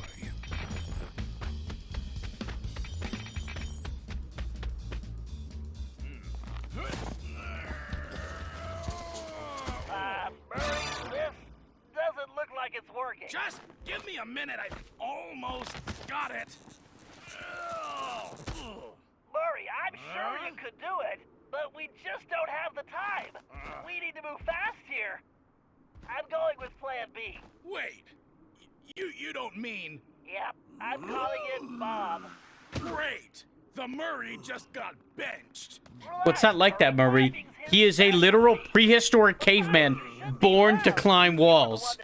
Murray, this doesn't look like it's working. Just give me a minute. I almost got it. Murray, I'm sure you could do it, but we just don't have the time. We need to move fast here. I'm going with Plan B. Wait. You don't mean... Yep, I'm calling it Bob. Great. The Murray just got benched. What's not like that, Murray? He is a literal prehistoric caveman born to climb walls.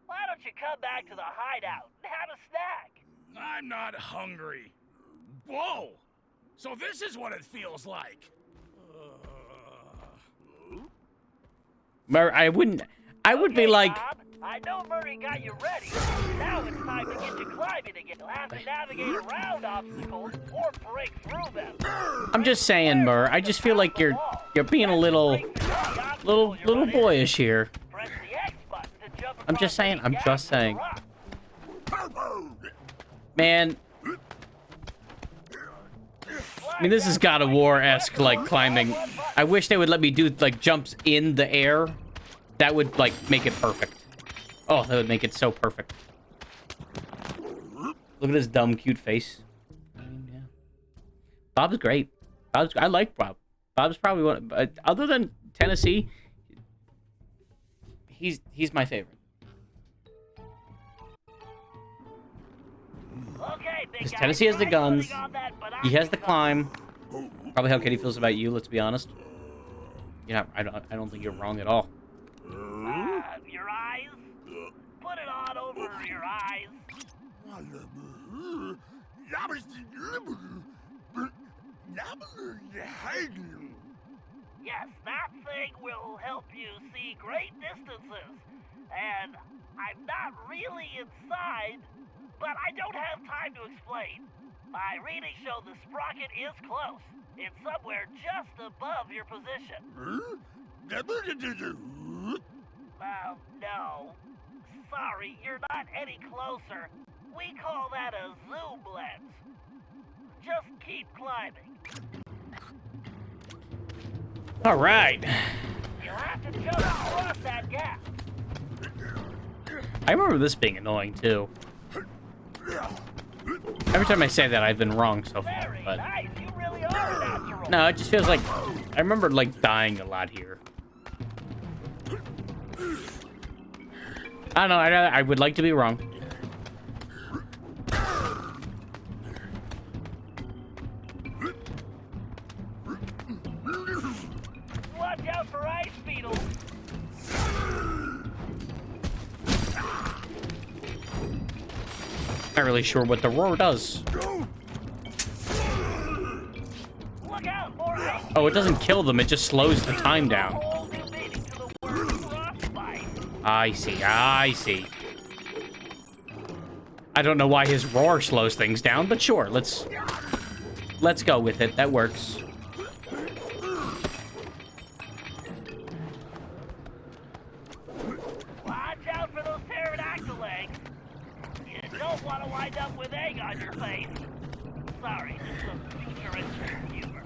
Why don't you come back to the hideout and have a snack? I'm not hungry. Whoa. So this is what it feels like. Murray, I would be like... Bob, I know Murray got you ready. Now it's time to get you climbing again. You'll have to navigate around obstacles or break through them. I'm just saying, Murr. I just feel like you're being a little boyish here. Press the X button to jump I'm just saying. I'm just saying. Man. I mean, this is God of War-esque, like, climbing. I wish they would let me do, like, jumps in the air. That would, like, make it perfect. Oh, that would make it so perfect. Look at his dumb, cute face. I mean, yeah. Bob's great. I like Bob. Bob's probably one. Other than Tennessee, he's my favorite. Because Tennessee has the guns. He has the climb. Probably how Kitty feels about you. Let's be honest. Yeah, I don't think you're wrong at all. Your eyes? Put it on over your eyes. Yes, that thing will help you see great distances. And I'm not really inside, but I don't have time to explain. My readings show the sprocket is close. It's somewhere just above your position. No. Sorry, you're not any closer. We call that a zoom lens. Just keep climbing. All right. You'll have to jump across that gap. I remember this being annoying too. Every time I say that, I've been wrong so far. Very But nice. You really are natural. no, it just feels like I remember like dying a lot here. I don't know. I would like to be wrong. Watch out for ice beetles. Not really sure what the roar does. Look out for ice. Oh, it doesn't kill them. It just slows the time down. Whole new meaning to the word frostbite. I see. I see. I don't know why his roar slows things down, but sure. Let's go with it. That works. Watch out for those pterodactyl eggs. You don't want to wind up with egg on your face. Sorry, just some futuristic humor.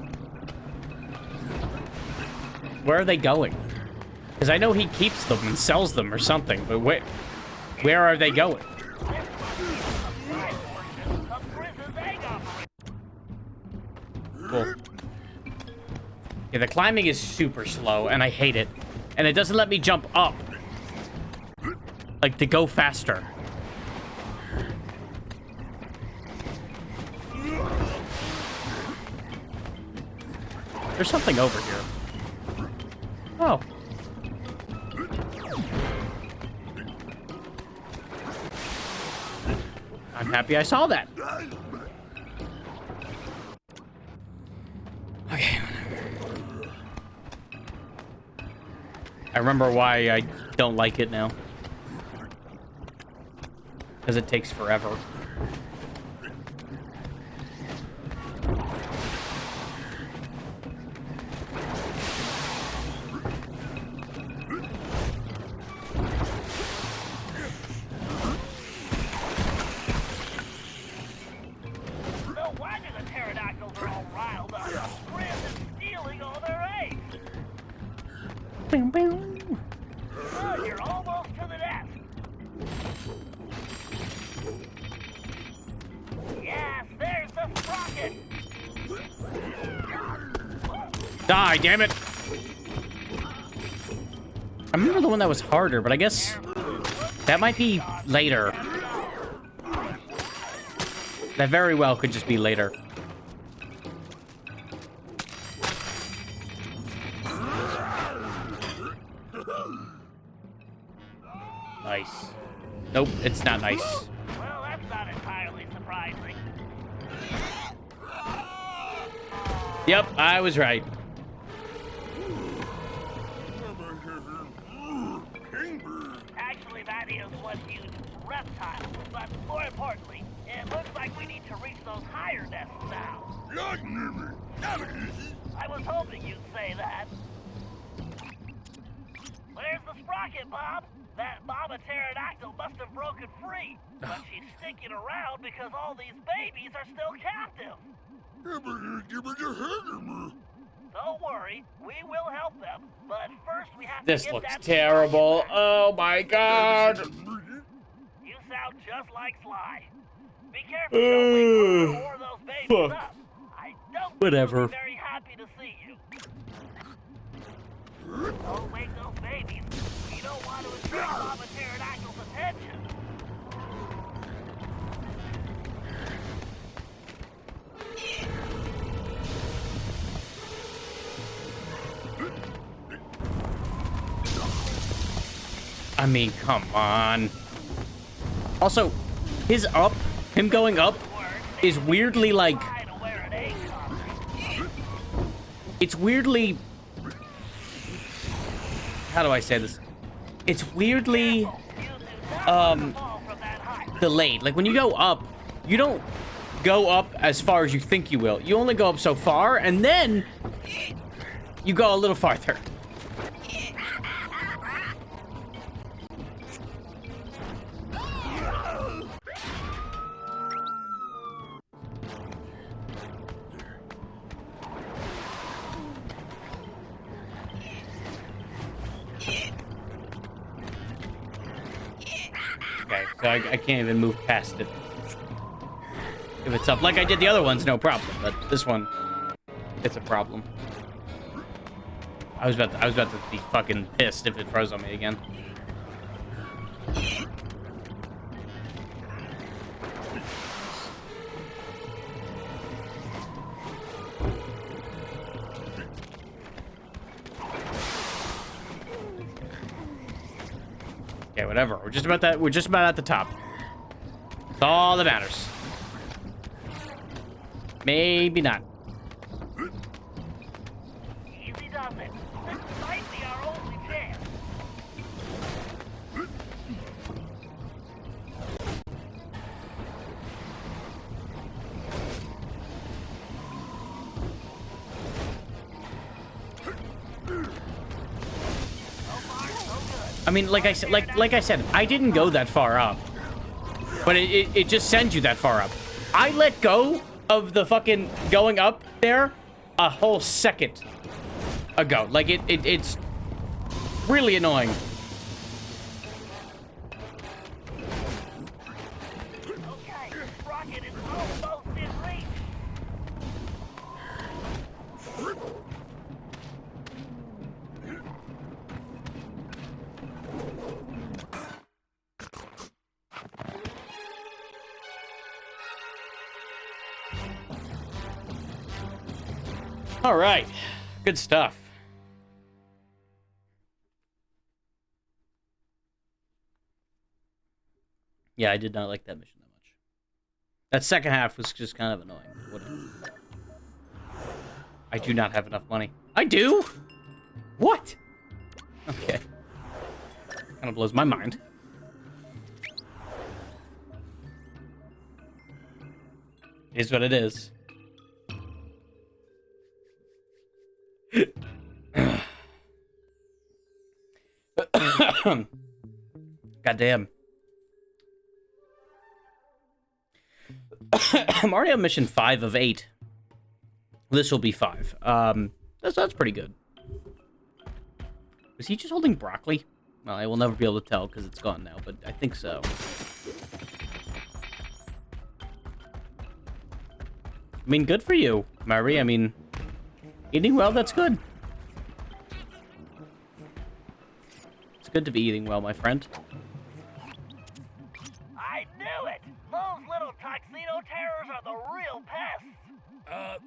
Where are they going? Because I know he keeps them and sells them or something, but where are they going? Cool. Yeah, the climbing is super slow, and I hate it. And it doesn't let me jump up. Like, to go faster. There's something over here. Oh. I'm happy I saw that. Okay. I remember why I don't like it now. Because it takes forever. No wonder the pterodactyls are all riled up. Chris is stealing all their eggs. Oh, you're almost to the nest. Yes, there's the sprocket. Die, damn it! I remember the one that was harder, but I guess that might be later. That very well could just be later. Nice. Nope, it's not nice. Well, that's not entirely surprising. Yep, I was right. Actually, that is one huge reptile. But more importantly, it looks like we need to reach those higher nests now. I was hoping you'd say that. Where's the sprocket? Rocket, Bob. That mama pterodactyl must have broken free, but she's sticking around because all these babies are still captive. Don't worry, we will help them, but first we have This to get looks that terrible. Sly back. Oh my god. You sound just like Sly. Be careful you don't wake her or those babies Fuck. up. I don't think Whatever. they'll be very happy to see you. Don't wake those babies. We don't want to attract Mama Pterodactyl's attention. I mean, come on. Also, him going up is weirdly like, it's weirdly, how do I say this? It's weirdly, delayed. Like when you go up, you don't go up as far as you think you will. You only go up so far, and then you go a little farther. Okay, so I can't even move past it. If it's up like I did the other ones, no problem. But this one, it's a problem. I was about to be fucking pissed if it froze on me again. Okay, whatever. We're just about that. We're just about at the top. That's all that matters. Maybe not. Easy does it. This might be our only chance. I mean, like I said, I didn't go that far up, but it just sends you that far up. I let go of the fucking going up there a whole second ago. Like it's really annoying. Okay, Rocket is almost in reach. All right, good stuff. Yeah, I did not like that mission that much. That second half was just kind of annoying. Whatever. I do not have enough money. I do? What? Okay. Kind of blows my mind. It is what it is. Goddamn. I'm already on mission 5 of 8. This will be 5. That's pretty good. Was he just holding broccoli? Well, I will never be able to tell because it's gone now, but I think so. I mean, good for you, Murray. I mean, eating well, that's good. It's good to be eating well, my friend. I knew it! Those little tuxedo terrors are the real pests!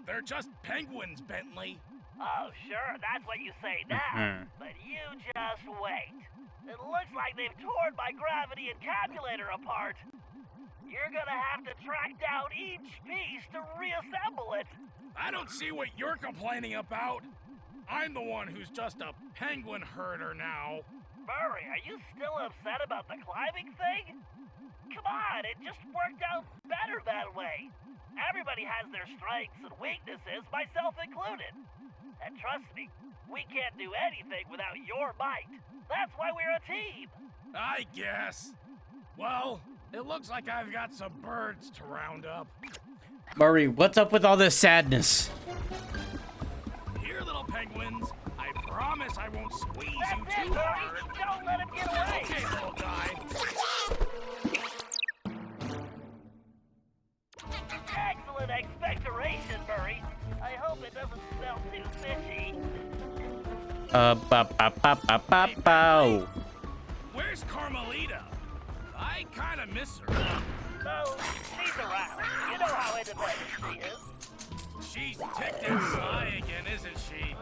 They're just penguins, Bentley. Oh, sure, that's what you say now. But you just wait. It looks like they've torn my gravity encapsulator apart. You're gonna have to track down each piece to reassemble it. I don't see what you're complaining about. I'm the one who's just a penguin herder now. Murray, are you still upset about the climbing thing? Come on, it just worked out better that way. Everybody has their strengths and weaknesses, myself included. And trust me, We can't do anything without your might. That's why we're a team. I guess. Well, it looks like I've got some birds to round up. Murray, what's up with all this sadness? Here, little penguins. I promise I won't squeeze That's you it, too Murray. hard. Don't let him get away. Okay, little guy. Excellent expectoration, Murray. I hope it doesn't smell too fishy. Bow. Where's Carmelita? I kind of miss her. No, she's around. You know how independent she is. She's ticked and sly again, isn't she?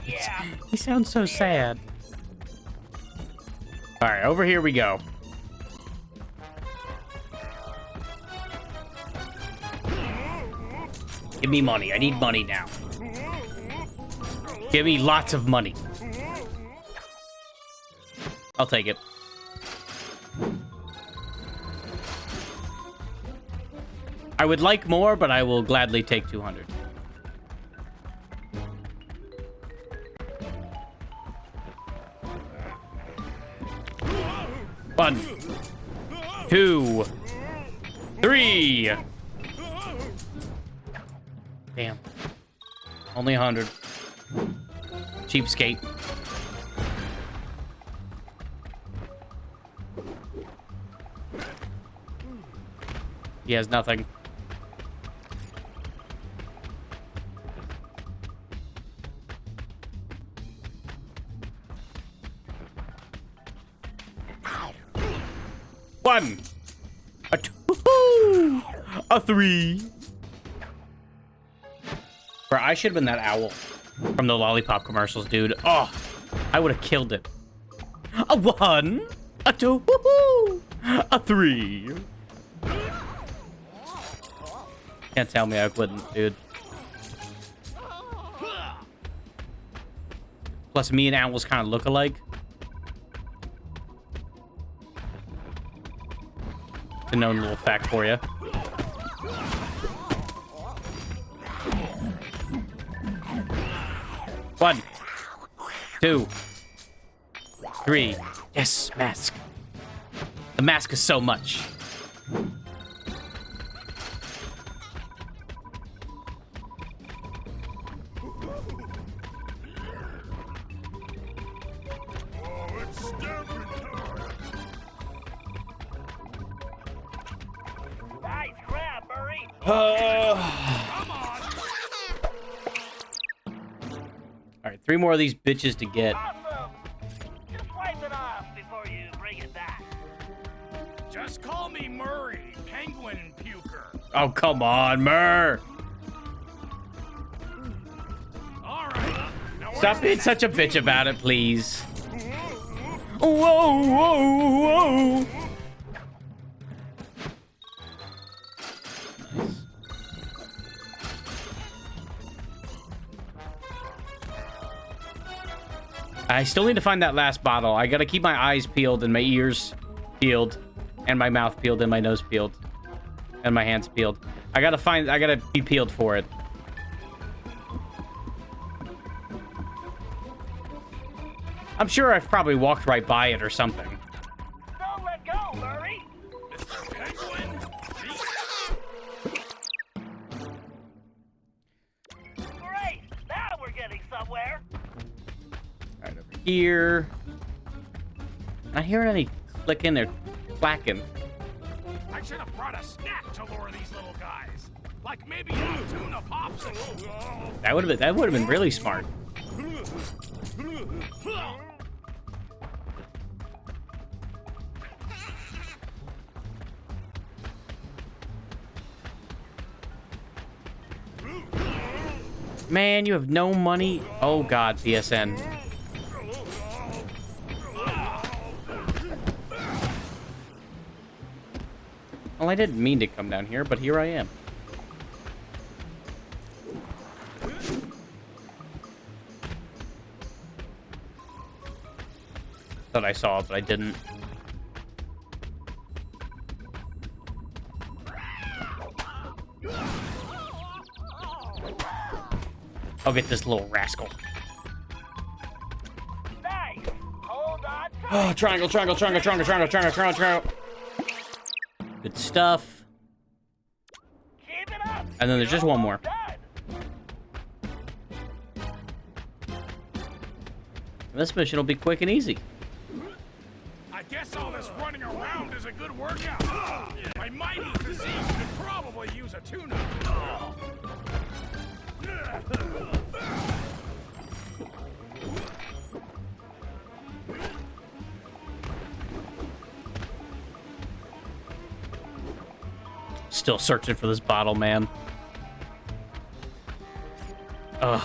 Yeah. He sounds so sad. All right, over here we go. Give me money. I need money now. Give me lots of money. I'll take it. I would like more, but I will gladly take 200. One, 2, 3. Damn. Only 100. Cheapskate. He has nothing. One. A 2. A 3. Bro, I should have been that owl from the lollipop commercials, dude. Oh, I would have killed it. A 1. A 2. A 3. Can't tell me I couldn't, dude. Plus, me and owls kind of look alike. It's a known little fact for you. One, 2, 3. Yes, mask. The mask is so much. Nice grab, Murray. All right, 3 more of these bitches to get. Awesome. Just wipe it off before you bring it back. Just call me Murray, penguin puker. Oh, come on, Murr. All right. Now Stop being such a bitch about it, please. Whoa, whoa, whoa. I still need to find that last bottle. I gotta keep my eyes peeled and my ears peeled and my mouth peeled and my nose peeled and my hands peeled. I gotta be peeled for it. I'm sure I've probably walked right by it or something. Don't let go, Murray. Mr. Penguin. Great. Now we're getting somewhere. Right over here. Not hearing any clicking or clacking. I should have brought a snack to lure these little guys. Like maybe a tuna popsicle. That would have been really smart. Man, you have no money. Oh God, PSN. Well, I didn't mean to come down here, but here I am. Thought I saw it, but I didn't. I'll get this little rascal. Oh, triangle, triangle, triangle, triangle, triangle, triangle, triangle, triangle. Good stuff. Keep it up. And then there's just one more. This mission will be quick and easy. I guess all this running around is a good workout. My mighty physique could probably use a tune-up. Still searching for this bottle, man. Ugh.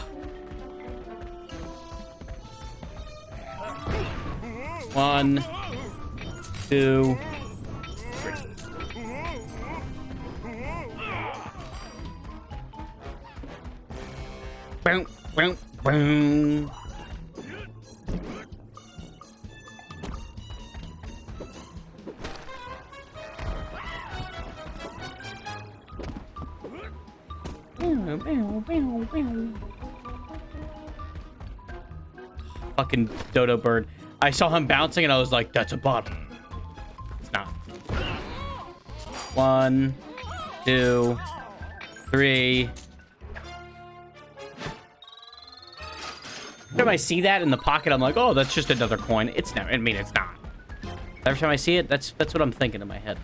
One, two, three. Boom, boom, boom. Fucking dodo bird. I saw him bouncing and I was like, that's a bottle. It's not. 1, 2, 3. Every time I see that in the pocket, I'm like, oh, that's just another coin. It's not. I mean, it's not. Every time I see it, that's what I'm thinking in my head.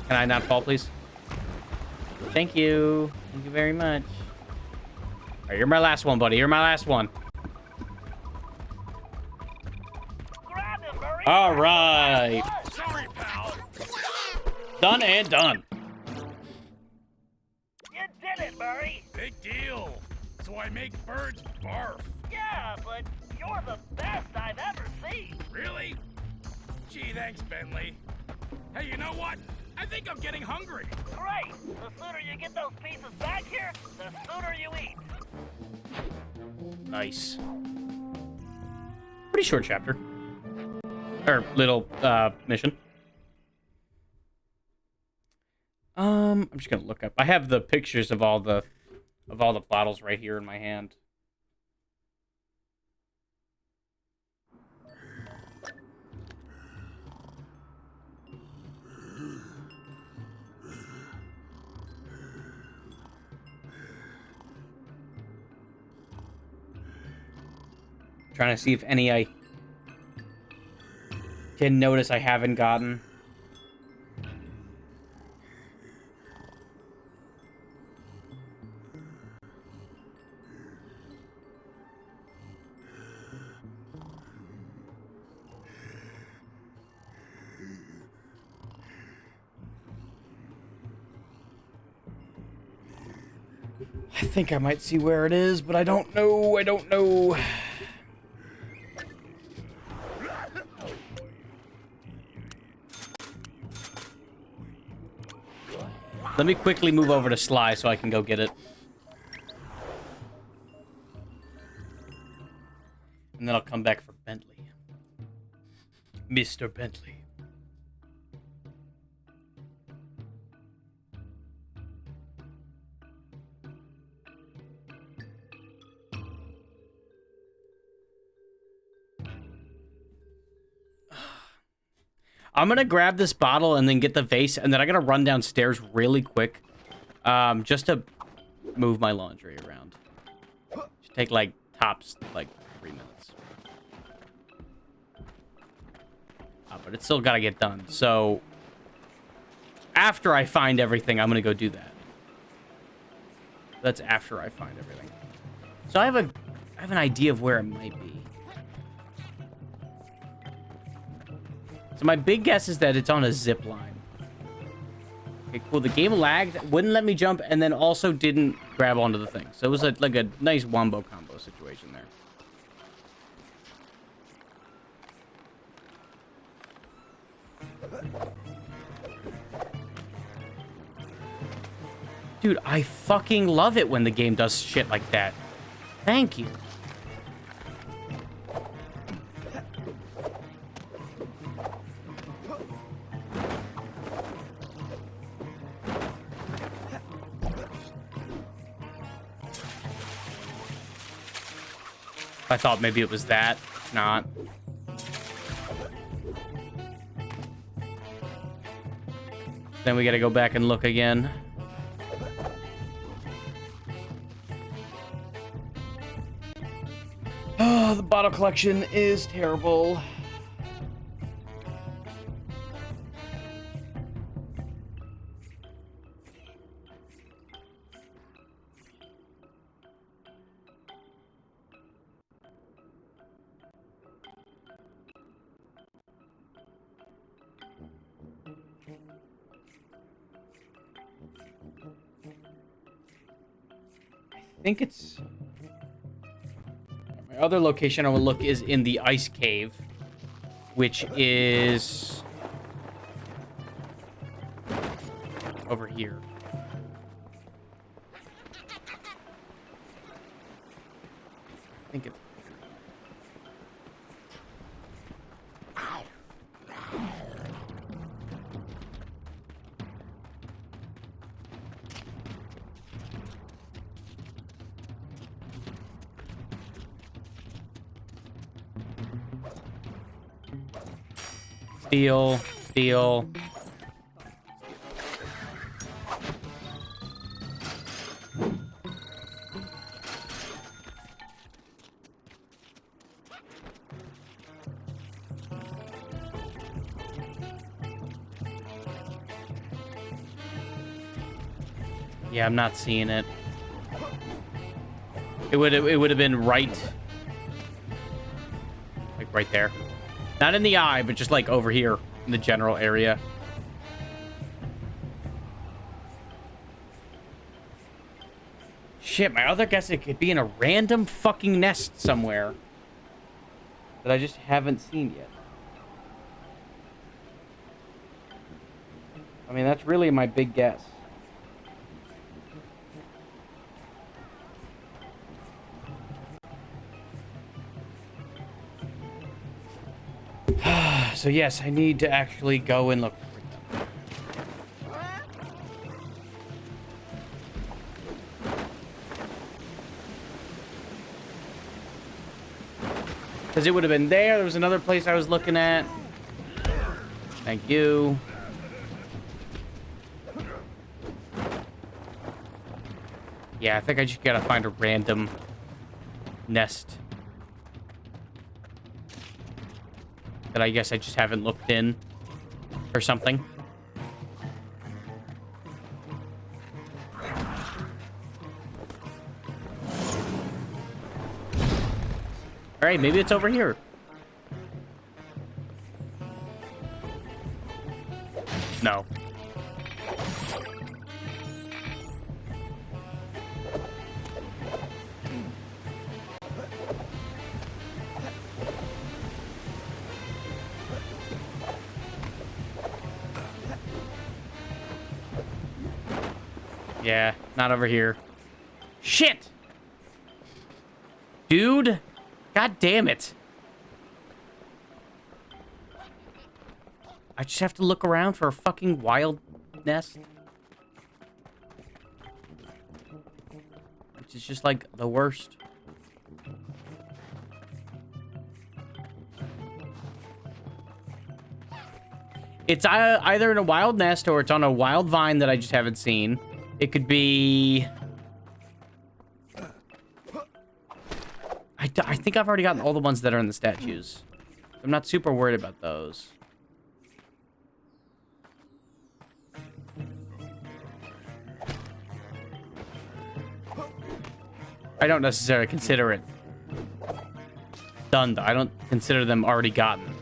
Can I not fall, please? Thank you. Thank you very much. All right, you're my last one, buddy. You're my last one. Grab him, Murray. All right. Sorry, pal. Done and done. You did it, Murray. Big deal. So I make birds barf. Yeah, but you're the best I've ever seen. Really? Gee, thanks, Bentley. Hey, you know what? I think I'm getting hungry. Great. The sooner you get those pieces back here, the sooner you eat. Nice. Pretty short chapter. Or little mission. I'm just gonna look up. I have the pictures of all the bottles right here in my hand. Trying to see if any I can notice I haven't gotten. I think I might see where it is, but I don't know. I don't know. Let me quickly move over to Sly so I can go get it. And then I'll come back for Bentley. Mr. Bentley. I'm gonna grab this bottle and then get the vase, and then I gotta run downstairs really quick, just to move my laundry around. Should take like tops like 3 minutes, but it's still gotta get done. So after I find everything, I'm gonna go do that. That's after I find everything. So I have an idea of where it might be. So my big guess is that it's on a zip line. Okay, cool. The game lagged, wouldn't let me jump, and then also didn't grab onto the thing. So it was like a nice wombo combo situation there. Dude, I fucking love it when the game does shit like that. Thank you. I thought maybe it was that. It's not. Then we gotta go back and look again. Oh, the bottle collection is terrible. I think it's... My other location I will look is in the ice cave, which is over here. I think it's... Steal. Yeah, I'm not seeing it. It would have been right, like right there. Not in the eye, but just like over here in the general area. Shit, my other guess, it could be in a random fucking nest somewhere that I just haven't seen yet. I mean, that's really my big guess. So yes, I need to actually go and look for it. Because it would have been there. There was another place I was looking at. Thank you. Yeah, I think I just gotta find a random nest that I guess I just haven't looked in or something. All right, maybe it's over here. No. Yeah, not over here. Shit! Dude! God damn it. I just have to look around for a fucking wild nest. Which is just like the worst. It's either in a wild nest or it's on a wild vine that I just haven't seen. It could be... I think I've already gotten all the ones that are in the statues. I'm not super worried about those. I don't necessarily consider it done, though. I don't consider them already gotten.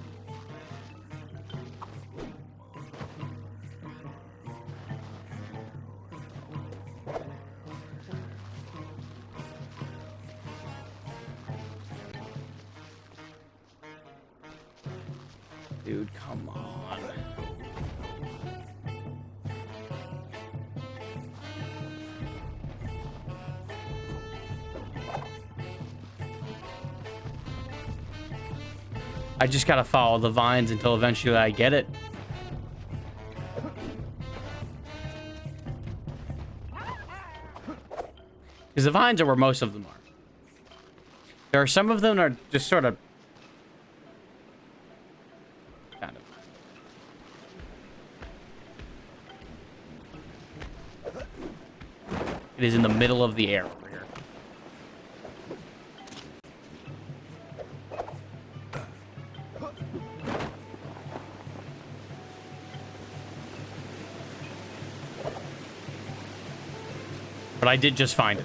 Dude, come on. I just gotta follow the vines until eventually I get it. Because the vines are where most of them are. There are some of them that are just sort of... kind of... It is in the middle of the air over here. But I did just find it.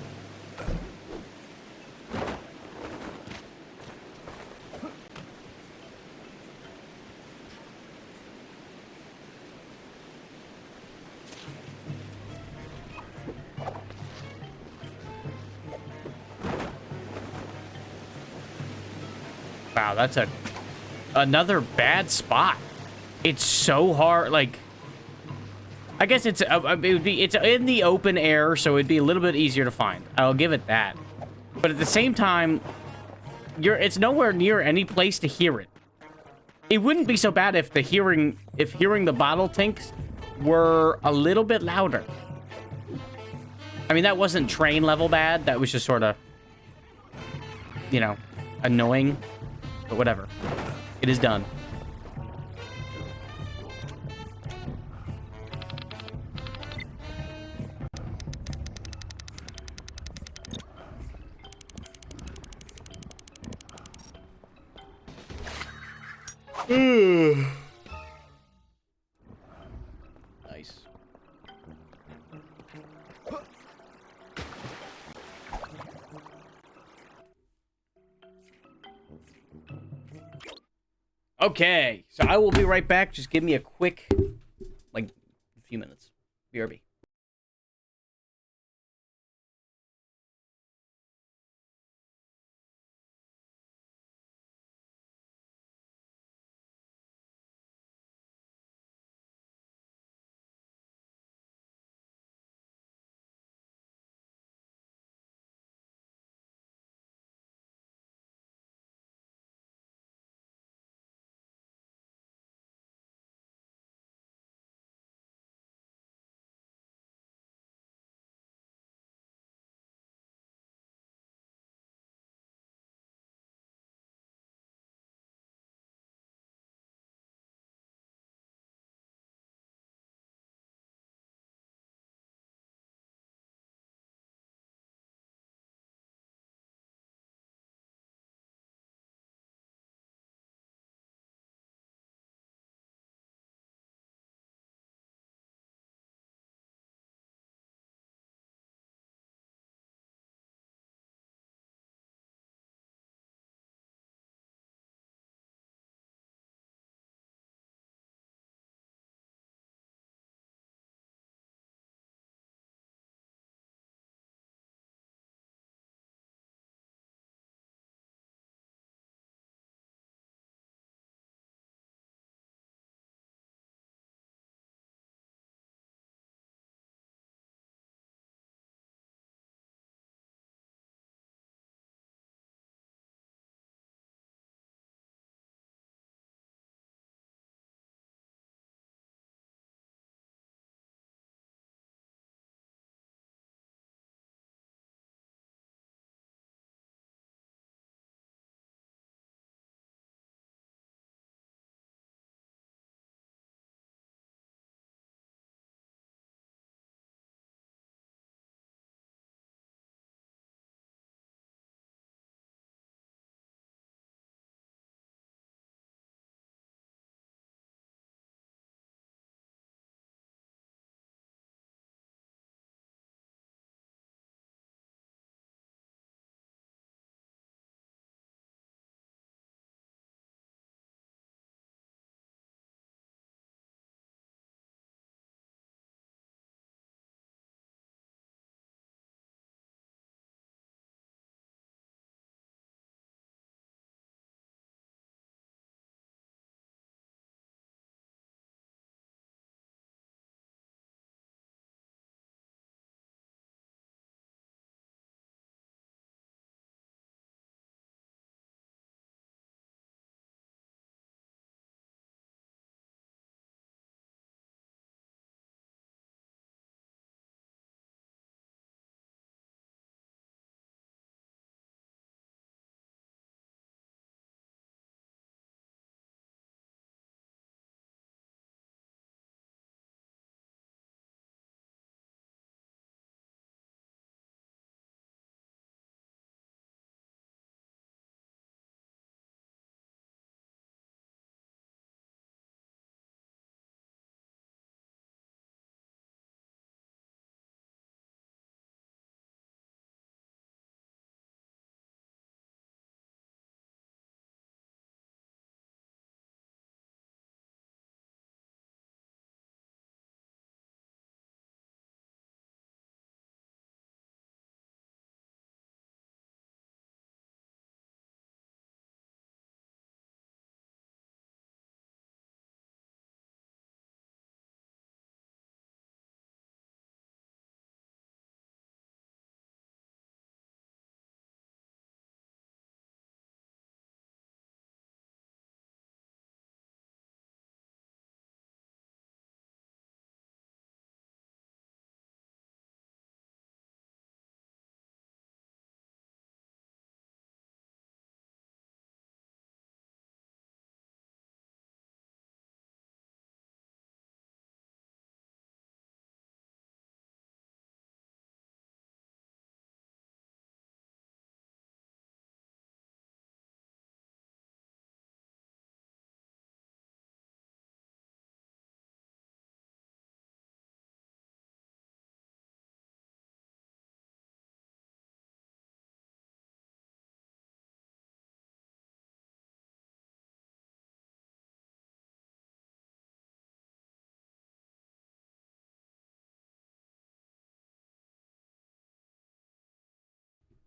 Wow, that's another bad spot. It's so hard, like... I guess it's it's in the open air, so it'd be a little bit easier to find. I'll give it that. But at the same time, it's nowhere near any place to hear it. It wouldn't be so bad if hearing the bottle tinks were a little bit louder. I mean, that wasn't train level bad. That was just sort of, you know, annoying. But whatever. It is done. Nice. Okay, so I will be right back. Just give me a quick, like, few minutes. BRB.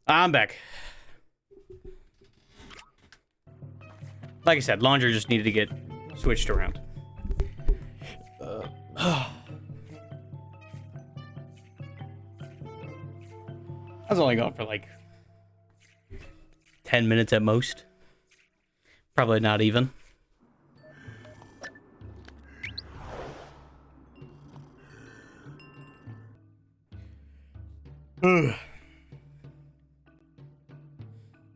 I'm back. Like I said, laundry just needed to get switched around. I was only gone for like 10 minutes at most. Probably not even.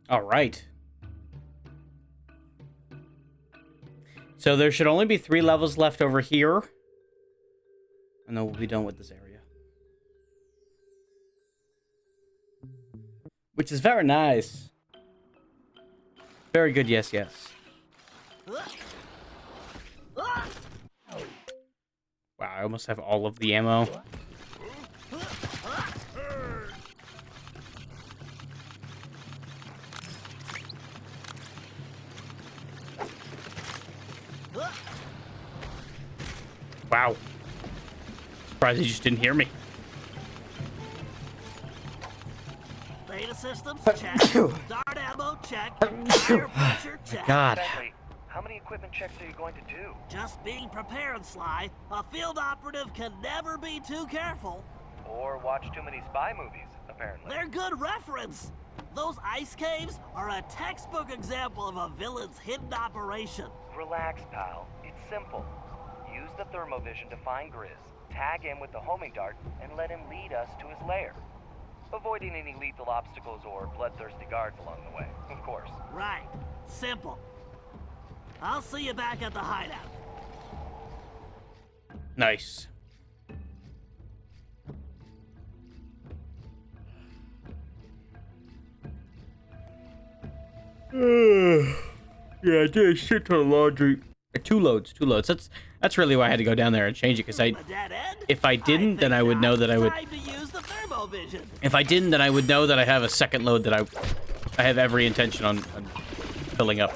All right. So there should only be 3 levels left over here. And then we'll be done with this area. Which is very nice. Very good, yes, yes. Wow, I almost have all of the ammo. Wow. Surprised he just didn't hear me. Data systems, check. Dart ammo, check. Tire pressure, check. God. Bentley, how many equipment checks are you going to do? Just being prepared, Sly. A field operative can never be too careful. Or watch too many spy movies, apparently. They're good reference. Those ice caves are a textbook example of a villain's hidden operation. Relax, pal. It's simple. Use the thermovision to find Grizz, tag him with the homing dart, and let him lead us to his lair. Avoiding any lethal obstacles or bloodthirsty guards along the way, of course. Right. Simple. I'll see you back at the hideout. Nice. Yeah, I did a shit ton of laundry. 2 loads. That's really why I had to go down there and change it, because if I didn't, then I would know that I would. If I didn't, then I would know that I have a second load that I have every intention on filling up.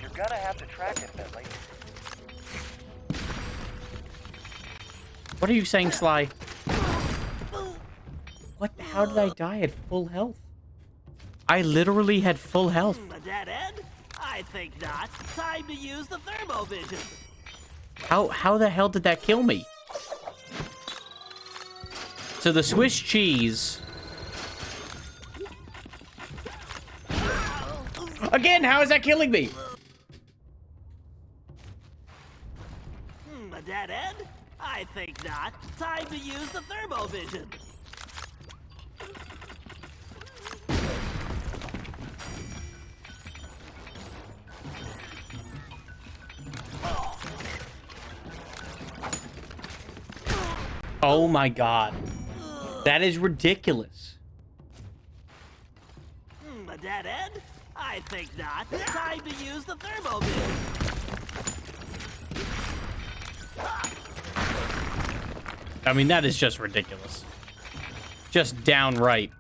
You're gonna have to track it, Bentley. What are you saying, Sly? What? How did I die at full health? I literally had full health. A dead end? I think not. Time to use the thermovision. How the hell did that kill me? So the Swiss cheese. Again, how is that killing me? A dead end? I think not. Time to use the thermovision. Oh my god. That is ridiculous. A dead end? I think not. Time to use the thermovision. I mean, that is just ridiculous. Just downright.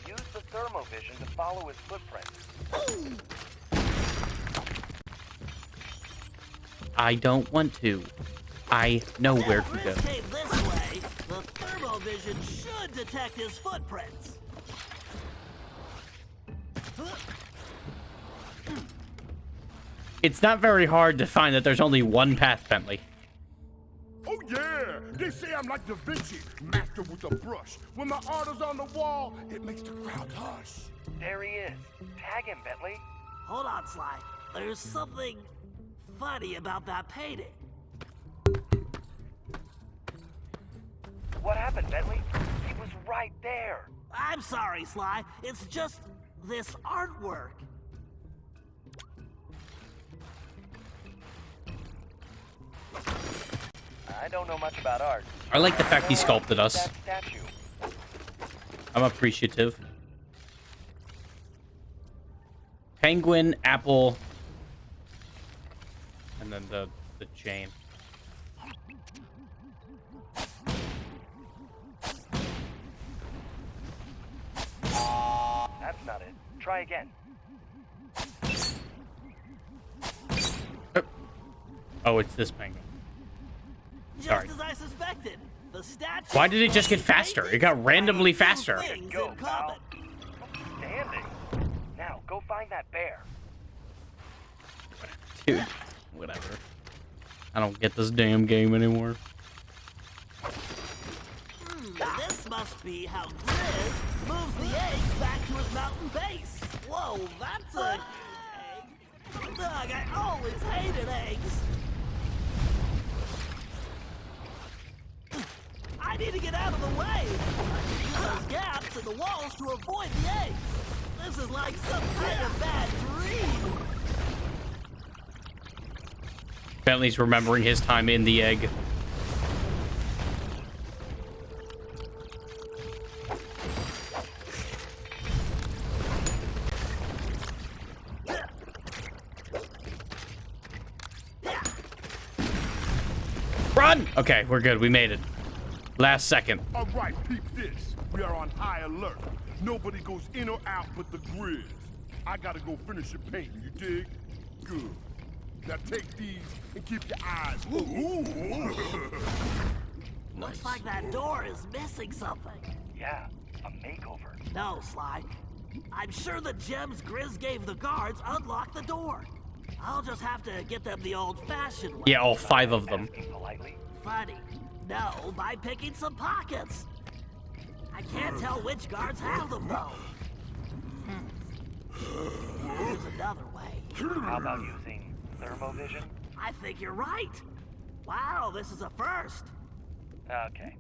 Use the thermovision to follow his footprints. I don't want to. I know where to go. If Grizz came this way, the thermovision should detect his footprints. It's not very hard to find that there's only one path, Bentley. Oh yeah, they say I'm like Da Vinci, master with a brush. When my art is on the wall, it makes the crowd hush. There he is. Tag him, Bentley. Hold on, Sly. There's something funny about that painting. What happened, Bentley? He was right there. I'm sorry, Sly. It's just this artwork. I don't know much about art. I like the fact he sculpted us. That statue. I'm appreciative. Penguin, apple, and then the chain. That's That's not it. Try again. Oh, it's this penguin. Sorry. Just as I suspected. The statue. Why did it just get faster? It got randomly faster. Things Go, in pal. common. Standing. Now, go find that bear. Dude, whatever. I don't get this damn game anymore. This must be how Grizz moves the eggs back to his mountain base. Whoa, that's a egg. Doug, I always hated eggs. I need to get out of the way. I can use those gaps in the walls to avoid the eggs. This is like some kind of bad dream. Bentley's remembering his time in the egg. Run! Okay, we're good. We made it. Last second. All right, peep this. We are on high alert. Nobody goes in or out but the Grizz. I gotta go finish the painting, you dig? Good. Now take these and keep your eyes open. Looks like that door is missing something. Yeah, a makeover. No, Sly. I'm sure the gems Grizz gave the guards unlocked the door. I'll just have to get them the old-fashioned way. Yeah, all 5 of them. Asking politely. Funny. No, by picking some pockets. I can't tell which guards have them, though. There's another way. How about using thermovision? I think you're right. Wow, this is a first. Okay,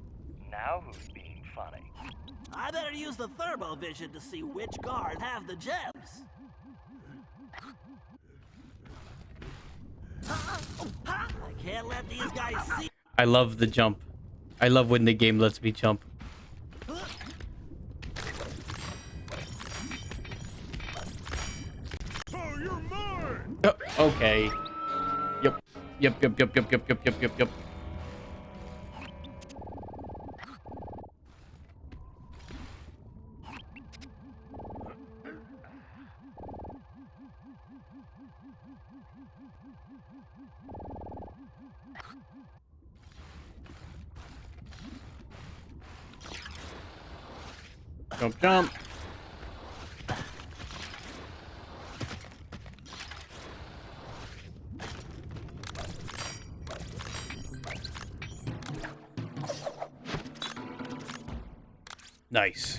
now who's being funny? I better use the thermovision to see which guard have the gems. I can't let these guys see. I love the jump. I love when the game lets me jump. Oh, you're mine! Okay. Yep. Yep. Jump. Nice.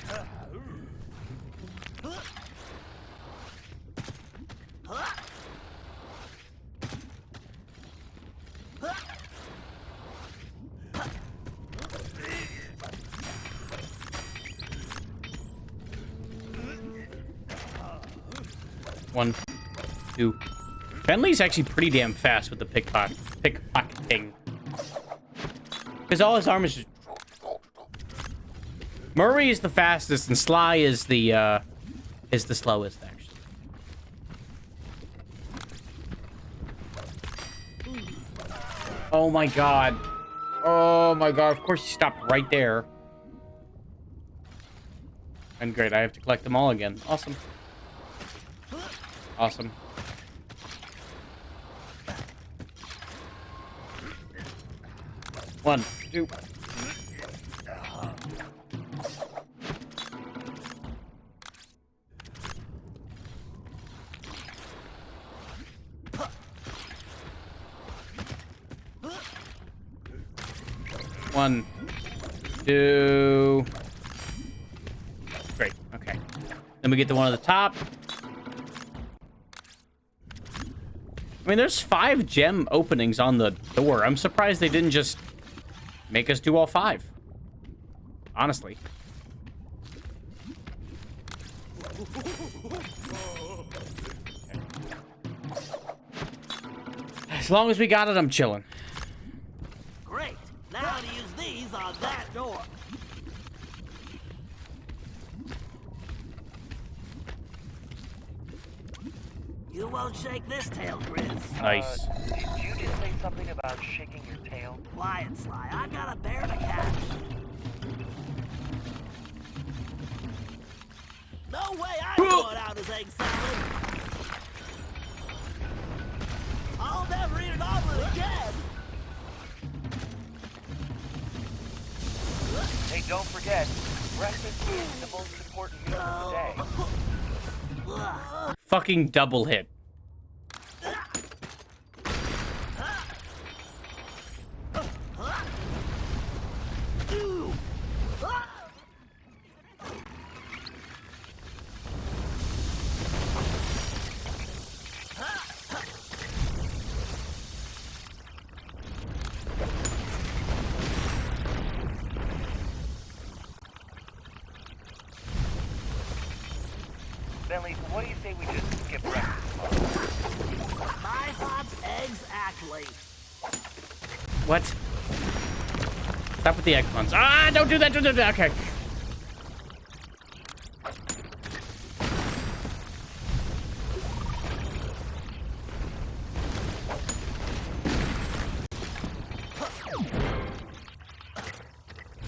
One, two. Bentley's actually pretty damn fast with the pickpocketing. Because all his arm is just... Murray is the fastest, and Sly is the slowest, actually. Oh my god. Oh my god, of course he stopped right there. And great, I have to collect them all again. Awesome. Awesome. One, two. One, two. Great, okay. Then we get the one at the top. I mean, there's 5 gem openings on the door. I'm surprised they didn't just make us do all 5. Honestly. As long as we got it, I'm chilling. Great. Now to use these on that door. You won't shake this tail, Grizz. Nice. Did you just say something about shaking your tail? Quiet, Sly. I've got a bear to catch. No way I'm going out as egg salad. I'll never eat an omelet again. Hey, don't forget, breakfast is the most important meal of the day. Fucking double hit. Bentley, what do you say we just skip breakfast? My thoughts, eggs actually. What? Stop with the egg puns. Ah, don't do that, don't do that. Okay.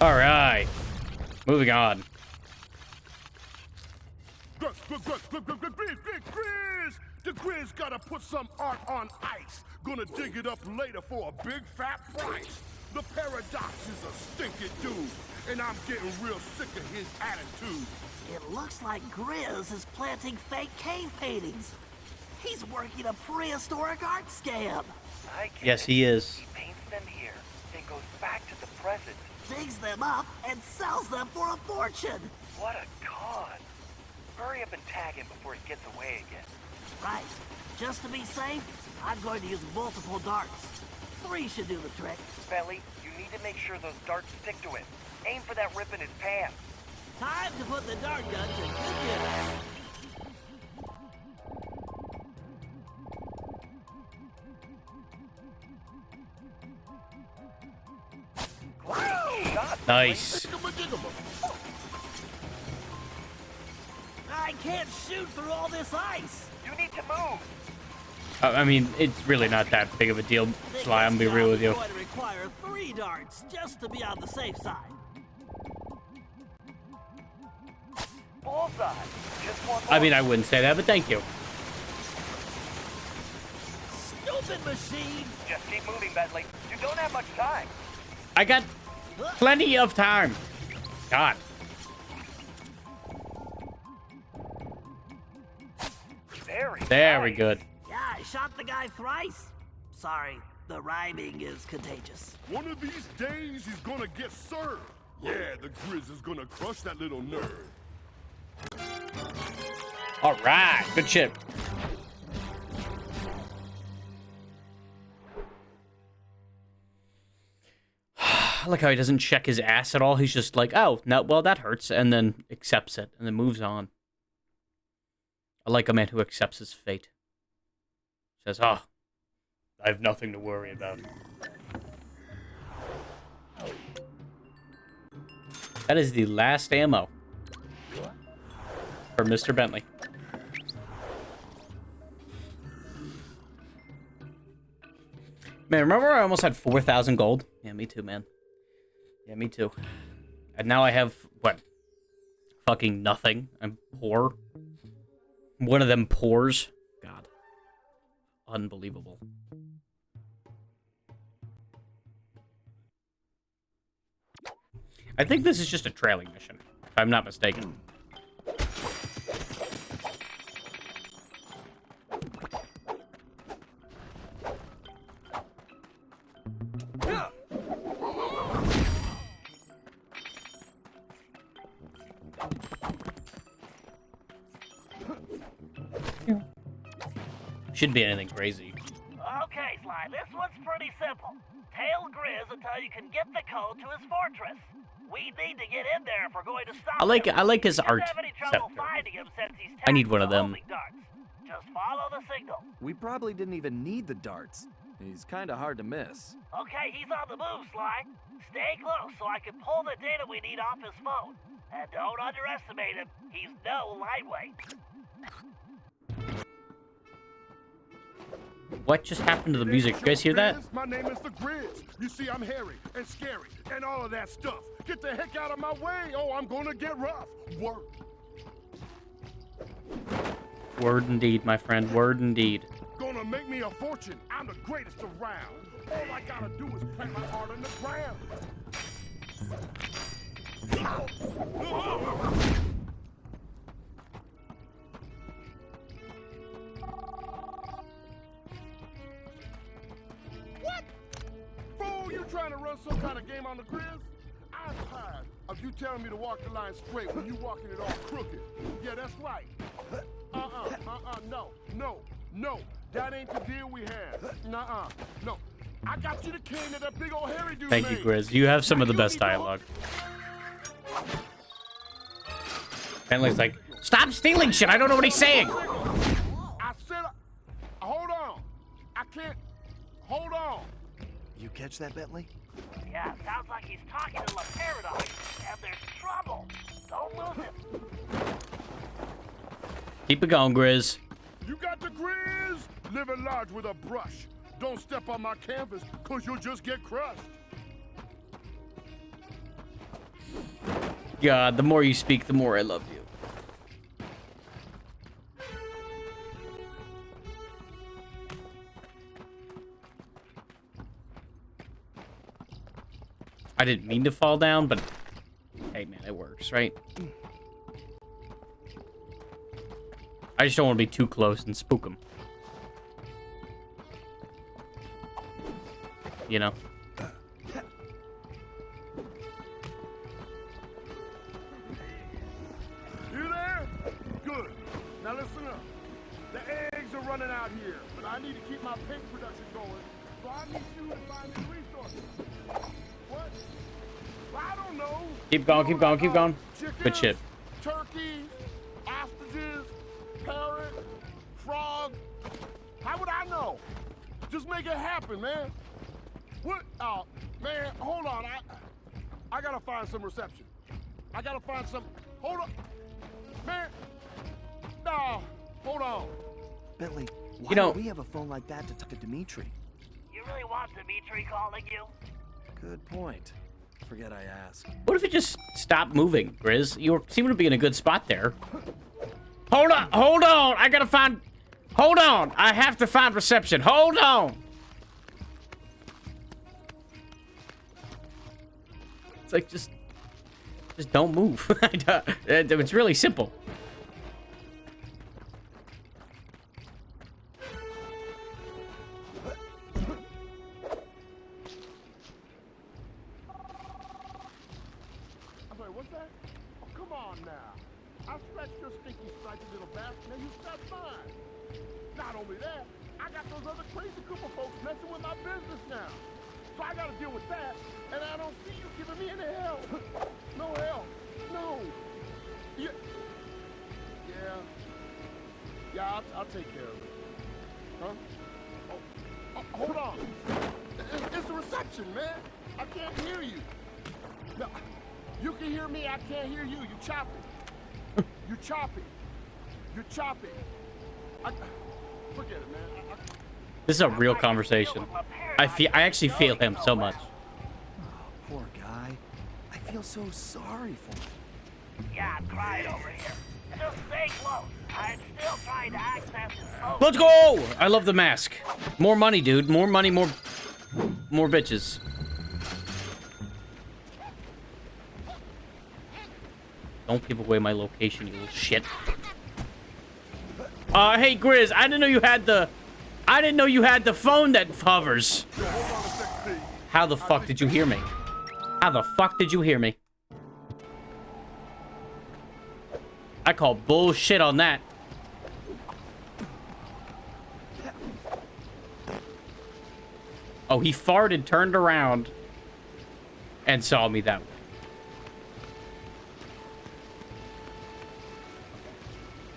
All right. Moving on. Grizz! The Grizz gotta put some art on ice. Gonna dig it up later for a big fat price. The Paradox is a stinking dude, and I'm getting real sick of his attitude. It looks like Grizz is planting fake cave paintings. He's working a prehistoric art scam. I get Yes, it. he is. He paints them here, then goes back to the present. Digs them up and sells them for a fortune. What a con. Hurry up and tag him before he gets away again. Right. Just to be safe, I'm going to use multiple darts. 3 should do the trick. Bentley, you need to make sure those darts stick to him. Aim for that rip in his pants. Time to put the dart gun to good use. Great shot. Nice. I can't shoot through all this ice. You need to move. I mean, it's really not that big of a deal, Sly. I'm gonna be real with you. I'm going to require 3 darts just to be on the safe side. Bullseye. Just one more. I mean, I wouldn't say that, but thank you. Stupid machine. Just keep moving, Bentley. You don't have much time. I got plenty of time. God. Very good. Yeah, I shot the guy thrice. Sorry, the rhyming is contagious. One of these days he's gonna get served. Yeah, the Grizz is gonna crush that little nerd. All right, good shit. I like how he doesn't check his ass at all. He's just like, oh, no, well, that hurts, and then accepts it, and then moves on. I like a man who accepts his fate. Says, oh, I have nothing to worry about. That is the last ammo for Mr. Bentley. Man, remember I almost had 4,000 gold? Yeah, me too, man. Yeah, me too. And now I have, what? Fucking nothing. I'm poor. One of them poors. God. Unbelievable. I think this is just a trailing mission, if I'm not mistaken. Shouldn't be anything crazy. Okay, Sly, this one's pretty simple. Tail Grizz until you can get the code to his fortress. We need to get in there if we're going to stop him. I like his art Have any trouble scepter. finding him since he's I need one of tagged them. the homing darts. Just follow the signal. We probably didn't even need the darts. He's kind of hard to miss. Okay, he's on the move, Sly. Stay close so I can pull the data we need off his phone. And don't underestimate him. He's no lightweight. What just happened to the music? You guys hear that? My name is the Grizz. You see, I'm hairy and scary and all of that stuff. Get the heck out of my way. Oh, I'm gonna get rough. Work. Word indeed, my friend. Word indeed. Gonna make me a fortune. I'm the greatest around. All I gotta do is plant my heart on the ground. What? Fool, you trying to run some kind of game on the grizz? I'm tired of you telling me to walk the line straight when you walking it all crooked. Yeah, that's right. No. That ain't the deal we had. Nuh-uh. No. I got you the cane that big old hairy dude Thank you, made. Grizz. You have some of the best dialogue. Bentley's like, stop stealing shit. I don't know what he's saying. I said, hold on. I can't. Hold on. You catch that, Bentley? Yeah, sounds like he's talking to La Paradox, and there's trouble. Don't lose it. Keep it going, Grizz. You got the grizz? Living large with a brush. Don't step on my canvas, cause you'll just get crushed. God, the more you speak, the more I love you. I didn't mean to fall down, but hey, man, it works, right? I just don't want to be too close and spook him. You know? You there? Good. Now listen up. The eggs are running out here, but I need to keep my pig production going. So I need you to find me resources. What? Well, I don't know. Keep going, keep going, keep going. Chickens, Good shit. Turkeys, ostriches, parrot, frog. How would I know? Just make it happen, man. What? Oh, man, hold on. I gotta find some reception. I gotta find some. Hold on. Man. No, hold on. Bentley, why You know- don't we have a phone like that to talk to Dimitri? You really want Dimitri calling you? Good point. Forget I asked. What if you just stop moving, Grizz? You seem to be in a good spot there. Hold on, hold on. I gotta find... Hold on. I have to find reception. Hold on. It's like, just don't move. It's really simple. I'm like, what's that? Oh, come on now. I scratched your stinky stripy little bastard, and you scratched mine. Not only that, I got those other crazy Cooper folks messing with my business now. So I gotta deal with that, and I don't see you giving me any help. No help. No. Yeah. I'll take care of it. Huh? Oh, hold on. It's the reception, man. I can't hear you. No, you can hear me. I can't hear you. You choppy. You choppy. You're choppy. Forget it, man. This is a real conversation. I actually feel him so much. Poor guy. I feel so sorry for him. Yeah, I'm crying over here. Just stay close. I'm still trying to access his phone. Let's go! I love the mask. More money, dude. More money, more bitches. Don't give away my location, you little shit. Hey, Grizz, I didn't know you had the phone that hovers. How the fuck did you hear me? How the fuck did you hear me? I call bullshit on that. Oh, he farted, turned around, and saw me that way.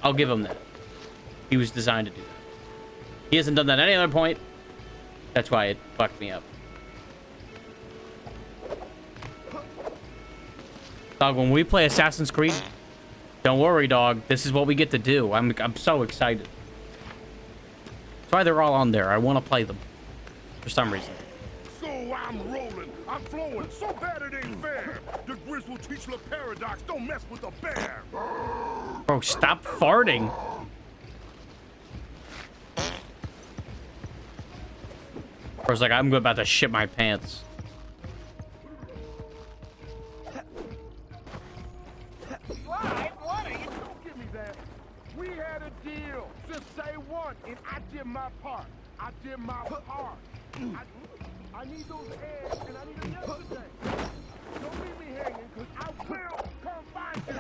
I'll give him that. He was designed to do that. He hasn't done that at any other point. That's why it fucked me up. Dog, when we play Assassin's Creed, don't worry, dog. This is what we get to do. I'm so excited. That's why they're all on there. I want to play them. For some reason. So I'm rolling. I'm flowing so bad it ain't fair. The Grizz will teach the Paradox. Don't mess with the bear. Bro, stop farting. Bro's like, I'm about to shit my pants. Slide? What are you? Don't give me that. We had a deal. Just say one, and I did my part. I did my part. I need those eggs, and I need them yesterday. Don't leave me hanging, because I will come find you.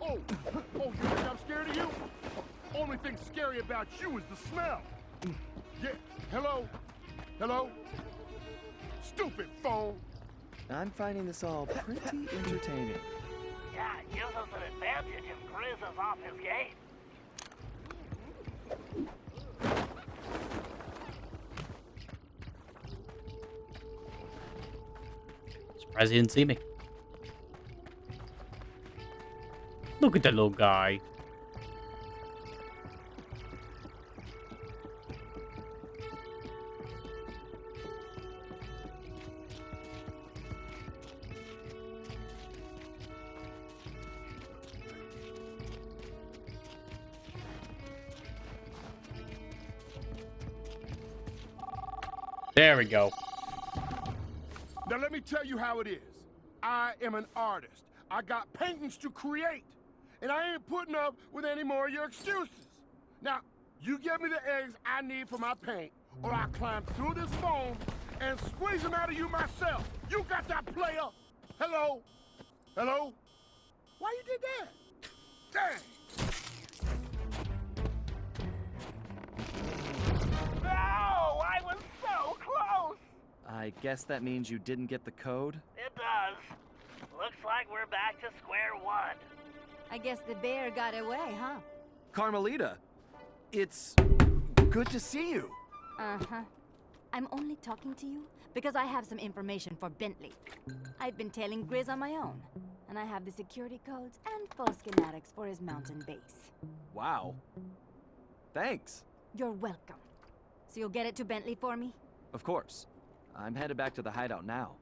Oh, you think I'm scared of you? Only thing scary about you is the smell. Yeah, hello? Hello? Stupid phone. I'm finding this all pretty entertaining. Yeah, it gives us an advantage if Grizz is off his game. Surprised he didn't see me. Look at that little guy. There we go. Now let me tell you how it is. I am an artist. I got paintings to create. And I ain't putting up with any more of your excuses. Now, you get me the eggs I need for my paint, or I'll climb through this foam and squeeze them out of you myself. You got that, player? Hello? Hello? Why you did that? Dang! No! I was so close! I guess that means you didn't get the code? It does. Looks like we're back to square one. I guess the bear got away, huh? Carmelita, it's good to see you. Uh-huh. I'm only talking to you because I have some information for Bentley. I've been tailing Grizz on my own, and I have the security codes and full schematics for his mountain base. Wow. Thanks. You're welcome. So you'll get it to Bentley for me? Of course. I'm headed back to the hideout now.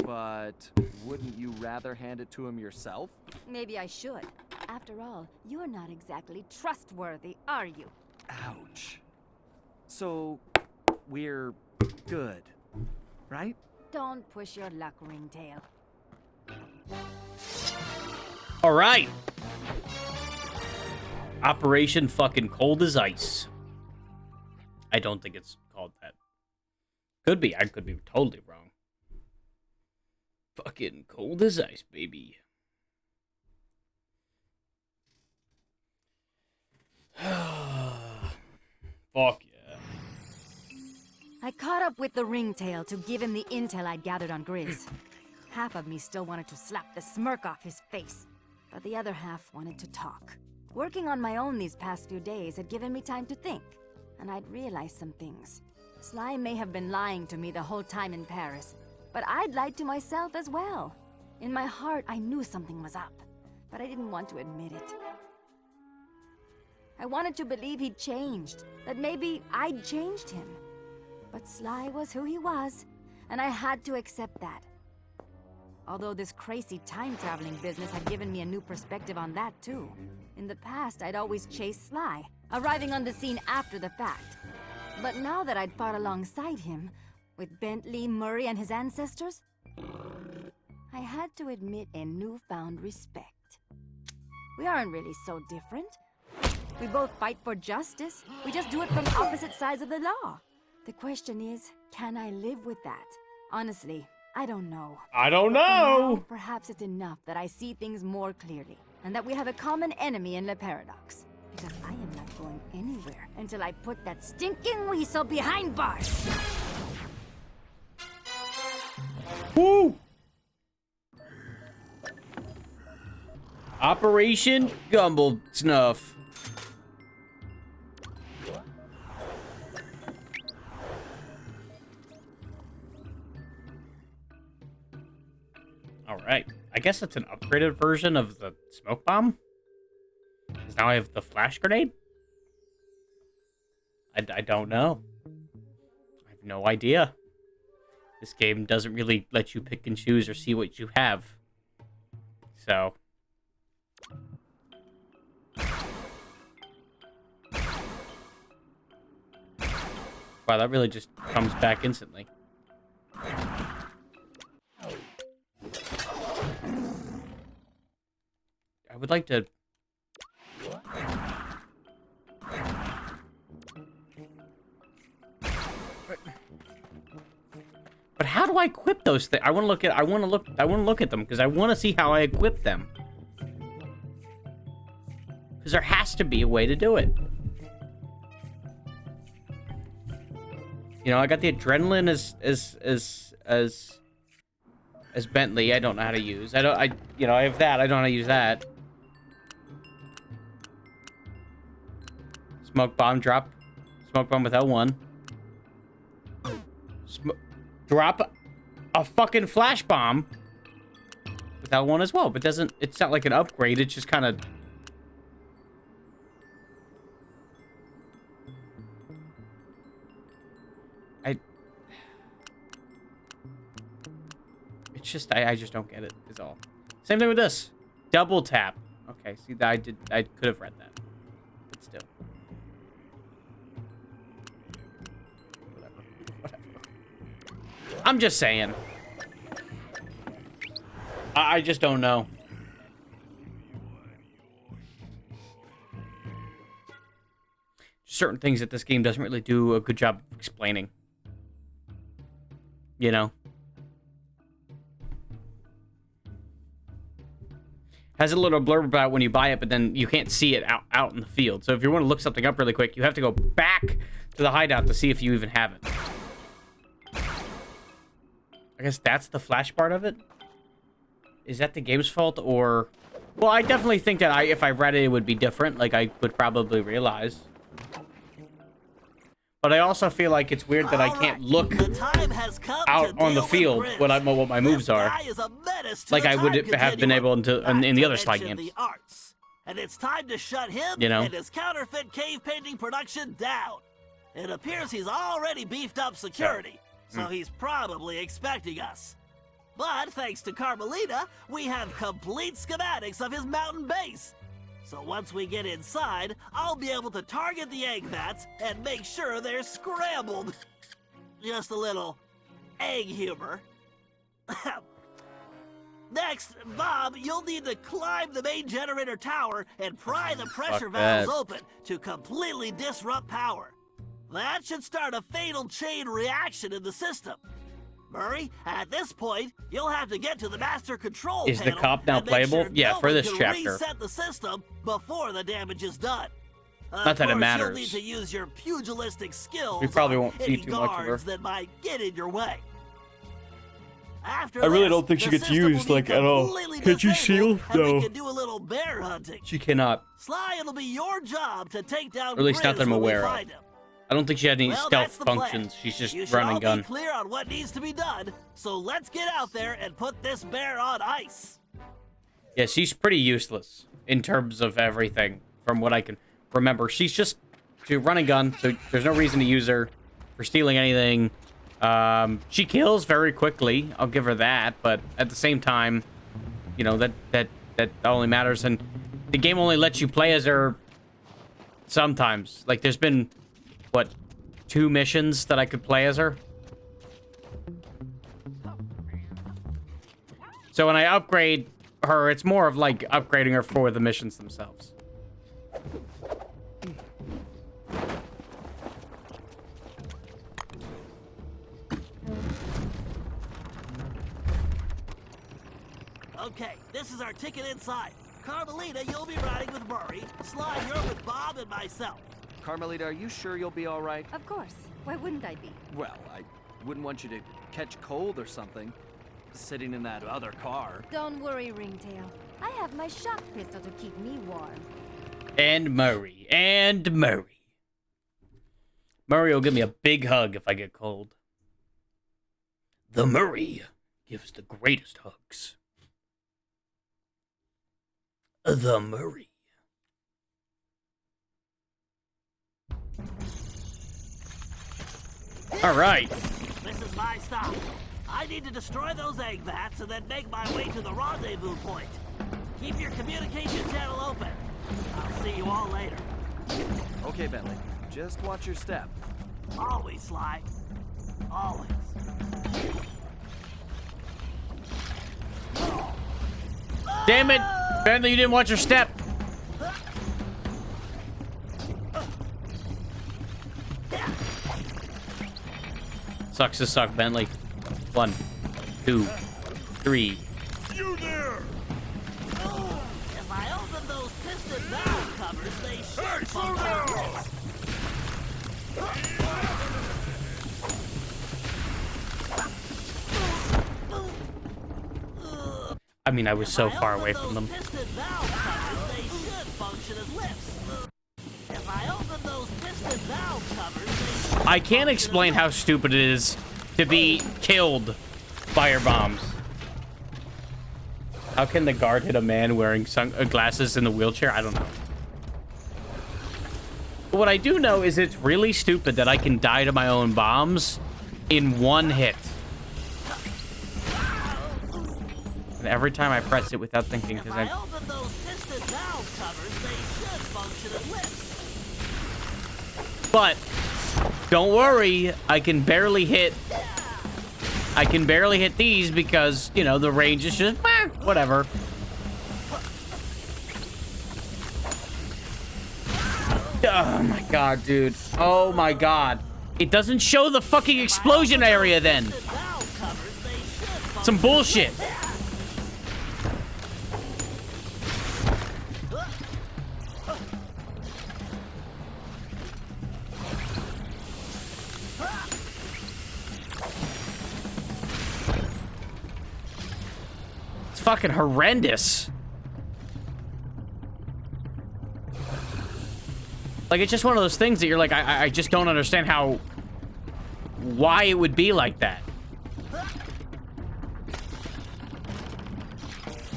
But wouldn't you rather hand it to him yourself? Maybe I should. After all, you're not exactly trustworthy, are you? Ouch. So, we're good, right? Don't push your luck, Ringtail. All right. Operation fucking cold as ice. I don't think it's called that. Could be. I could be totally wrong. Fucking cold as ice, baby. Fuck yeah. I caught up with the Ringtail to give him the intel I'd gathered on Grizz. Half of me still wanted to slap the smirk off his face, but the other half wanted to talk. Working on my own these past few days had given me time to think, and I'd realized some things. Sly may have been lying to me the whole time in Paris, but I'd lied to myself as well. In my heart, I knew something was up, but I didn't want to admit it. I wanted to believe he'd changed, that maybe I'd changed him. But Sly was who he was, and I had to accept that. Although this crazy time-traveling business had given me a new perspective on that too. In the past, I'd always chased Sly, arriving on the scene after the fact. But now that I'd fought alongside him, with Bentley, Murray, and his ancestors, I had to admit a newfound respect. We aren't really so different. We both fight for justice. We just do it from opposite sides of the law. The question is, can I live with that? Honestly, I don't know. I don't But for know. now, perhaps it's enough that I see things more clearly, and that we have a common enemy in the Paradox. Because I am not going anywhere until I put that stinking weasel behind bars. Woo! Operation Gumble Snuff. All right. I guess it's an upgraded version of the smoke bomb. Because now I have the flash grenade? I don't know. I have no idea. This game doesn't really let you pick and choose or see what you have. So. Wow, that really just comes back instantly. I would like to... But how do I equip those things? I want to look at them because I want to see how I equip them. Because there has to be a way to do it. You know, I got the adrenaline as Bentley. I don't know how to use. I have that. I don't know how to use that. Smoke bomb drop. Smoke bomb with L1. Drop a fucking flash bomb with L1 as well, but it's not like an upgrade. It's just kind of. I just don't get it, is all. Same thing with this. Double tap. Okay, see, I could have read that. But still. Whatever. I'm just saying. I just don't know. Certain things that this game doesn't really do a good job of explaining. You know? Has a little blurb about when you buy it, but then you can't see it out in the field. So if you want to look something up really quick, you have to go back to the hideout to see if you even have it. I guess that's the flash part of it? Is that the game's fault, or... Well, I definitely think that if I read it, it would be different. Like, I would probably realize. But I also feel like it's weird that I can't look out on the field what my moves are. Like I would have been able to in the other Sly games. And it's time to shut him and his counterfeit cave painting production down. It appears he's already beefed up security, so he's probably expecting us. But thanks to Carmelita, we have complete schematics of his mountain base. So once we get inside, I'll be able to target the egg vats and make sure they're scrambled. Just a little egg humor. Next, Bob, you'll need to climb the main generator tower and pry the pressure valves open to completely disrupt power. That should start a fatal chain reaction in the system. Murray, at this point, you'll have to get to the master control panel. Is the cop now playable? Yeah, for this chapter. Reset the system before the damage is done. Not that it matters. You'll need to use your pugilistic skills. We probably won't see too much of her. That might get in your way. After I really don't think she gets used like at all. Can she shield? No. We can do a little bear hunting. She cannot. Sly, it'll be your job to take down. Or at least not that I'm aware of. I don't think she had any stealth functions. Plan. She's just you run and gun. Be clear on what needs to be done, so let's get out there and put this bear on ice. Yeah, she's pretty useless in terms of everything, from what I can remember. She's just to run and gun, so there's no reason to use her for stealing anything. She kills very quickly. I'll give her that, but at the same time, you know that only matters, and the game only lets you play as her sometimes. Like there's been. What, 2 missions that I could play as her? So when I upgrade her, it's more of like upgrading her for the missions themselves. Okay, this is our ticket inside. Carmelita, you'll be riding with Murray. Sly, you're with Bob and myself. Carmelita, are you sure you'll be all right? Of course. Why wouldn't I be? Well, I wouldn't want you to catch cold or something, sitting in that other car. Don't worry, Ringtail. I have my shock pistol to keep me warm. And Murray. And Murray. Murray will give me a big hug if I get cold. The Murray gives the greatest hugs. The Murray. All right. This is my stop. I need to destroy those egg vats and then make my way to the rendezvous point. Keep your communication channel open. I'll see you all later. Okay, Bentley. Just watch your step. Always, Sly. Always. Damn it! Bentley, you didn't watch your step. Sucks to suck, Bentley. 1, 2, 3. You there! If I open those piston valve covers, they should Hey, slow function as down! lifts. I mean, I was so If I far open away those from them. piston valve covers, they should function as lifts. If I open those piston valve covers, they should I can't function explain as how lifts. stupid it is to be killed fire bombs. How can the guard hit a man wearing glasses in the wheelchair? I don't know. But what I do know is it's really stupid that I can die to my own bombs in one hit. And every time I press it without thinking, because If I open those piston valve covers, they should function as lifts. But don't worry, I can barely hit these because, you know, the range is just whatever. Oh my god, dude. Oh my god. It doesn't show the fucking explosion area then. Valve covers, they should function Some bullshit. It's fucking horrendous. Like, it's just one of those things that you're like, I just don't understand why it would be like that.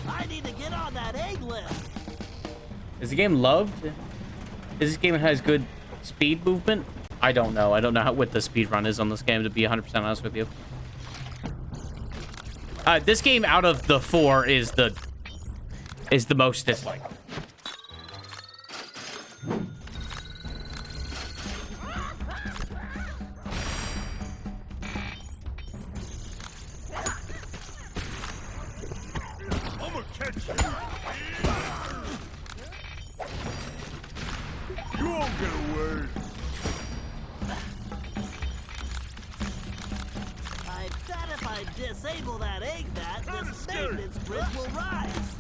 I need to get on that egg lift. Is the game loved? Is this game has good speed movement? I don't know. I don't know what the speed run is on this game, to be 100% honest with you. This game out of the 4 is the most disliked. I'ma catch you! You won't get away! I bet if I disable that egg vat, this maintenance grid will rise.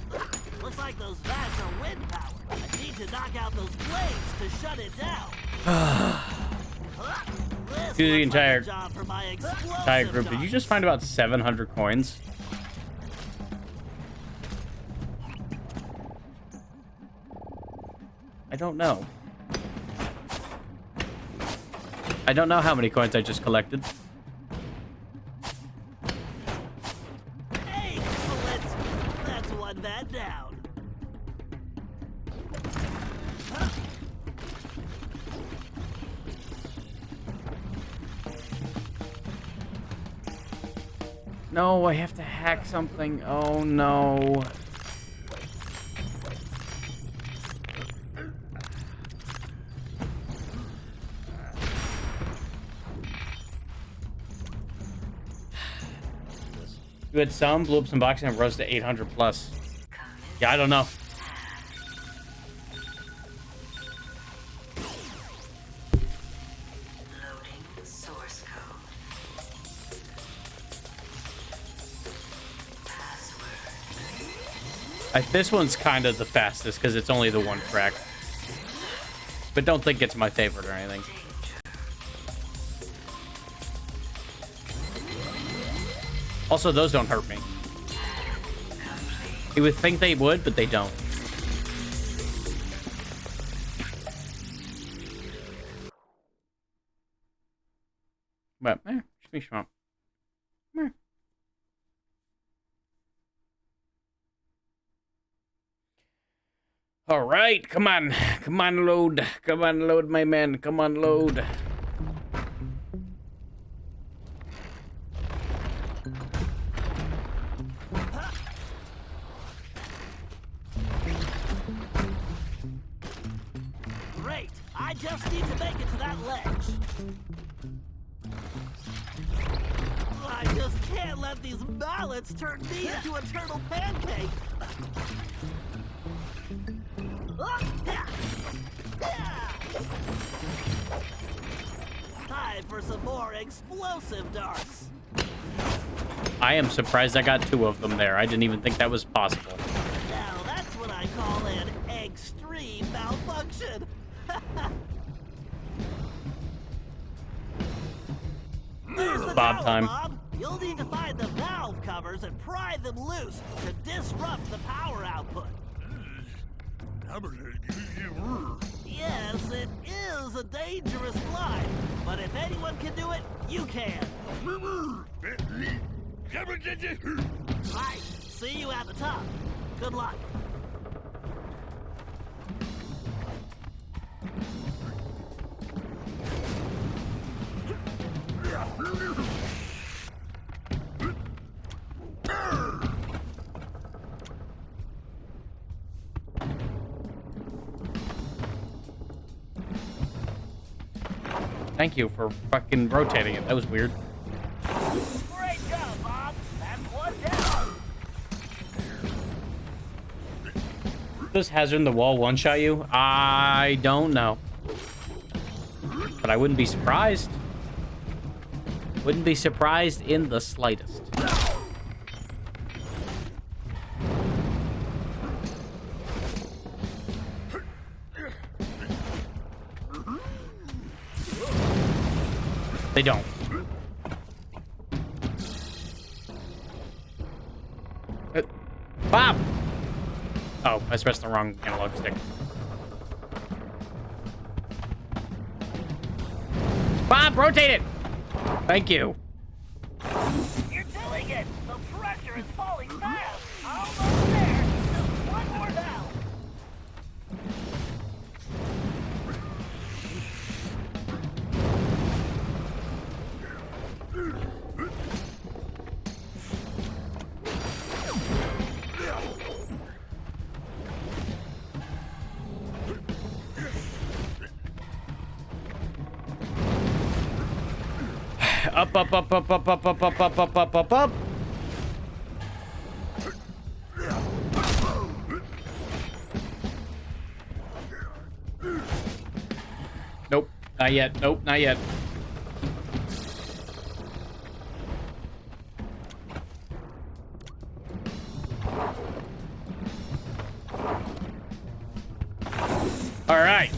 Looks like those vats are wind powered. I need to knock out those blades to shut it down. This Do the looks like a entire job for my explosive group. Did you dogs. just find about 700 coins? I don't know. I don't know how many coins I just collected. Excellent! That's one vat down. No, I have to hack something. Oh no. You had some, blew up some boxing, and rose to 800 plus. Yeah, I don't know. Loading source code. Password. This one's kind of the fastest because it's only the one track. But don't think it's my favorite or anything. Also, those don't hurt me. You would think they would, but they don't. But, just be sure. All right, come on. Come on, load. Come on, load, my man. Come on, load. I just need to make it to that ledge. I just can't let these mallets turn me into a turtle pancake. Time for some more explosive darts. I am surprised I got 2 of them there. I didn't even think that was possible. Now that's what I call an extreme malfunction. There's the Bob tower, time. Bob. You'll need to find the valve covers and pry them loose to disrupt the power output. Yes, it is a dangerous climb, but if anyone can do it, you can. Right, see you at the top. Good luck. Thank you for fucking rotating it. That was weird. Great job, Bob. That's one down. Does Hazard in the Wall one-shot you? I don't know. But I wouldn't be surprised. Wouldn't be surprised in the slightest. They don't. Bob! Oh, I pressed the wrong analog stick. Bob, rotate it! Thank you. You're doing it. The pressure is falling fast. Almost there. Just one more down. Up, up, up, up, up, up, up, up, up, up, up, up, up. Nope, not yet. Nope, not yet. All right.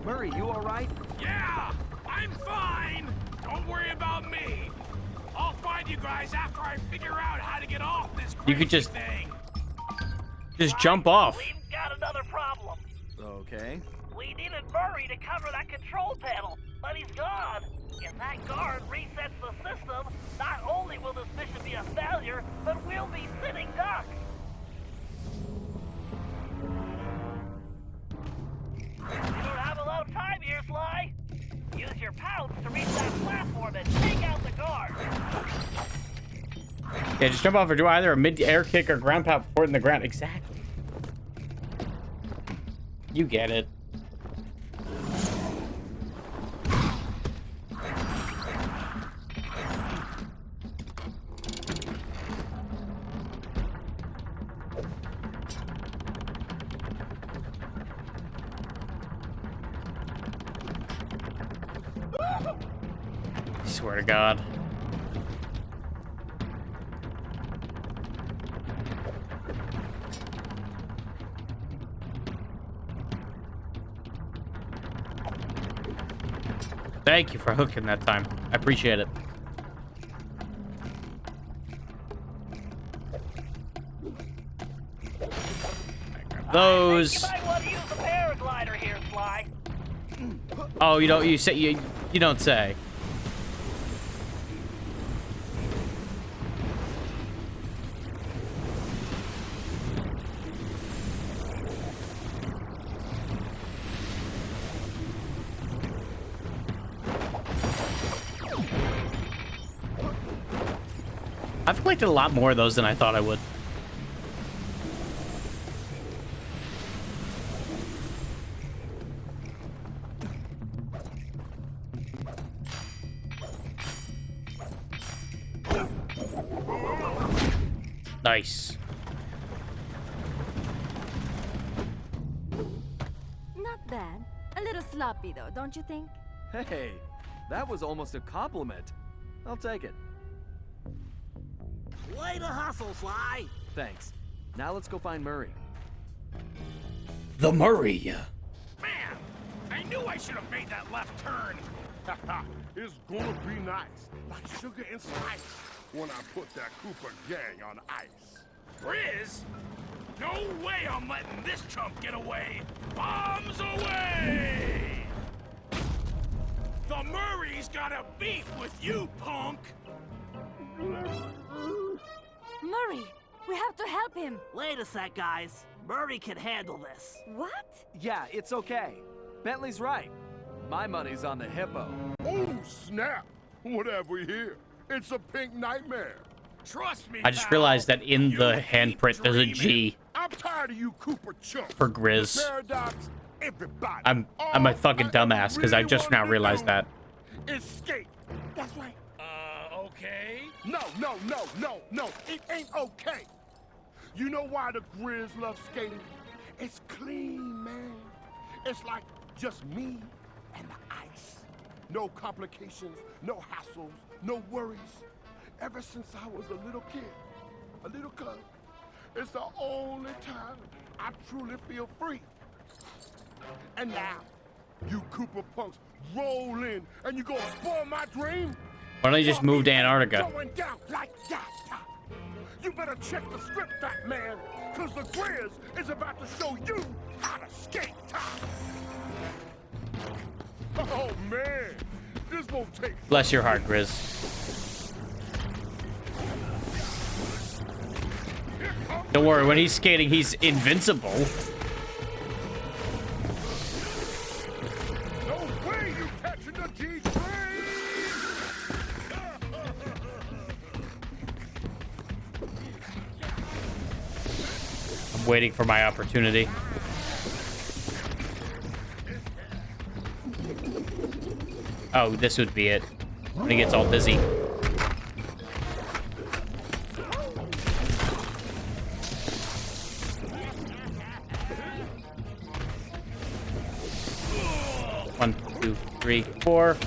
Murray, you all right? Yeah, I'm fine. Don't worry about me. I'll find you guys after I figure out how to get off this crazy You could just thing. jump off. We've got another problem. Okay. We needed Murray to cover that control panel, but he's gone. If that guard resets the system, not only will this mission be a failure, but we'll be sitting ducks. You don't have a lot of time here, Sly. Use your pounce to reach that platform and take out the guard. Yeah, just jump off or do either a mid-air kick or ground pound before in the ground. Exactly. You get it. I swear to God. Thank you for hooking that time. I appreciate it. Those. I think you might want to use a paraglider here, Sly. Oh, you don't. You say you don't say. I've collected a lot more of those than I thought I would. Nice. Not bad. A little sloppy, though, don't you think? Hey, that was almost a compliment. I'll take it. Way to hustle, Sly! Thanks. Now let's go find Murray. The Murray. Man, I knew I should have made that left turn. It's gonna be nice, like sugar and spice, when I put that Cooper gang on ice. Grizz? No way I'm letting this chump get away! Bombs away! The Murray's got a beef with you, punk! Murray, we have to help him. Wait a sec, guys. Murray can handle this. What? Yeah, it's okay. Bentley's right. My money's on the hippo. Oh, snap! What have we here? It's a pink nightmare. Trust me, I just pal. realized that in You the keep handprint there's a dreaming. G I'm tired of you Cooper chumps. for Grizz. The Paradox, everybody. I'm a fucking dumbass because I just now realized that. Escape. That's right. Okay. No, it ain't okay. You know why the Grizz love skating? It's clean, man. It's like just me and the ice. No complications, no hassles, no worries. Ever since I was a little kid, a little cub, it's the only time I truly feel free. And now, you Cooper punks roll in and you gonna spoil my dream? Why don't you just move to Antarctica? Going down like that. You better check the script, fat man, cause the Grizz is about to show you how to skate. Oh man, this won't take. Bless your heart, Grizz. Don't worry, when he's skating, he's invincible. No way you catching the G train! I'm waiting for my opportunity. Oh, this would be it. When he gets all dizzy. One, two, three, four.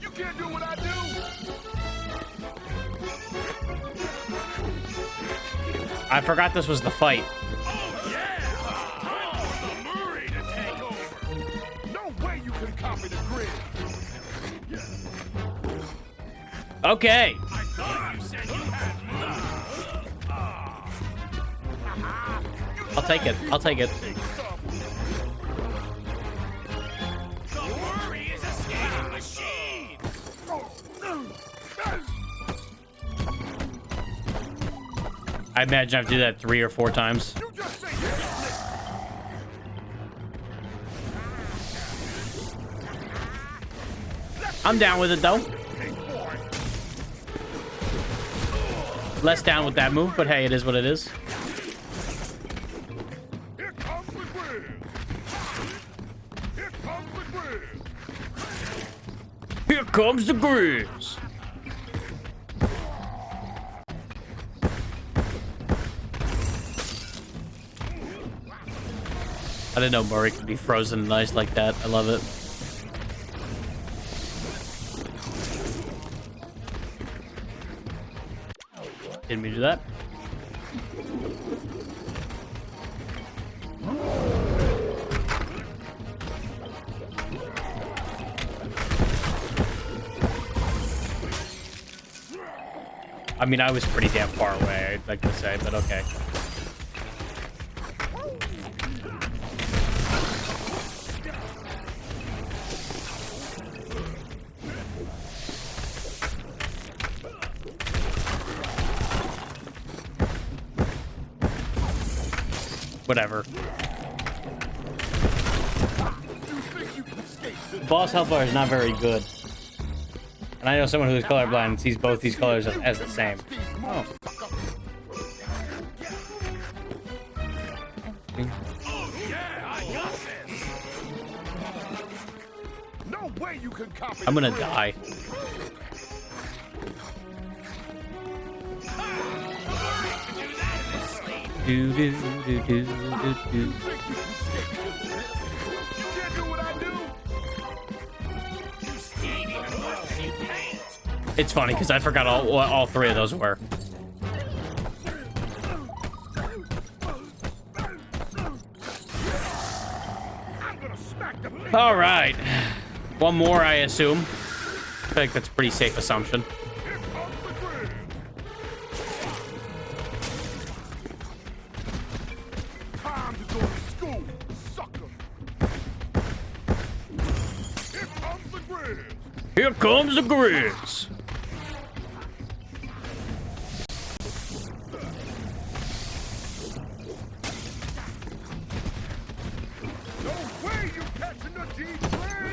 You can't do what I do! I forgot this was the fight. Oh, yeah! Time for the Murray to take over! No way you can copy the Grizz! Okay. I thought you said you had I'll take it. I'll take it. The Murray is a skating machine! I imagine I have to do that 3 or 4 times. You just say yes! I'm down with it though. Less down with that move, but hey, it is what it is. Here comes the Grizz! Here comes the Grizz! Here comes the Grizz. I didn't know Murray could be frozen in ice like that. I love it. Didn't mean to do that. I mean, I was pretty damn far away, I'd like to say, but okay. whatever. Boss health bar is not very good. And I know someone who is colorblind and sees both these colors as the same. Oh. No way you can copy. I'm gonna die. Do do do do do do. It's funny because I forgot all three of those were. All right, one more, I assume. I feel like that's a pretty safe assumption. Time to go to school, sucker. Here comes the grid. Here comes the grids. No way you catching the G-train.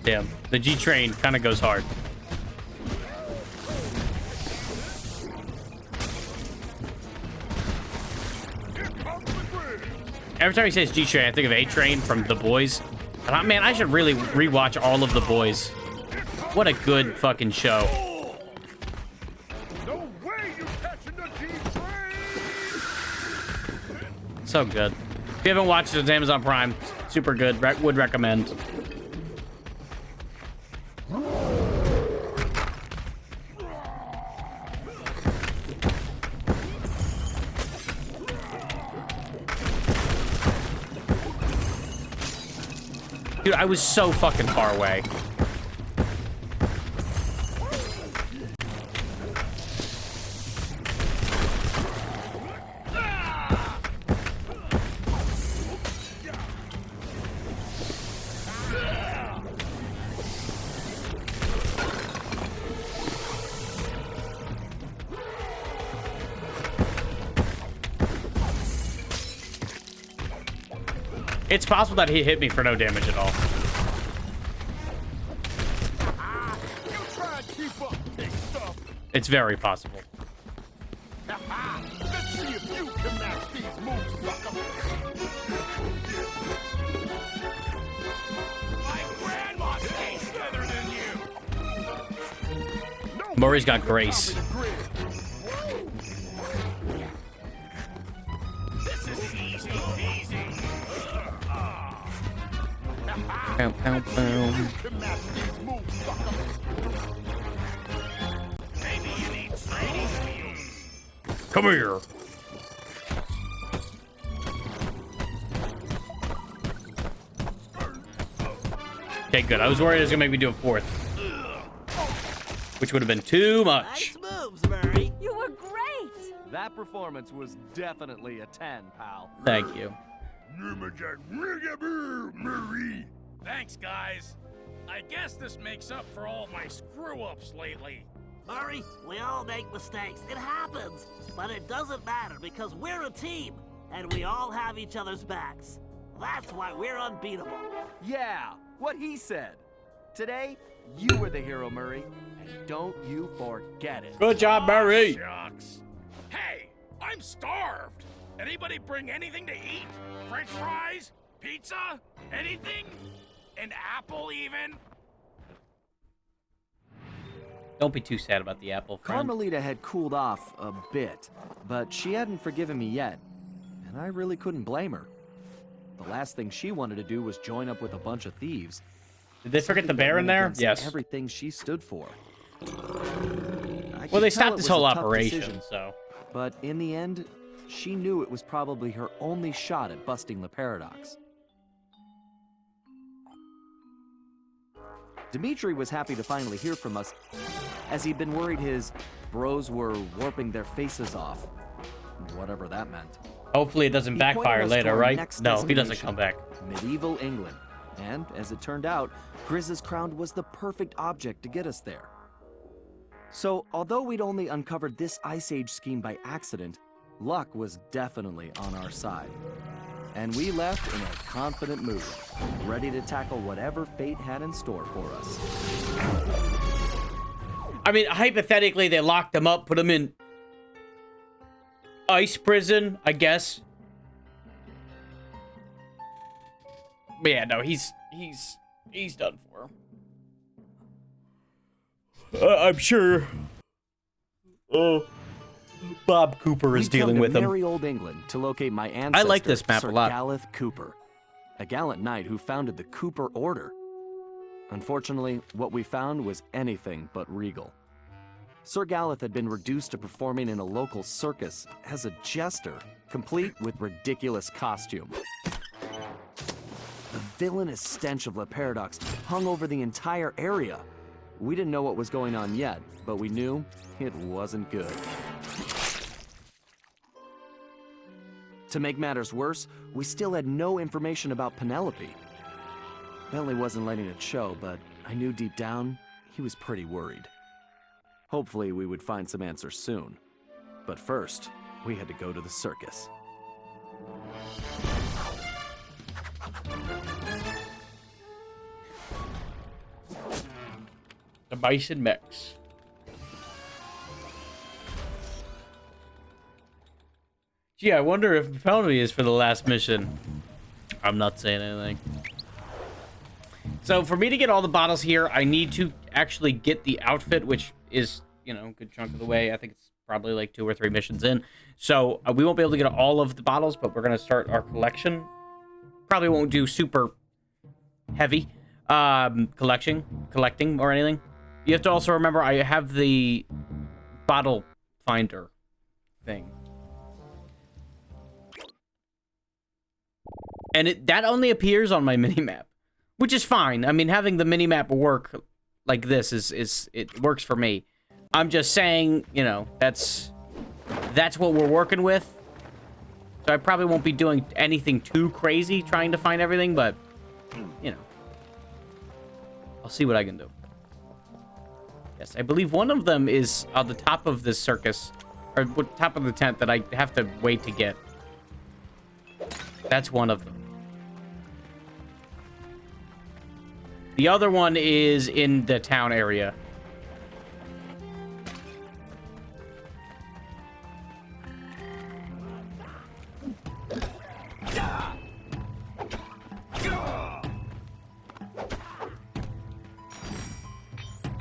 Damn, the G train kind of goes hard. Every time he says G train, I think of A Train from The Boys. And man, I should really rewatch all of The Boys. What a good fucking show. No way you catching the G-train. So good. If you haven't watched it, it's Amazon Prime. Super good. Would recommend. Dude, I was so fucking far away. It's possible that he hit me for no damage at all. It's very possible. Let's see if you can match these moves, sucker. My grandma tastes better than you. Murray's got grace. This is easy peasy. Pow, pow, pow. Maybe you need training wheels. Come here. Okay, good. I was worried it was gonna make me do a fourth, which would have been too much. Nice moves, Murray. You were great! That performance was definitely a 10, pal. Thank you. Thanks, guys. I guess this makes up for all my screw-ups lately. Murray, we all make mistakes. It happens. But it doesn't matter because we're a team and we all have each other's backs. That's why we're unbeatable. Yeah, what he said. Today, you were the hero, Murray. And don't you forget it. Good job, Murray. Shucks. Hey, I'm starved. Anybody bring anything to eat? French fries? Pizza? Anything? An apple, even? Don't be too sad about the apple, friend. Carmelita had cooled off a bit, but she hadn't forgiven me yet, and I really couldn't blame her. The last thing she wanted to do was join up with a bunch of thieves. Did they forget the bear in there? Yes. Everything she stood for. Well, they stopped this whole operation, so. But in the end, she knew it was probably her only shot at busting the paradox. Dimitri was happy to finally hear from us, as he'd been worried his bros were warping their faces off. Whatever that meant. Hopefully it doesn't He backfire pointed us to later, our right? next No, he doesn't destination, come back. Medieval England. And, as it turned out, Grizz's crown was the perfect object to get us there. So, although we'd only uncovered this Ice Age scheme by accident, Luck was definitely on our side. And we left in a confident mood, ready to tackle whatever fate had in store for us. I mean, hypothetically, they locked him up, put him in ice prison, I guess. But yeah, no, he's done for. I'm sure Bob Cooper is dealing with him. Merry old England to locate my ancestor, I like this map Sir a lot. Galeth Cooper, a gallant knight who founded the Cooper Order. Unfortunately, what we found was anything but regal. Sir Galeth had been reduced to performing in a local circus as a jester, complete with ridiculous costume. The villainous stench of La Paradox hung over the entire area. We didn't know what was going on yet, but we knew it wasn't good. To make matters worse, we still had no information about Penelope. Bentley wasn't letting it show, but I knew deep down he was pretty worried. Hopefully we would find some answers soon. But first, we had to go to the circus. The Bison Mechs. Gee, I wonder if the penalty is for the last mission. I'm not saying anything. So for me to get all the bottles here, I need to actually get the outfit, which is, you know, a good chunk of the way. I think it's probably like 2 or 3 missions in. So we won't be able to get all of the bottles, but we're going to start our collection. Probably won't do super heavy collecting or anything. You have to also remember I have the bottle finder thing. And that only appears on my minimap, which is fine. I mean, having the minimap work like this it works for me. I'm just saying, you know, that's what we're working with. So I probably won't be doing anything too crazy trying to find everything, but, you know, I'll see what I can do. Yes, I believe one of them is on the top of this circus, or top of the tent that I have to wait to get. That's one of them. The other one is in the town area.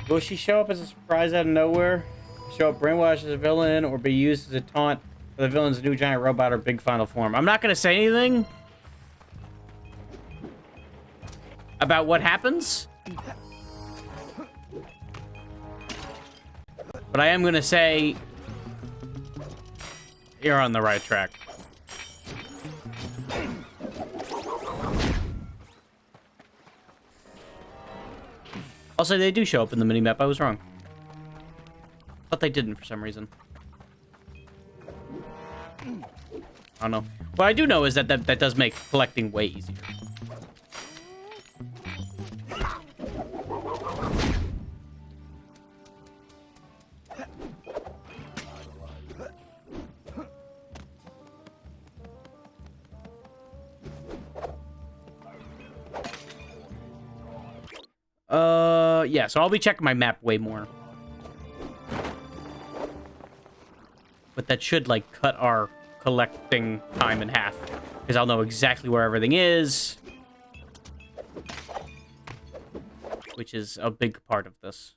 Will she show up as a surprise out of nowhere? Show up brainwashed as a villain, or be used as a taunt for the villain's new giant robot or big final form? I'm not going to say anything about what happens, but I am going to say you're on the right track. Also, they do show up in the minimap. I was wrong. But they didn't for some reason. I don't know. What I do know is that does make collecting way easier. Yeah, so I'll be checking my map way more. But that should, like, cut our collecting time in half. Because I'll know exactly where everything is. Which is a big part of this.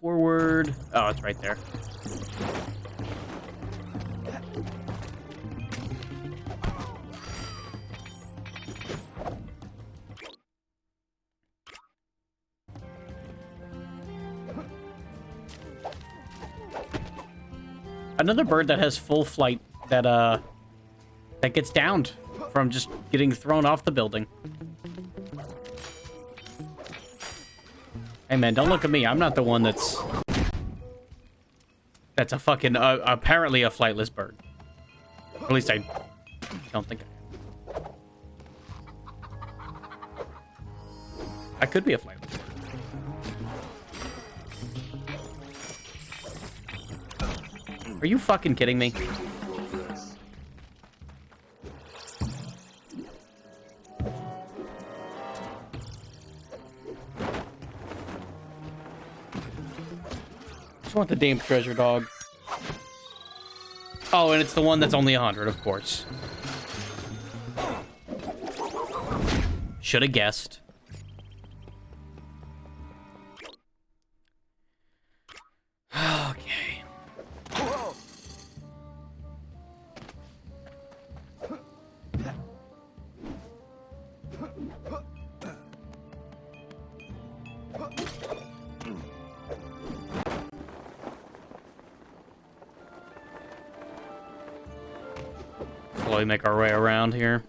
Forward. Oh, it's right there. Another bird that has full flight that gets downed from just getting thrown off the building. Hey man, don't look at me. I'm not the one that's a fucking apparently a flightless bird. At least I don't think I could be a flightless bird. Are you fucking kidding me? Just want the damn treasure dog. Oh, and it's the one that's only 100, of course. Should have guessed. Okay. Slowly make our way around here.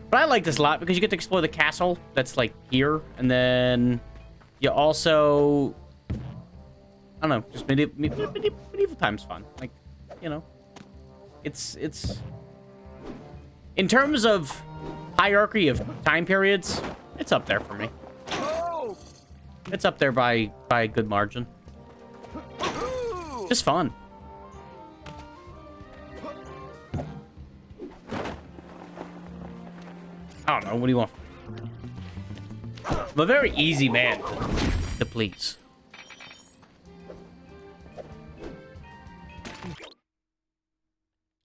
But I like this a lot because you get to explore the castle that's like here, and then you also, I don't know, just medieval times fun. Like, you know, it's in terms of hierarchy of time periods, it's up there for me. It's up there by a good margin. Just fun. I don't know. What do you want? I'm a very easy man to please.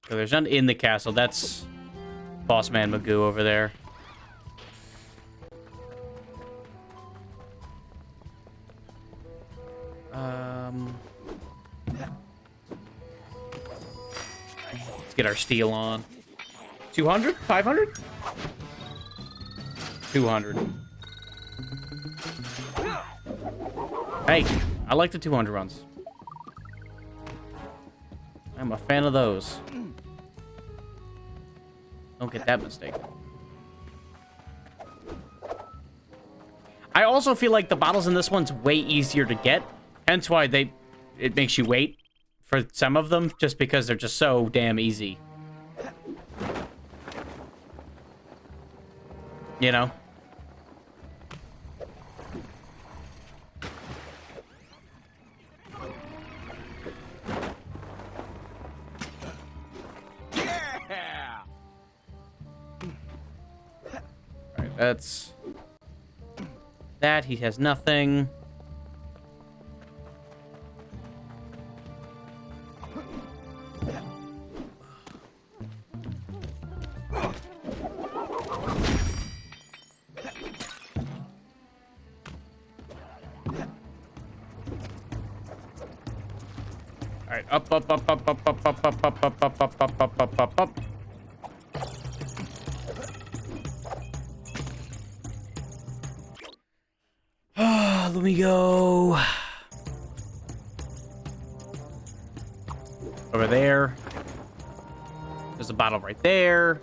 So there's none in the castle. That's Boss Man Magoo over there. Let's get our steel on. 200? 500? 200. Hey, I like the 200 runs. I'm a fan of those. Don't get that mistaken. I also feel like the bottles in this one's way easier to get. Hence why it makes you wait for some of them, just because they're just so damn easy. You know? Yeah! Alright, that's that. He has nothing. Alright, up. Let me go over there. There's a bottle right there.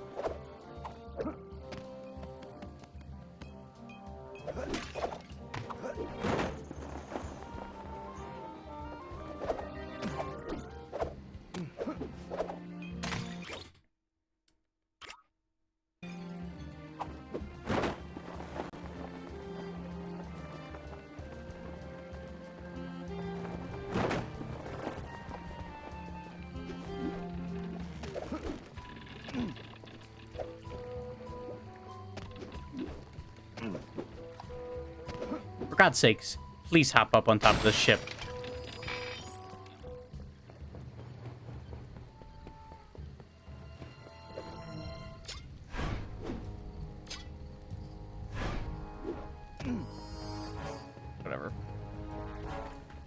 For God's sakes, please hop up on top of the ship. Whatever.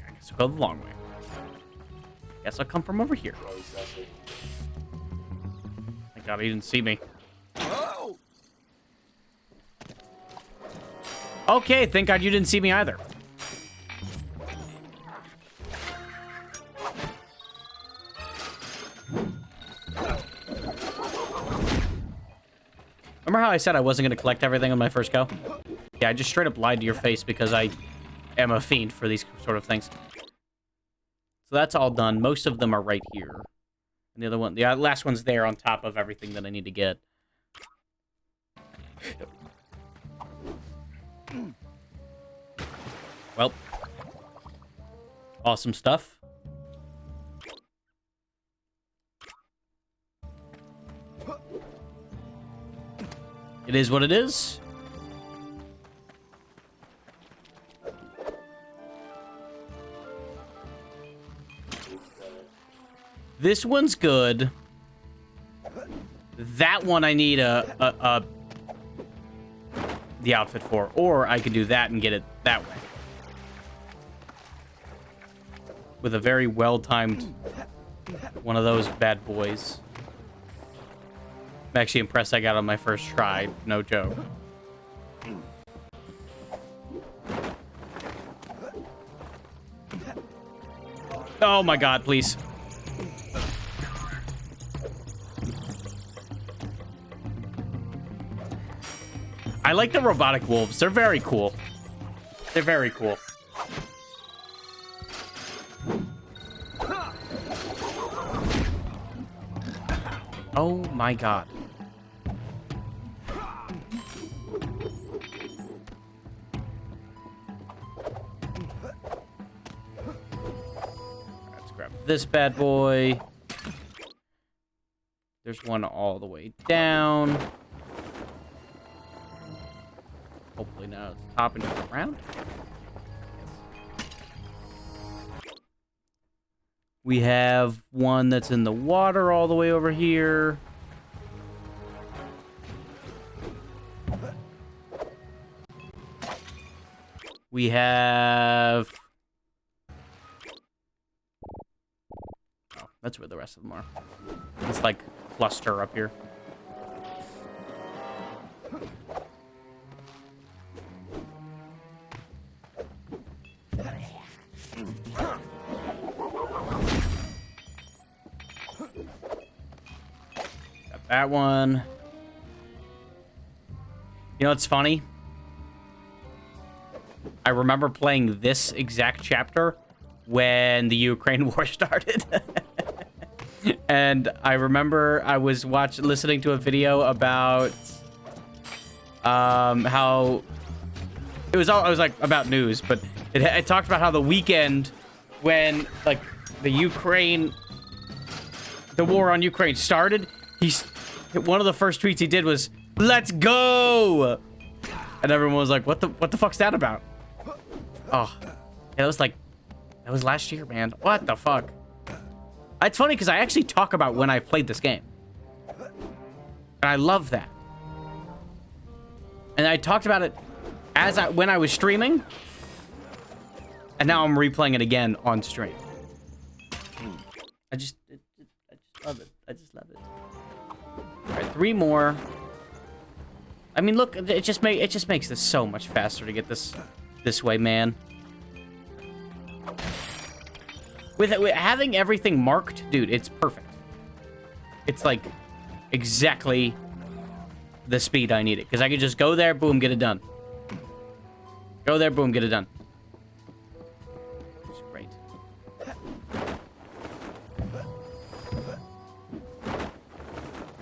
I guess I'll go the long way. Guess I'll come from over here. Thank God he didn't see me. Okay, thank God you didn't see me either. Remember how I said I wasn't going to collect everything on my first go? Yeah, I just straight up lied to your face because I am a fiend for these sort of things. So that's all done. Most of them are right here. And the other one, the last one's there on top of everything that I need to get. Well, awesome stuff. It is what it is. This one's good. That one I need the outfit for, or I could do that and get it that way. With a very well-timed one of those bad boys. I'm actually impressed I got on my first try. No joke. Oh my god, please. I like the robotic wolves. They're very cool. They're very cool. Oh my god. Let's grab this bad boy. There's one all the way down. Hopefully now it's topping it around. We have one that's in the water all the way over here. We have... Oh, that's where the rest of them are. It's like cluster up here. That one. You know what's funny? I remember playing this exact chapter when the Ukraine war started. And I remember I was listening to a video about how it was like about news, but it talked about how the weekend when like the war on Ukraine started, one of the first tweets he did was, "Let's go!" And everyone was like, what the fuck's that about? Oh, yeah, that was last year, man. What the fuck? It's funny because I actually talk about when I played this game. And I love that. And I talked about it when I was streaming. And now I'm replaying it again on stream. I just love it. I just love it. All right, 3 more. I mean, look, it just makes this so much faster to get this way, man. With having everything marked, dude, it's perfect. It's like exactly the speed I need it, because I can just go there, boom, get it done. Go there, boom, get it done. It's great.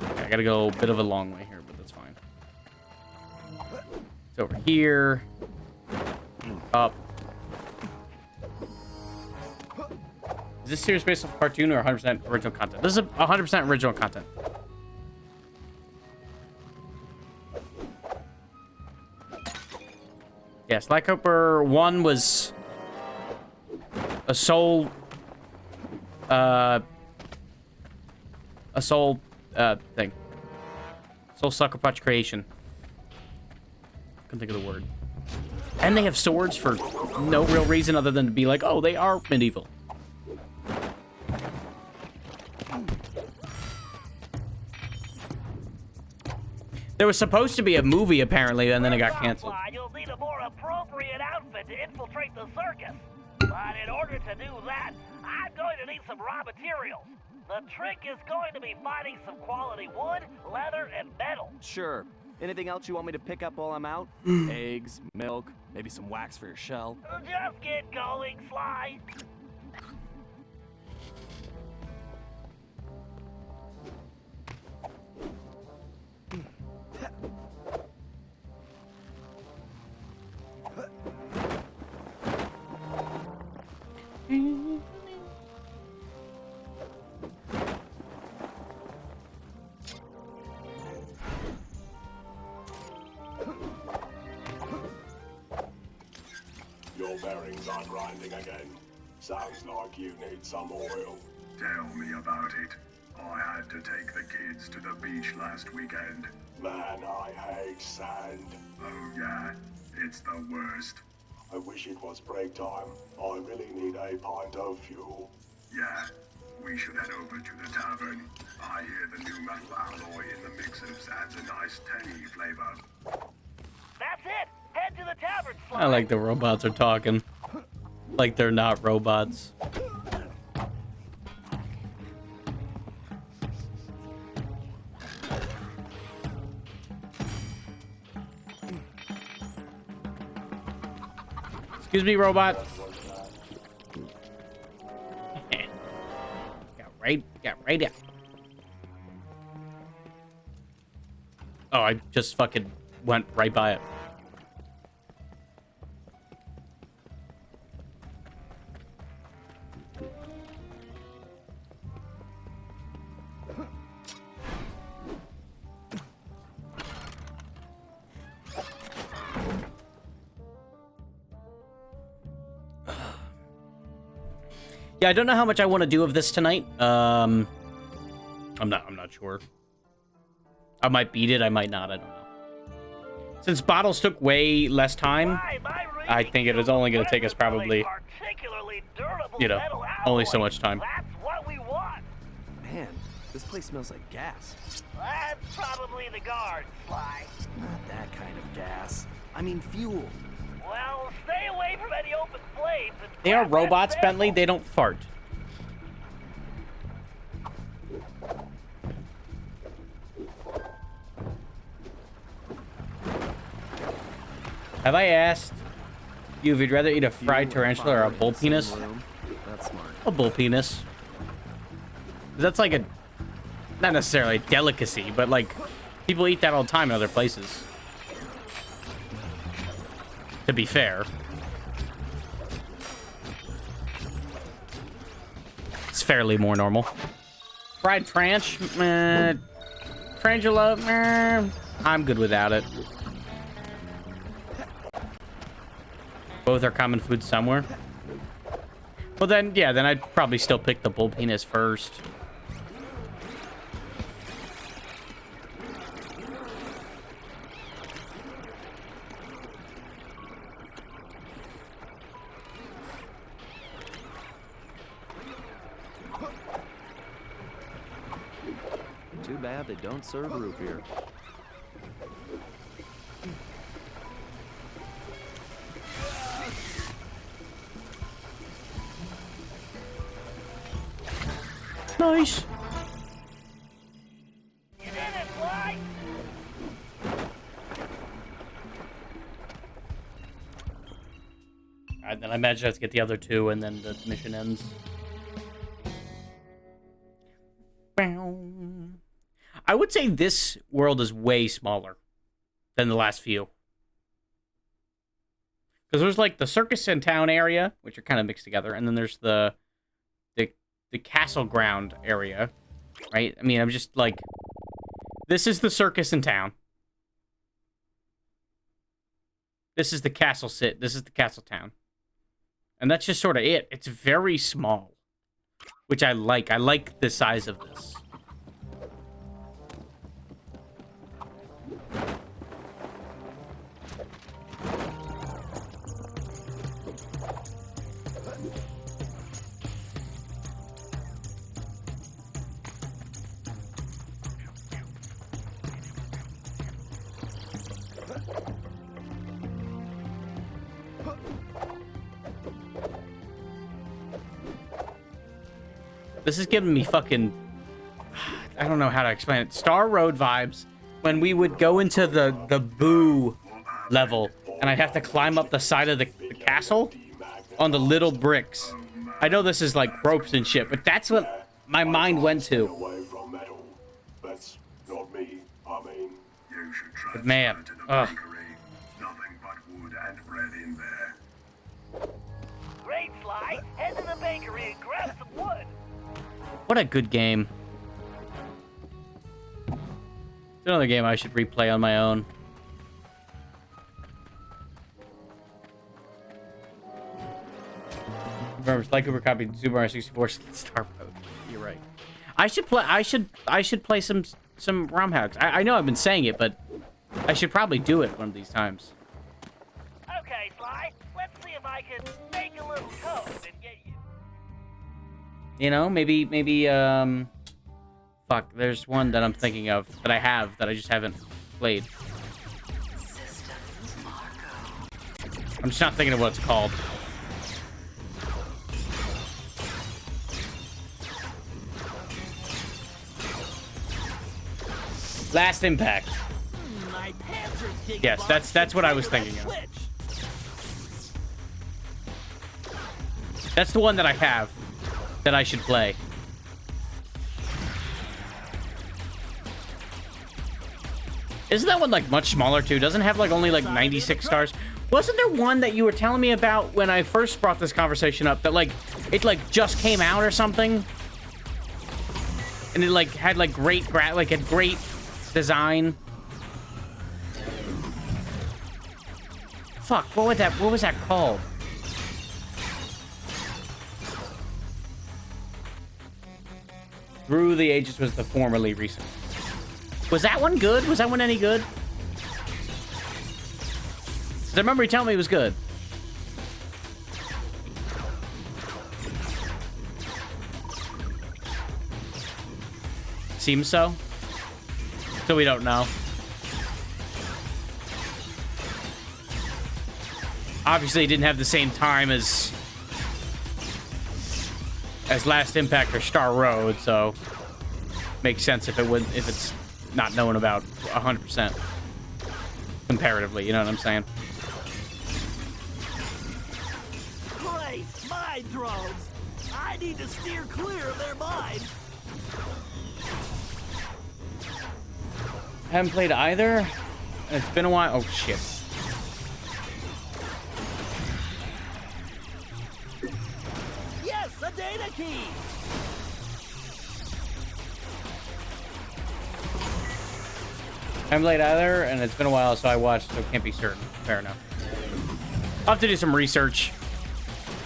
Okay, I gotta go a bit of a long way here, but that's fine. It's over here. Up. Is this series based off cartoon or 100% original content? This is 100% original content. Yeah, Sly Cooper 1 was a soul thing. Soul Sucker Punch creation. Couldn't think of the word. And they have swords for no real reason other than to be like, oh, they are medieval. There was supposed to be a movie, apparently, and then it got canceled. You'll need a more appropriate outfit to infiltrate the circus. But in order to do that, I'm going to need some raw materials. The trick is going to be finding some quality wood, leather, and metal. Sure. Anything else you want me to pick up while I'm out? Eggs, milk, maybe some wax for your shell. Just get going, Sly. Your bearings are grinding again. Sounds like you need some oil. Tell me about it. I had to take the kids to the beach last weekend. Man, I hate sand. Oh yeah, it's the worst. I wish it was break time. I really need a pint of fuel. Yeah, we should head over to the tavern. I hear the new metal alloy in the mixers adds a nice tangy flavor. That's it. Head to the tavern, Sly. I like the robots are talking. Like they're not robots. Excuse me, robot. Got right up. Oh, I just fucking went right by it. Yeah, I don't know how much I want to do of this tonight. I'm not sure. I might beat it, I might not, I don't know. Since bottles took way less time, I think it is only going to take us probably, you know, only so much time. That's what we want. Man, this place smells like gas. That's probably the guards, Sly. Not that kind of gas. I mean fuel. Well, stay away from any open flames. They are robots, Bentley. They don't fart. Have I asked you if you'd rather eat a fried tarantula or a bull penis? That's smart. A bull penis. That's like a, not necessarily a delicacy, but like people eat that all the time in other places. To be fair. It's fairly more normal. Fried tranch, tarantula, I'm good without it. Both are common food somewhere. Well then, yeah, then I'd probably still pick the bull penis first. Too bad they don't serve root beer. Nice. You did it, Sly. Alright, then I imagine I have to get the other two and then the mission ends. I would say this world is way smaller than the last few. Because there's like the circus and town area, which are kind of mixed together, and then there's the castle ground area, right? I mean, I'm just like, this is the circus in town. This is the castle this is the castle town. And that's just sort of it. It's very small, which I like. I like the size of this. This is giving me fucking, I don't know how to explain it, Star Road vibes when we would go into the boo level, and I'd have to climb up the side of the castle on the little bricks. I know this is like ropes and shit, but that's what my mind went to. That's not me. I mean, You should transfer But man, to the ugh. bakery. Nothing but wood and bread in there. Great, Sly. Head to the bakery and grab some wood. What a good game. It's another game I should replay on my own. Remember, Sly Cooper copied Super Mario 64 Star Road. You're right. I should play. I should play some ROM hacks. I know I've been saying it, but I should probably do it one of these times. Okay, Sly. Let's see if I can make a little code and get you. You know, maybe fuck. There's one that I'm thinking of that I have that I just haven't played. I'm just not thinking of what it's called. Last Impact. My pants are digging. Yes, that's what I was thinking of. That's the one that I have that I should play. Isn't that one like much smaller too? Doesn't it have like only like 96 stars? Wasn't there one that you were telling me about when I first brought this conversation up that like it like just came out or something? And it like had like great design. Fuck, what was that called? Through the Ages was the formerly recent. Was that one good? Was that one any good? 'Cause I remember he telling me it was good. Seems so. So we don't know. Obviously, it didn't have the same time as Last Impact or Star Road, so makes sense if it's not known about 100% comparatively. You know what I'm saying? Great, mine drones. I need to steer clear of their mines. Haven't played either. It's been a while. Oh shit. Yes, a data key. Haven't played either, and it's been a while, so I watched, so can't be certain. Fair enough. I'll have to do some research.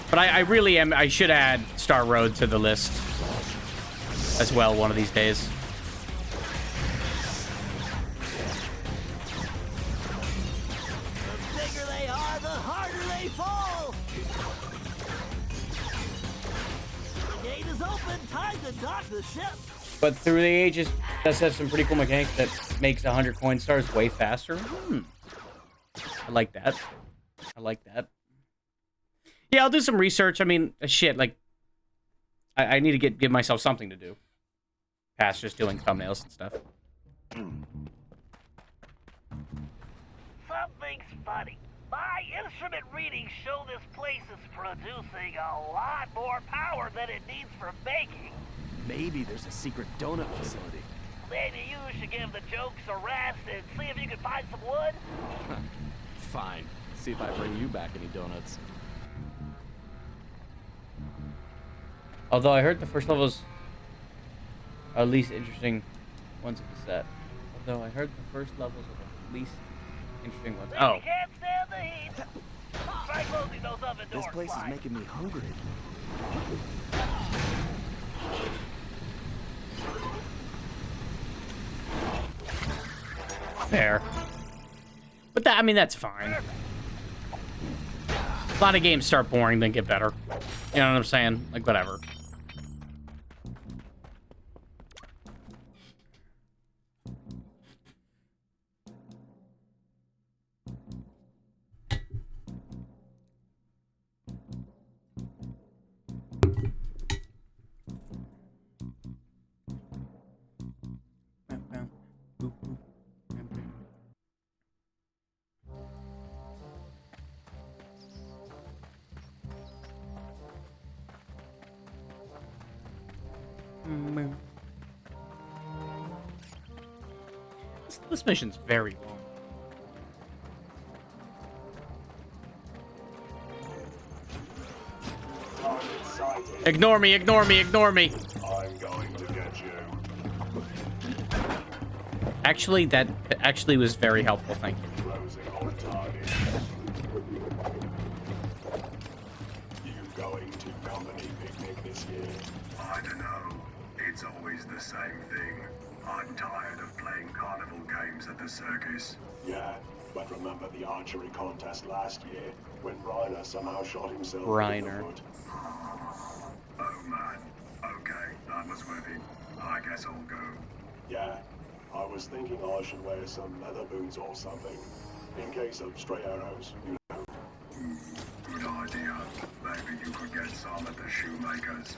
But I really am. I should add Star Road to the list as well one of these days. The bigger they are, the harder they fall. The gate is open. Time to dock the ship. But Through the Ages does have some pretty cool mechanics that makes 100 coin stars way faster. I like that. I like that. Yeah, I'll do some research. I mean, shit, like, I need to give myself something to do. Past just doing thumbnails and stuff. Something's funny. My instrument readings show this place is producing a lot more power than it needs for baking. Maybe there's a secret donut facility. Maybe you should give the jokes a rest and see if you can find some wood. Fine. See if I bring you back any donuts. Although I heard the first levels are the least interesting ones of the set. Although I heard the first levels are the least interesting ones. Oh. You can't stand the heat. Try closing those oven doors. This place is making me hungry. Fair. But that, I mean, that's fine. A lot of games start boring, then get better. You know what I'm saying? Like, whatever. This mission's very long. Ignore me, ignore me, ignore me. I'm going to get you. Actually, that actually was very helpful, thank you. Closing on target. You going to company picnic this year? I don't know. It's always the same thing. I'm tired of playing carnival games at the circus. Yeah, but remember the archery contest last year when Reiner somehow shot himself in the Reiner. foot? Oh man. Okay, that was worth it. I guess I'll go. Yeah, I was thinking I should wear some leather boots or something in case of stray arrows, you know. Good idea. Maybe you could get some at the shoemaker's.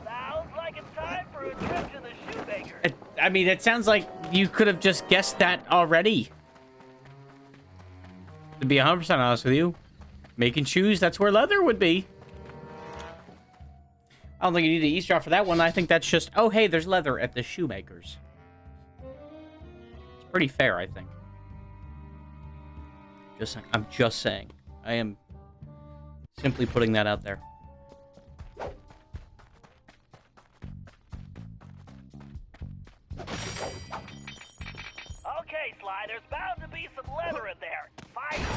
Sounds like it's time for a trip to the shoemaker. I mean, it sounds like you could have just guessed that already. To be 100% honest with you, making shoes, that's where leather would be. I don't think you need an eavesdrop for that one. I think that's just, oh, hey, there's leather at the shoemaker's. It's pretty fair, I think. I'm just saying. I am simply putting that out there. Okay, Sly, there's bound to be some leather in there. Find it.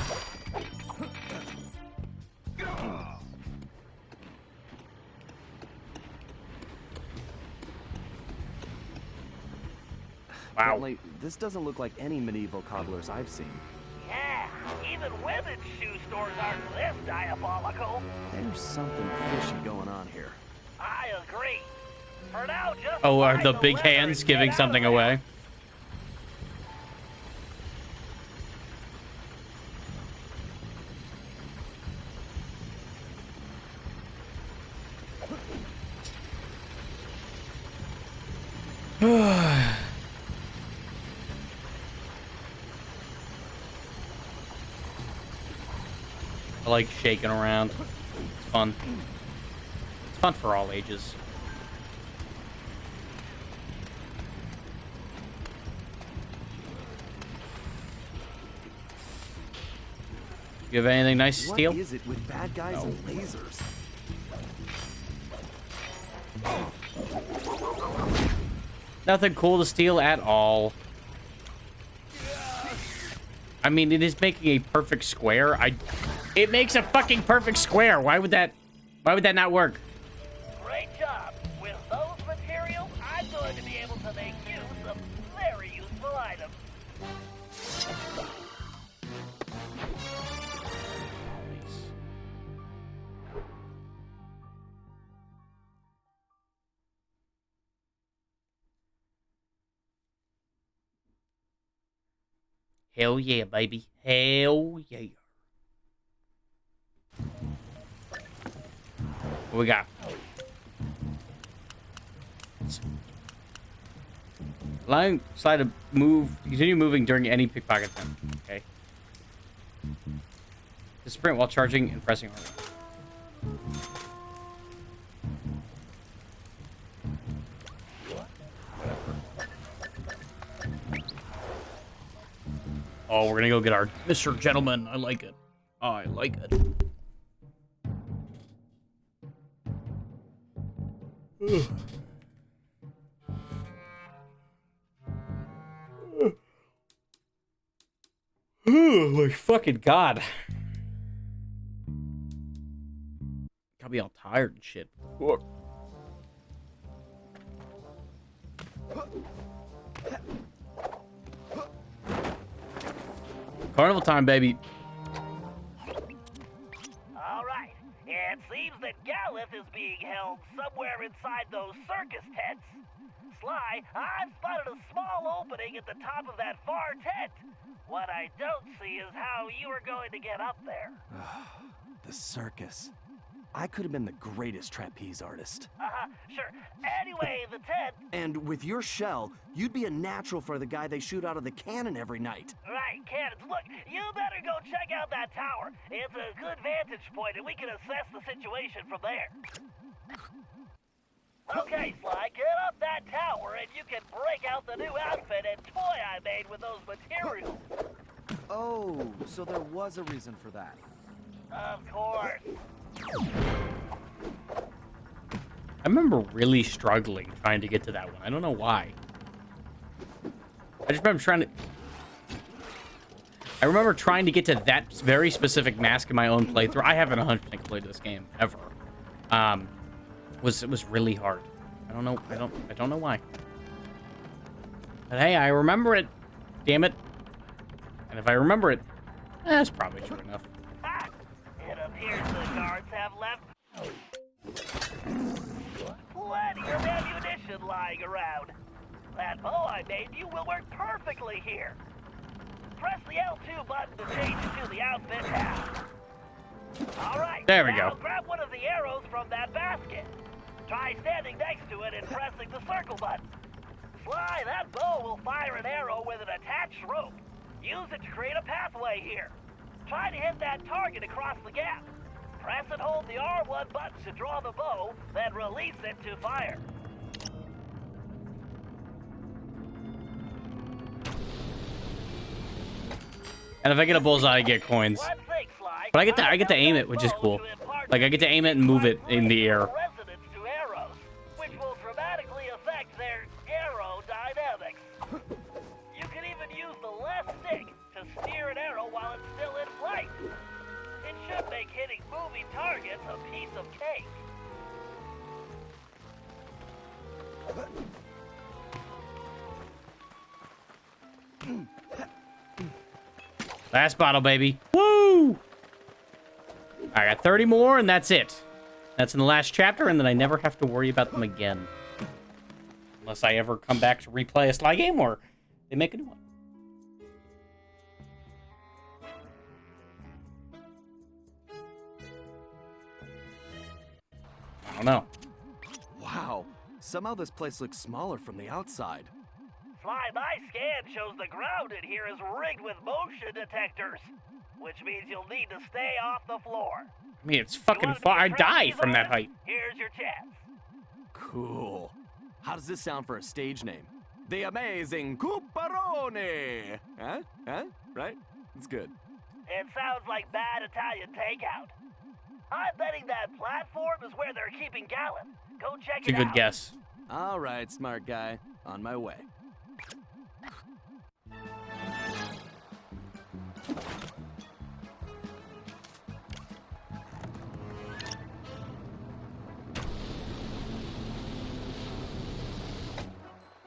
Wow. Bentley, this doesn't look like any medieval cobblers I've seen. Yeah, even women's shoe stores aren't this diabolical. There's something fishy going on here. I agree. For now, just Oh, are find the big leather hands and giving get out something of there. away? I like shaking around. It's fun. It's fun for all ages. You have anything nice to steal? What is it with bad guys and lasers? Nothing cool to steal at all. I mean, it is making a perfect square. It makes a fucking perfect square. Why would that not work? Great job. With those materials, I'm going to be able to make use of very useful items. Hell yeah, baby. Hell yeah. What we got? Allowing slide to move, continue moving during any pickpocket attempt. Okay. To sprint while charging and pressing R. Oh, we're gonna go get our Mr. Gentleman. I like it. I like it. Oh my fucking god. Got me all tired and shit. Fuck. Carnival time, baby. All right. It seems that Galith is being held somewhere inside those circus tents. Sly, I've spotted a small opening at the top of that far tent. What I don't see is how you are going to get up there. The circus. I could have been the greatest trapeze artist. Sure. Anyway, the tent... And with your shell, you'd be a natural for the guy they shoot out of the cannon every night. Right, cannons. Look, you better go check out that tower. It's a good vantage point, and we can assess the situation from there. Okay, Sly, get up that tower and you can break out the new outfit and toy I made with those materials. Oh, so there was a reason for that. Of course. I remember really struggling trying to get to that one. I don't know why. I just remember trying to get to that very specific mask in my own playthrough. I haven't 100% completed this game ever. It was really hard. I don't know why. But hey, I remember it. Damn it. And if I remember it, that's probably true enough. Ah, it appears the guards have left plenty of ammunition lying around. That bow I made you will work perfectly here. Press the L2 button to change it to the outfit tab. Alright, there we now go. grab one of the arrows from that basket. Try standing next to it and pressing the circle button. Sly, that bow will fire an arrow with an attached rope. Use it to create a pathway here. Try to hit that target across the gap. Press and hold the R1 button to draw the bow, then release it to fire. And if I get a bullseye, I get coins. But I get to aim it, which is cool. Like I get to aim it and move it in the air. Resonance to arrows, which will dramatically affect their aerodynamics. You can even use the left stick to steer an arrow while it's still in flight. It should make hitting moving targets a piece of cake. Last bottle, baby. Woo! I got 30 more, and that's it. That's in the last chapter, and then I never have to worry about them again. Unless I ever come back to replay a Sly game, or they make a new one. I don't know. Wow, somehow this place looks smaller from the outside. Sly, my scan shows the ground in here is rigged with motion detectors, which means you'll need to stay off the floor. I mean, it's fucking far. I die from that height. Here's your chance. Cool. How does this sound for a stage name? The Amazing Cooperone! Huh? Huh? Right? It's good. It sounds like bad Italian takeout. I'm betting that platform is where they're keeping Gallon. Go check it out. It's a good guess. All right, smart guy. On my way.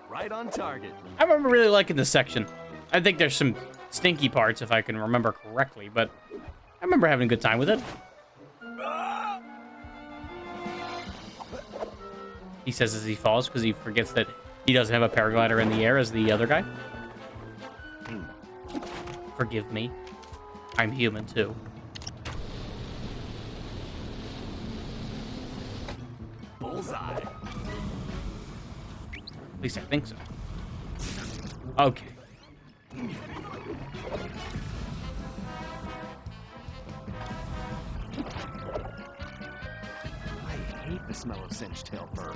Right on target. I remember really liking this section. I think there's some stinky parts, if I can remember correctly, but I remember having a good time with it. He says as he falls because he forgets that he doesn't have a paraglider in the air as the other guy. Forgive me. I'm human too. Bullseye. At least I think so. Okay. I hate the smell of singed tail fur.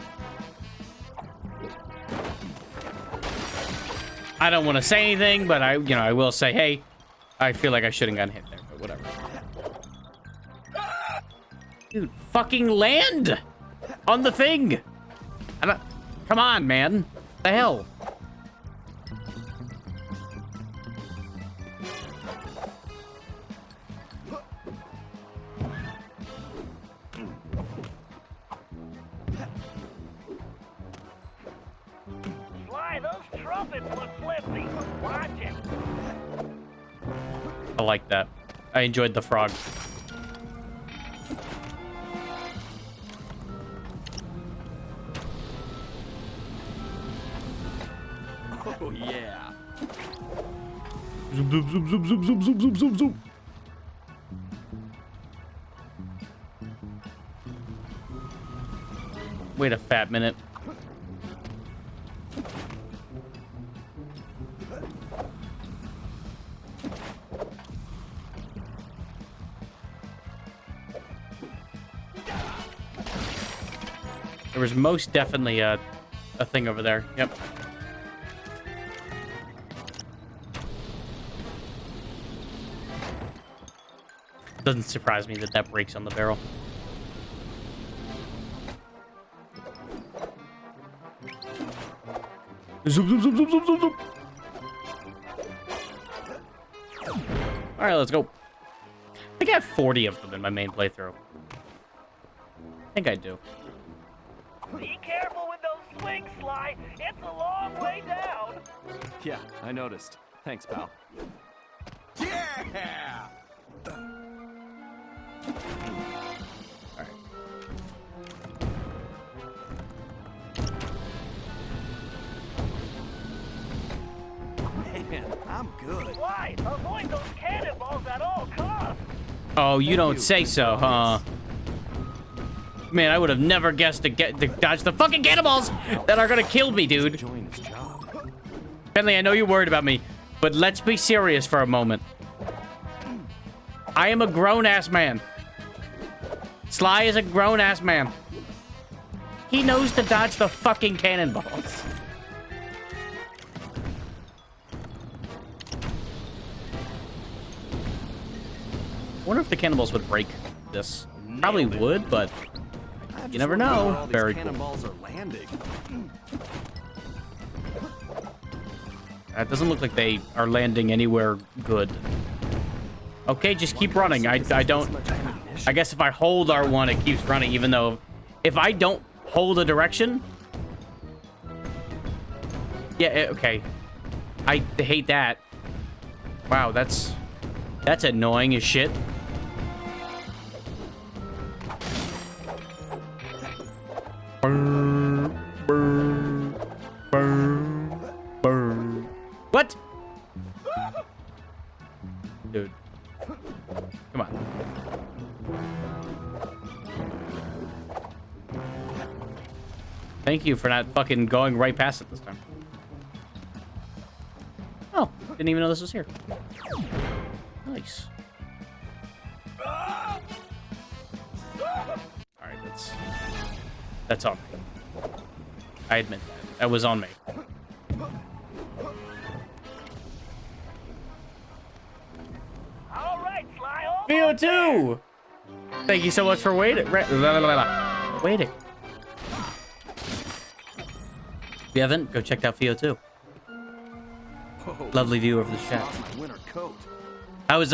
I don't want to say anything, but I will say, hey, I feel like I shouldn't have gotten hit there, but whatever. Dude, fucking land on the thing. Come on, man. What the hell? Sly, those trumpets look flimsy. Watch it. I like that. I enjoyed the frog. Oh, yeah. Zoom, zoom, zoom, zoom, zoom, zoom, zoom, zoom, zoom, zoom. Wait a fat minute. There was most definitely a thing over there. Yep. Doesn't surprise me that that breaks on the barrel. Zoom, zoom, zoom, zoom, zoom, zoom, zoom. All right, let's go. I think I have 40 of them in my main playthrough. I think I do. Be careful with those swings, Sly. It's a long way down. Yeah, I noticed. Thanks, pal. Yeah! Man, I'm good. Sly, avoid those cannonballs at all costs. Oh, you don't say so, huh? Man, I would have never guessed to dodge the fucking cannonballs that are gonna kill me, dude. Bentley, I know you're worried about me, but let's be serious for a moment. I am a grown-ass man. Sly is a grown-ass man. He knows to dodge the fucking cannonballs. Wonder if the cannonballs would break this. Probably would, but you never know. Very cool. Cannonballs are landing. That doesn't look like they are landing anywhere good. Okay, just keep running. I don't... I guess if I hold R1, it keeps running, even though... If I don't hold a direction... Yeah, okay. I hate that. Wow, that's annoying as shit. What? Dude. Come on. Thank you for not fucking going right past it this time. Oh, didn't even know this was here. Nice. Alright, that's on me. I admit that. That was on me. All right, Sly. VO2! Thank you so much for waiting. Waiting. If you haven't, go check out VO2. Whoa, Lovely view of the chat. my winter coat. How was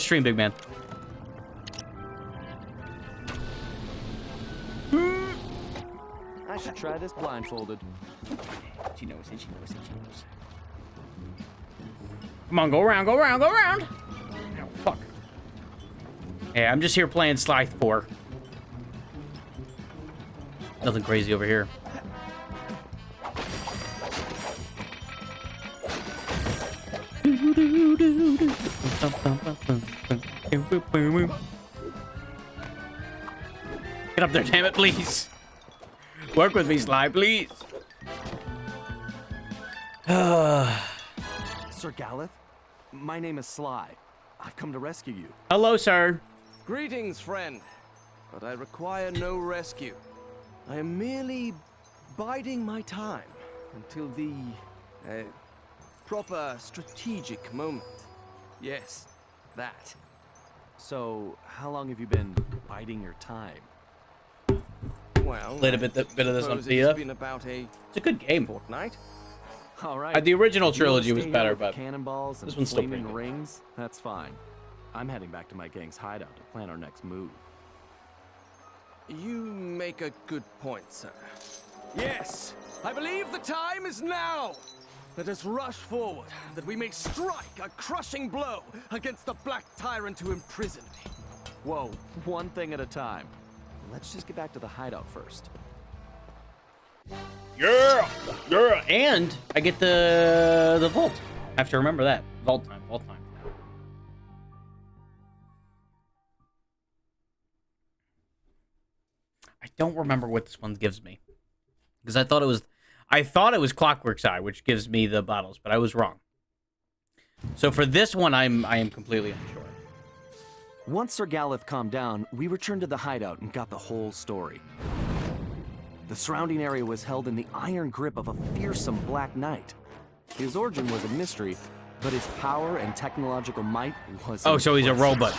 stream, big man? I should try this blindfolded. She knows it, she knows it, she knows it. Come on, go around, go around, go around! Oh, fuck. Hey, I'm just here playing Sly 4. Nothing crazy over here. Get up there, damn it, please. Work with me, Sly, please. Sir Galeth, my name is Sly. I've come to rescue you. Hello, sir. Greetings, friend. But I require no rescue. I am merely biding my time until the proper strategic moment. Yes, that. So, how long have you been biding your time? Well, Played a bit of this on it's Thieves. been about It's a good game. fortnight. All right. The original You wanna trilogy was stay better, here with but cannonballs this and one's still flaming pretty good. rings. That's fine. I'm heading back to my gang's hideout to plan our next move. You make a good point, sir. Yes, I believe the time is now. Let us rush forward, that we may strike a crushing blow against the black tyrant who imprisoned me. Whoa, one thing at a time. Let's just get back to the hideout first. Yeah, yeah, and I get the vault. I have to remember that. Vault time, vault time. I don't remember what this one gives me, because I thought it was Clockwork's Eye, which gives me the bottles, but I was wrong. So for this one, I am completely unsure. Once Sir Galeth calmed down, we returned to the hideout and got the whole story. The surrounding area was held in the iron grip of a fearsome Black Knight. His origin was a mystery, but his power and technological might was Oh, so he's a impressive. robot.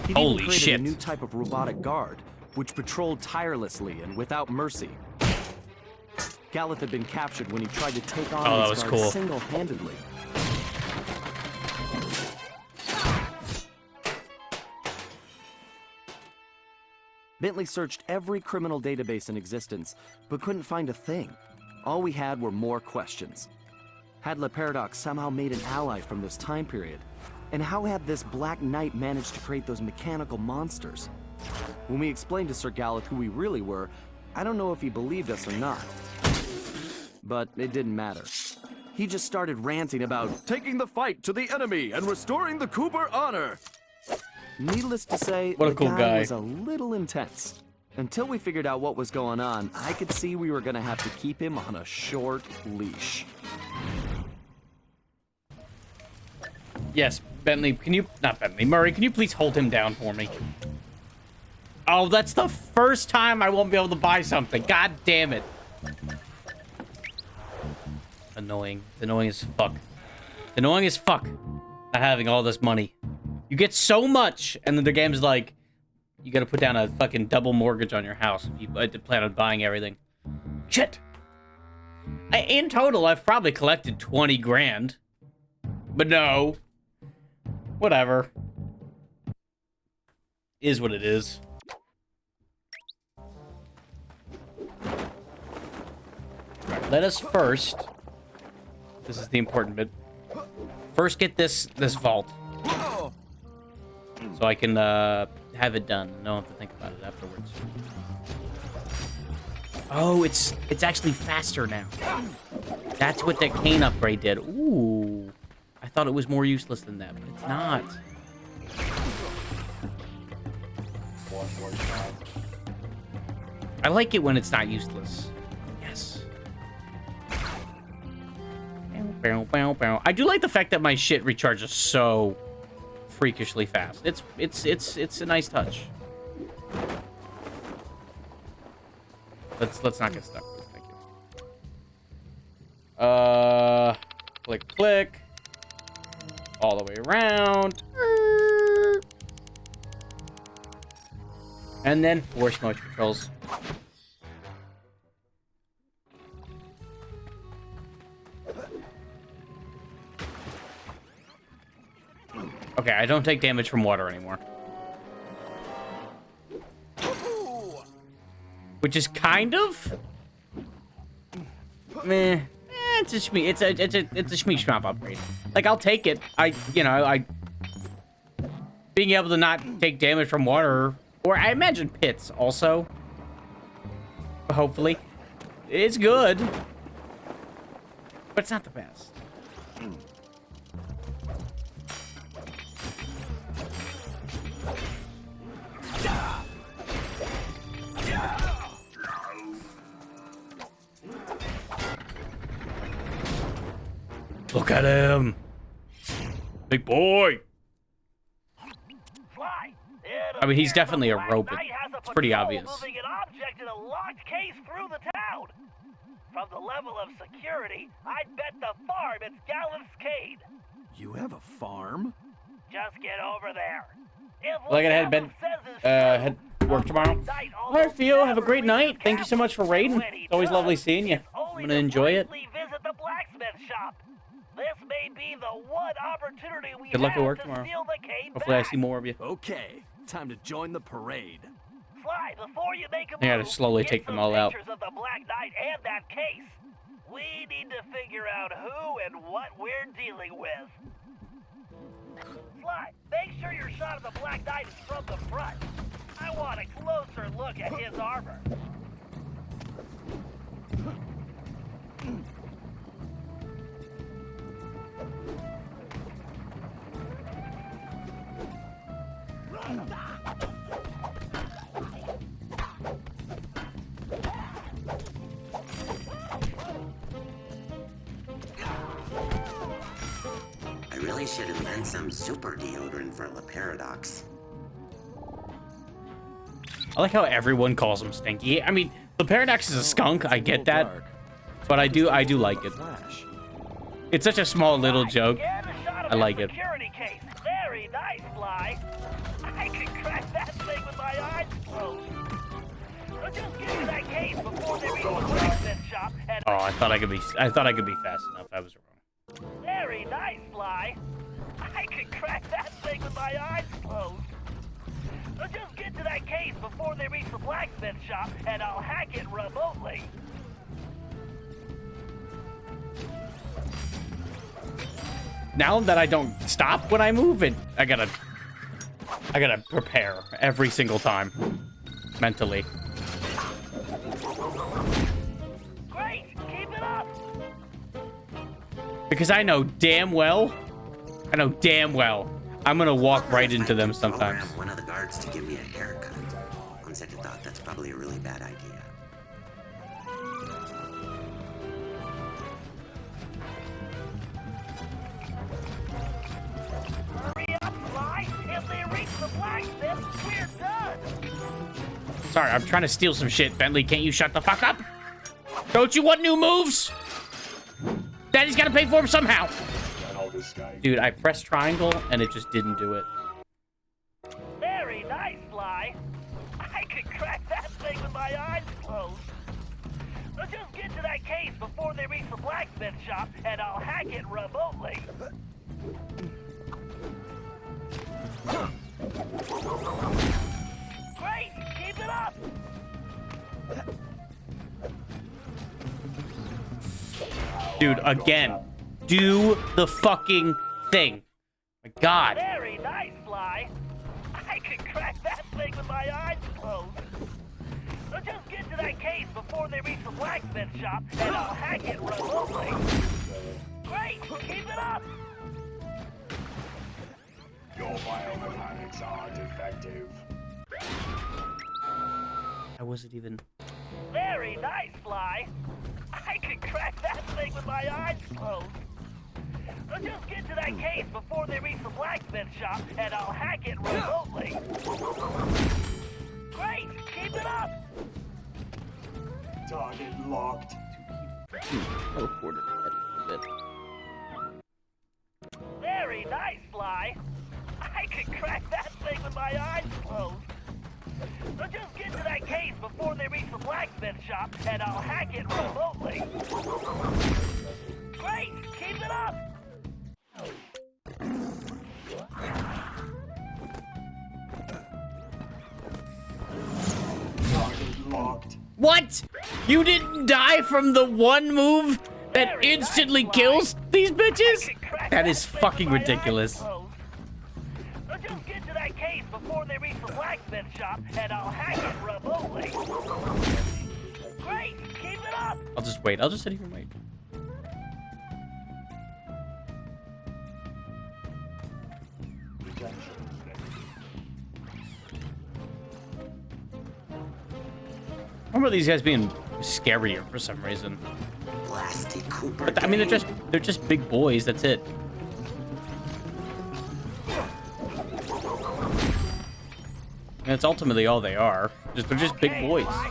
He'd Holy even created shit. a new type of robotic guard, which patrolled tirelessly and without mercy. Galeth had been captured when he tried to take on Oh, that these was guards cool. single-handedly. Bentley searched every criminal database in existence, but couldn't find a thing. All we had were more questions. Had Le Paradox somehow made an ally from this time period? And how had this Black Knight managed to create those mechanical monsters? When we explained to Sir Galeth who we really were, I don't know if he believed us or not. But it didn't matter. He just started ranting about taking the fight to the enemy and restoring the Cooper honor. Needless to say, What a the cool guy. was a little intense. Until we figured out what was going on, I could see we were gonna have to keep him on a short leash. Yes, Bentley, can you... Not Bentley, Murray, can you please hold him down for me? Oh, that's the first time I won't be able to buy something. God damn it. Annoying. It's annoying as fuck. It's annoying as fuck not having all this money. You get so much, and then the game's like, you gotta put down a fucking double mortgage on your house if you plan on buying everything. Shit! In total, I've probably collected 20 grand. But no. Whatever. Is what it is. Alright, let us first... This is the important bit. First get this vault. So I can have it done. I don't have to think about it afterwards. Oh, it's actually faster now. That's what that cane upgrade did. Ooh. I thought it was more useless than that, but it's not. I like it when it's not useless. Yes. I do like the fact that my shit recharges so freakishly fast. It's a nice touch. Let's not get stuck. Thank you. Click. All the way around. And then force motion controls. Okay, I don't take damage from water anymore. Which is kind of meh. It's a shmee. It's a shmee shmop upgrade. Like, I'll take it. Being able to not take damage from water, or I imagine pits also. Hopefully, it's good, but it's not the best. Look at him. Big boy. I mean, he's definitely a robot. It's pretty obvious. Moving an object in a locked case through the town. From the level of security, I'd bet the farm it's Gallen's Cade. You have a farm? Just get over there. Well, I gotta head work tomorrow. All right, Theo, have a great night. Thank you so much for raiding. It's always lovely seeing you. I'm gonna enjoy it. Visit the blacksmith shop. This may be the one opportunity we Good luck at have work to tomorrow. steal the Cade Hopefully I back. see more of you. Okay, time to join the parade. Sly, before you make a I gotta move, slowly get take them some all out. pictures of the Black Knight and that case. We need to figure out who and what we're dealing with. Sly, make sure your shot of the Black Knight is from the front. I want a closer look at his armor. I really should invent some super deodorant for Le Paradox. I like how everyone calls him Stinky. I mean, The Paradox is a skunk. I get that, but I do like it. It's such a small little joke. I like it. Security case. Very nice, Sly. I can crack that thing with my eyes closed. So just get to that case before they reach the blacksmith shop and... Oh, I thought I could be fast enough. I was wrong. Very nice, Sly. I can crack that thing with my eyes closed. So just get to that case before they reach the blacksmith shop and I'll hack it remotely. Now that I don't stop when I move, I gotta prepare every single time, mentally. Great, keep it up. Because I know damn well, I'm gonna walk right into them sometimes. Program one of the guards to give me a haircut. On second thought, that's probably a really bad idea. Hurry up, Sly. If they reach the blacksmith, we're done. Sorry, I'm trying to steal some shit. Bentley, can't you shut the fuck up? Don't you want new moves? Daddy's gotta pay for them somehow. Dude, I pressed triangle and it just didn't do it. Very nice, Sly. I can crack that thing with my eyes closed. So just get to that case before they reach the blacksmith shop and I'll hack it remotely. Great, keep it up. Dude, again, do the fucking thing. My God. Very nice, Sly. I can crack that thing with my eyes closed. So just get to that case before they reach the blacksmith shop and I'll hack it remotely. Great, keep it up. Your biomechanics are defective. I wasn't even... Very nice, Sly. I can crack that thing with my eyes closed. So just get to that case before they reach the blacksmith shop and I'll hack it remotely. Great, keep it up. Target locked. Teleported ahead a little bit. Very nice, Sly. I can crack that thing with my eyes closed. So just get to that case before they reach the blacksmith shop and I'll hack it remotely. Great, keep it up. Target locked. What? You didn't die from the one move that instantly kills these bitches? That is fucking ridiculous. So just get to that case before they reach the blacksmith shop and I'll hack it remotely. Great, keep it up. I'll just wait. I'll just sit here and wait. I remember these guys being scarier for some reason. Blasted Cooper. But, I mean, they're just big boys. That's it. And that's ultimately all they are. They're just big boys. Just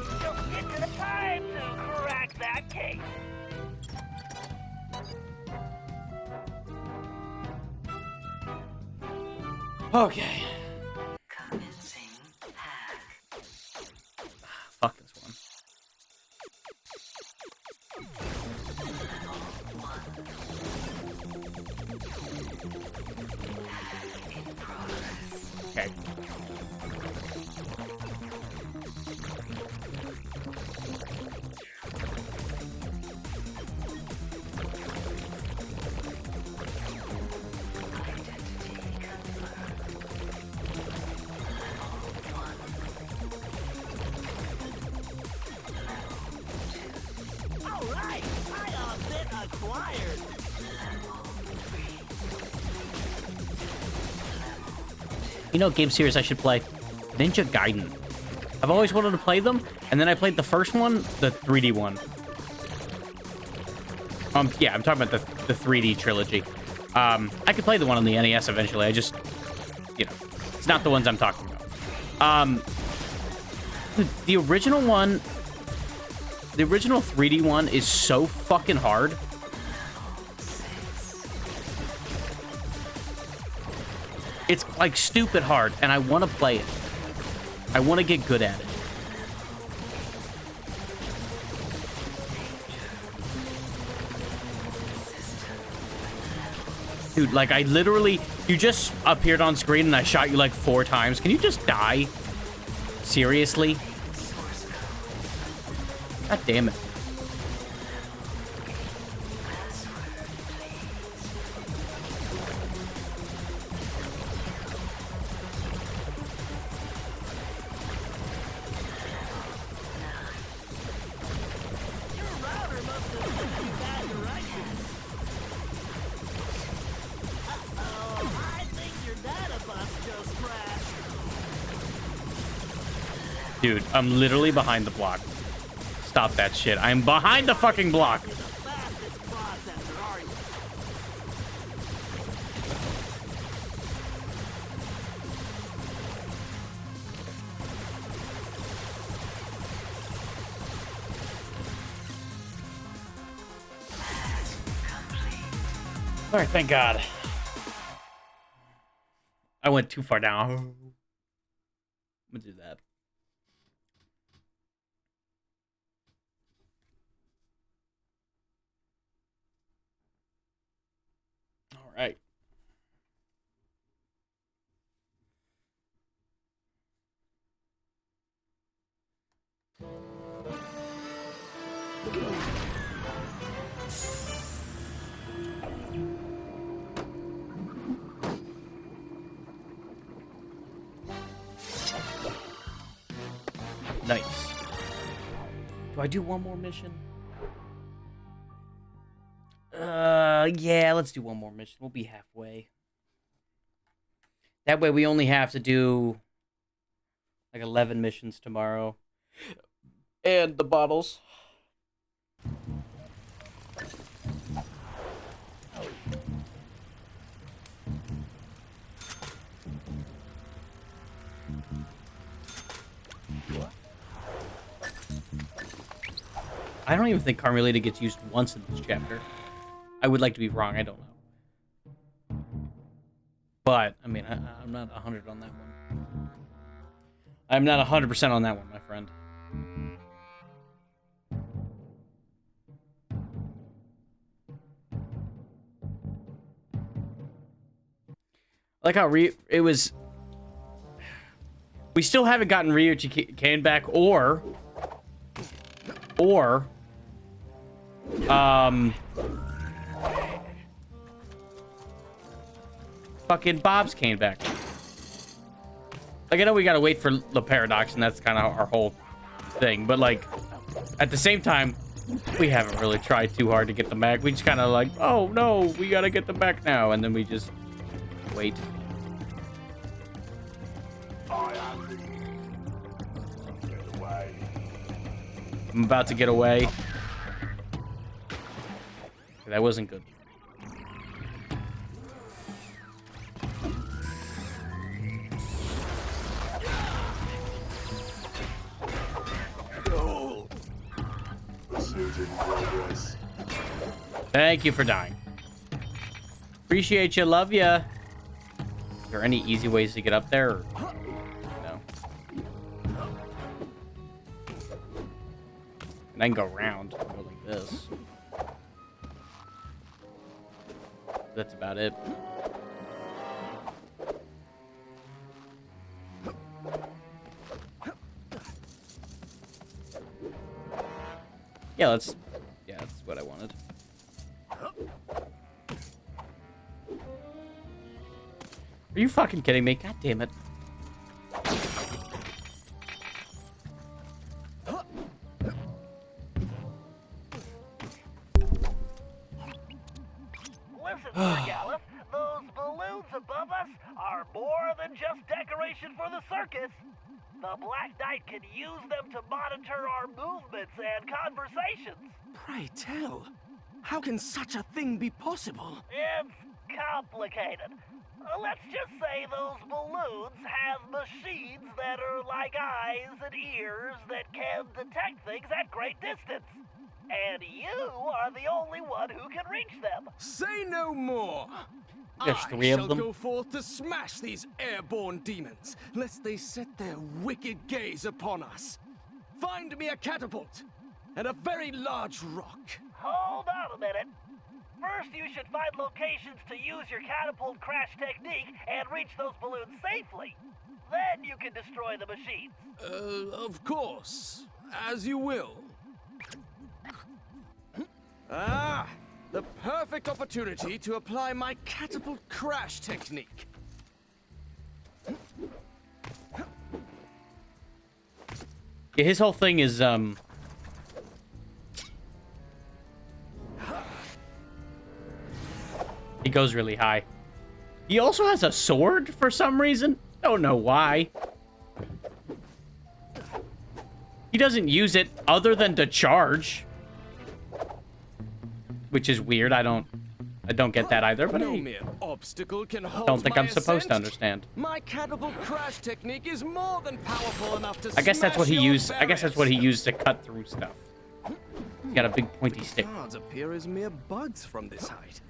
get to the time to crack that case. Okay. Commencing hack. Fuck this one. Okay. All right, bit acquired. You know what game series I should play? Ninja Gaiden. I've always wanted to play them, and then I played the first one, the 3D one. Yeah, I'm talking about the 3D trilogy. I could play the one on the NES eventually. I just, you know, it's not the ones I'm talking about. The original one The original 3D one is so fucking hard. It's like stupid hard, and I want to play it. I want to get good at it. Dude, like I literally, you just appeared on screen and I shot you like 4 times. Can you just die? Seriously? God damn it. Dude, I'm literally behind the block. Stop that shit. I'm behind the fucking block. All right, thank God. I went too far down. I'm gonna do that. All right. Nice. Do I do one more mission? Yeah, let's do one more mission. We'll be halfway. That way we only have to do like 11 missions tomorrow. And the bottles. I don't even think Carmelita gets used once in this chapter. I would like to be wrong. I don't know. But, I mean, I'm not 100 on that one. I'm not 100% on that one, my friend. I like how it was... We still haven't gotten Ryuichi Kane back, or... fucking Bob's Kane back. Like, I know we gotta wait for the Paradox, and that's kind of our whole thing, but, like, at the same time, we haven't really tried too hard to get them back. We just kind of like, oh, no, we gotta get them back now, and then we just wait. I'm about to get away. That wasn't good. Thank you for dying. Appreciate you. Love ya. Is there any easy ways to get up there? Or... No. And I can go around. Go like this. That's about it. Yeah, that's what I wanted. Are you fucking kidding me? God damn it. Listen, Gallop, those balloons above us are more than just decoration for the circus. The Black Knight can use them to monitor our movements and conversations. Pray tell, how can such a thing be possible? It's complicated. Let's just say those balloons have machines that are like eyes and ears that can detect things at great distance. And you are the only one who can reach them. Say no more. There's I 3 of shall them. go forth to smash these airborne demons, lest they set their wicked gaze upon us. Find me a catapult and a very large rock. Hold on a minute. First, you should find locations to use your catapult crash technique and reach those balloons safely. Then you can destroy the machines. Of course. As you will. Ah! The perfect opportunity to apply my catapult crash technique. Yeah, his whole thing is, he goes really high. He also has a sword for some reason. Don't know why. He doesn't use it other than to charge. Which is weird. I don't get that either, but No I mere obstacle can halt don't think my I'm supposed to ascent. understand. My catapult crash technique is more than powerful enough to I guess that's what he smash your used. I guess that's what he barriers. used to cut through stuff. He's got a big pointy stick. Cards appear as mere bugs from this height.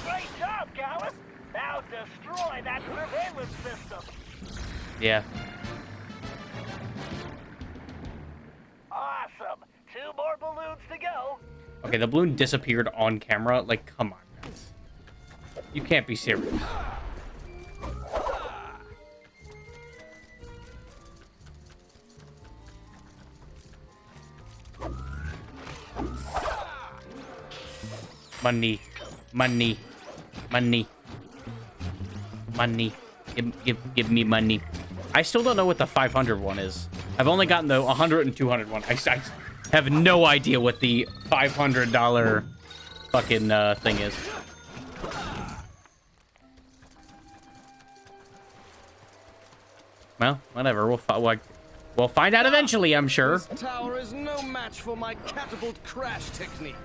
Great job, Gallus. Now destroy that surveillance system. Yeah. Awesome. 2 more balloons to go. Okay, the balloon disappeared on camera. Like, come on, guys. You can't be serious. Money. Money. Money. Money. Give me money. I still don't know what the 500 one is. I've only gotten the 100 and 200 one. I have no idea what the $500 fucking thing is. Well, whatever. We'll find out eventually, I'm sure. This tower is no match for my catapult crash technique.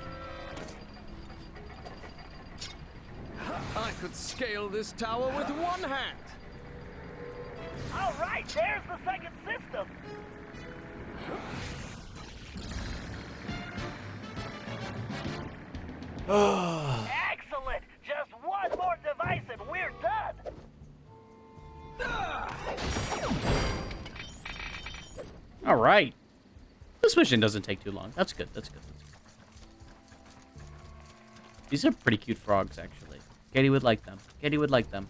I could scale this tower with one hand. All right, there's the second system. Excellent. Just one more device and we're done. All right. This mission doesn't take too long. That's good. That's good. That's good. These are pretty cute frogs, actually. Katie would like them. Katie would like them.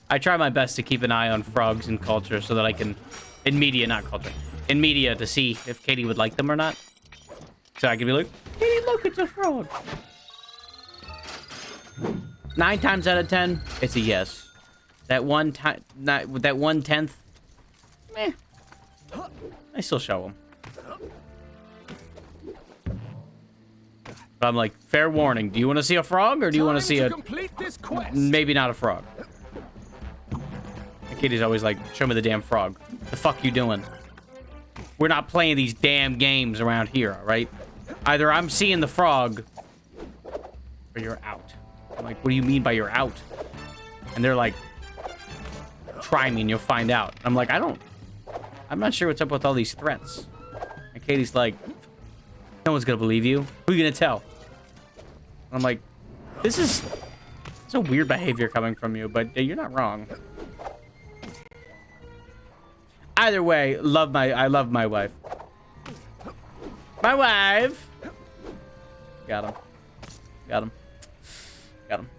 I try my best to keep an eye on frogs in culture so that I can... In media, not culture. In media to see if Katie would like them or not. So I can be like, Katie, look, it's a frog. 9 times out of 10, it's a yes. That one time... That 1/10... Meh. I still show them. But I'm like, fair warning. Do you want to see a frog or do you want to see a... Maybe not a frog. My Katie's always like, show me the damn frog. The fuck you doing? We're not playing these damn games around here, all right? Either I'm seeing the frog or you're out. I'm like, what do you mean by you're out? And they're like, try me and you'll find out. I'm like, I'm not sure what's up with all these threats. And Katie's like, no one's gonna believe you. Who are you gonna tell? I'm like, this is a weird behavior coming from you, but you're not wrong. Either way, I love my wife. My wife. Got him. Got him. Got him.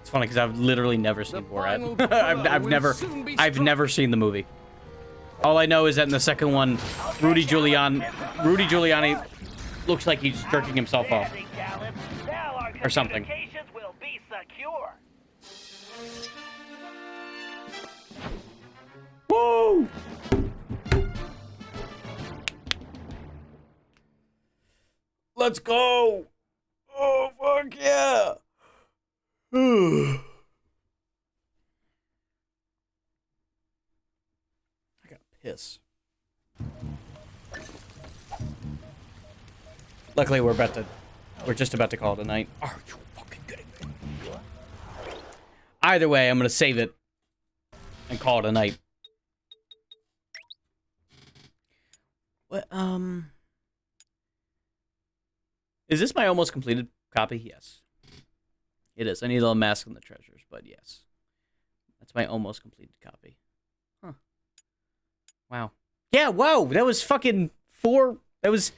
It's funny because I've literally never seen Borat. I've never seen the movie. All I know is that in the second one, Rudy Giuliani looks like he's jerking himself off. Or something. Will be secure. Woo! Let's go! Oh, fuck yeah! I gotta piss. Luckily, we're just about to call it a night. Are you fucking kidding me? Either way, I'm gonna save it and call it a night. What, is this my almost completed copy? Yes. It is. I need a mask and the treasures, but yes. That's my almost completed copy. Huh. Wow. Yeah, whoa! That was fucking 4... That was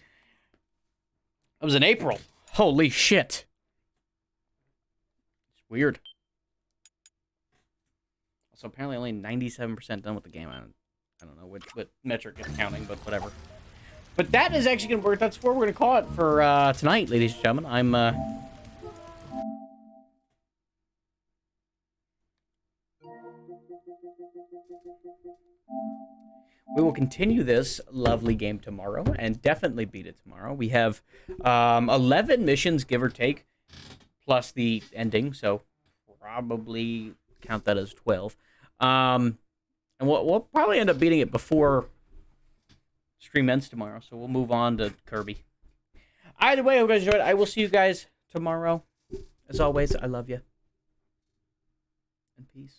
in April. Holy shit. It's weird. Also, apparently only 97% done with the game. I don't know what metric it's counting, but whatever. But that is actually going to work. That's where we're going to call it for tonight, ladies and gentlemen. We will continue this lovely game tomorrow and definitely beat it tomorrow. We have 11 missions, give or take, plus the ending, so probably count that as 12. And we'll probably end up beating it before stream ends tomorrow, so we'll move on to Kirby. Either way, I hope you guys enjoyed. I will see you guys tomorrow. As always, I love you. And peace.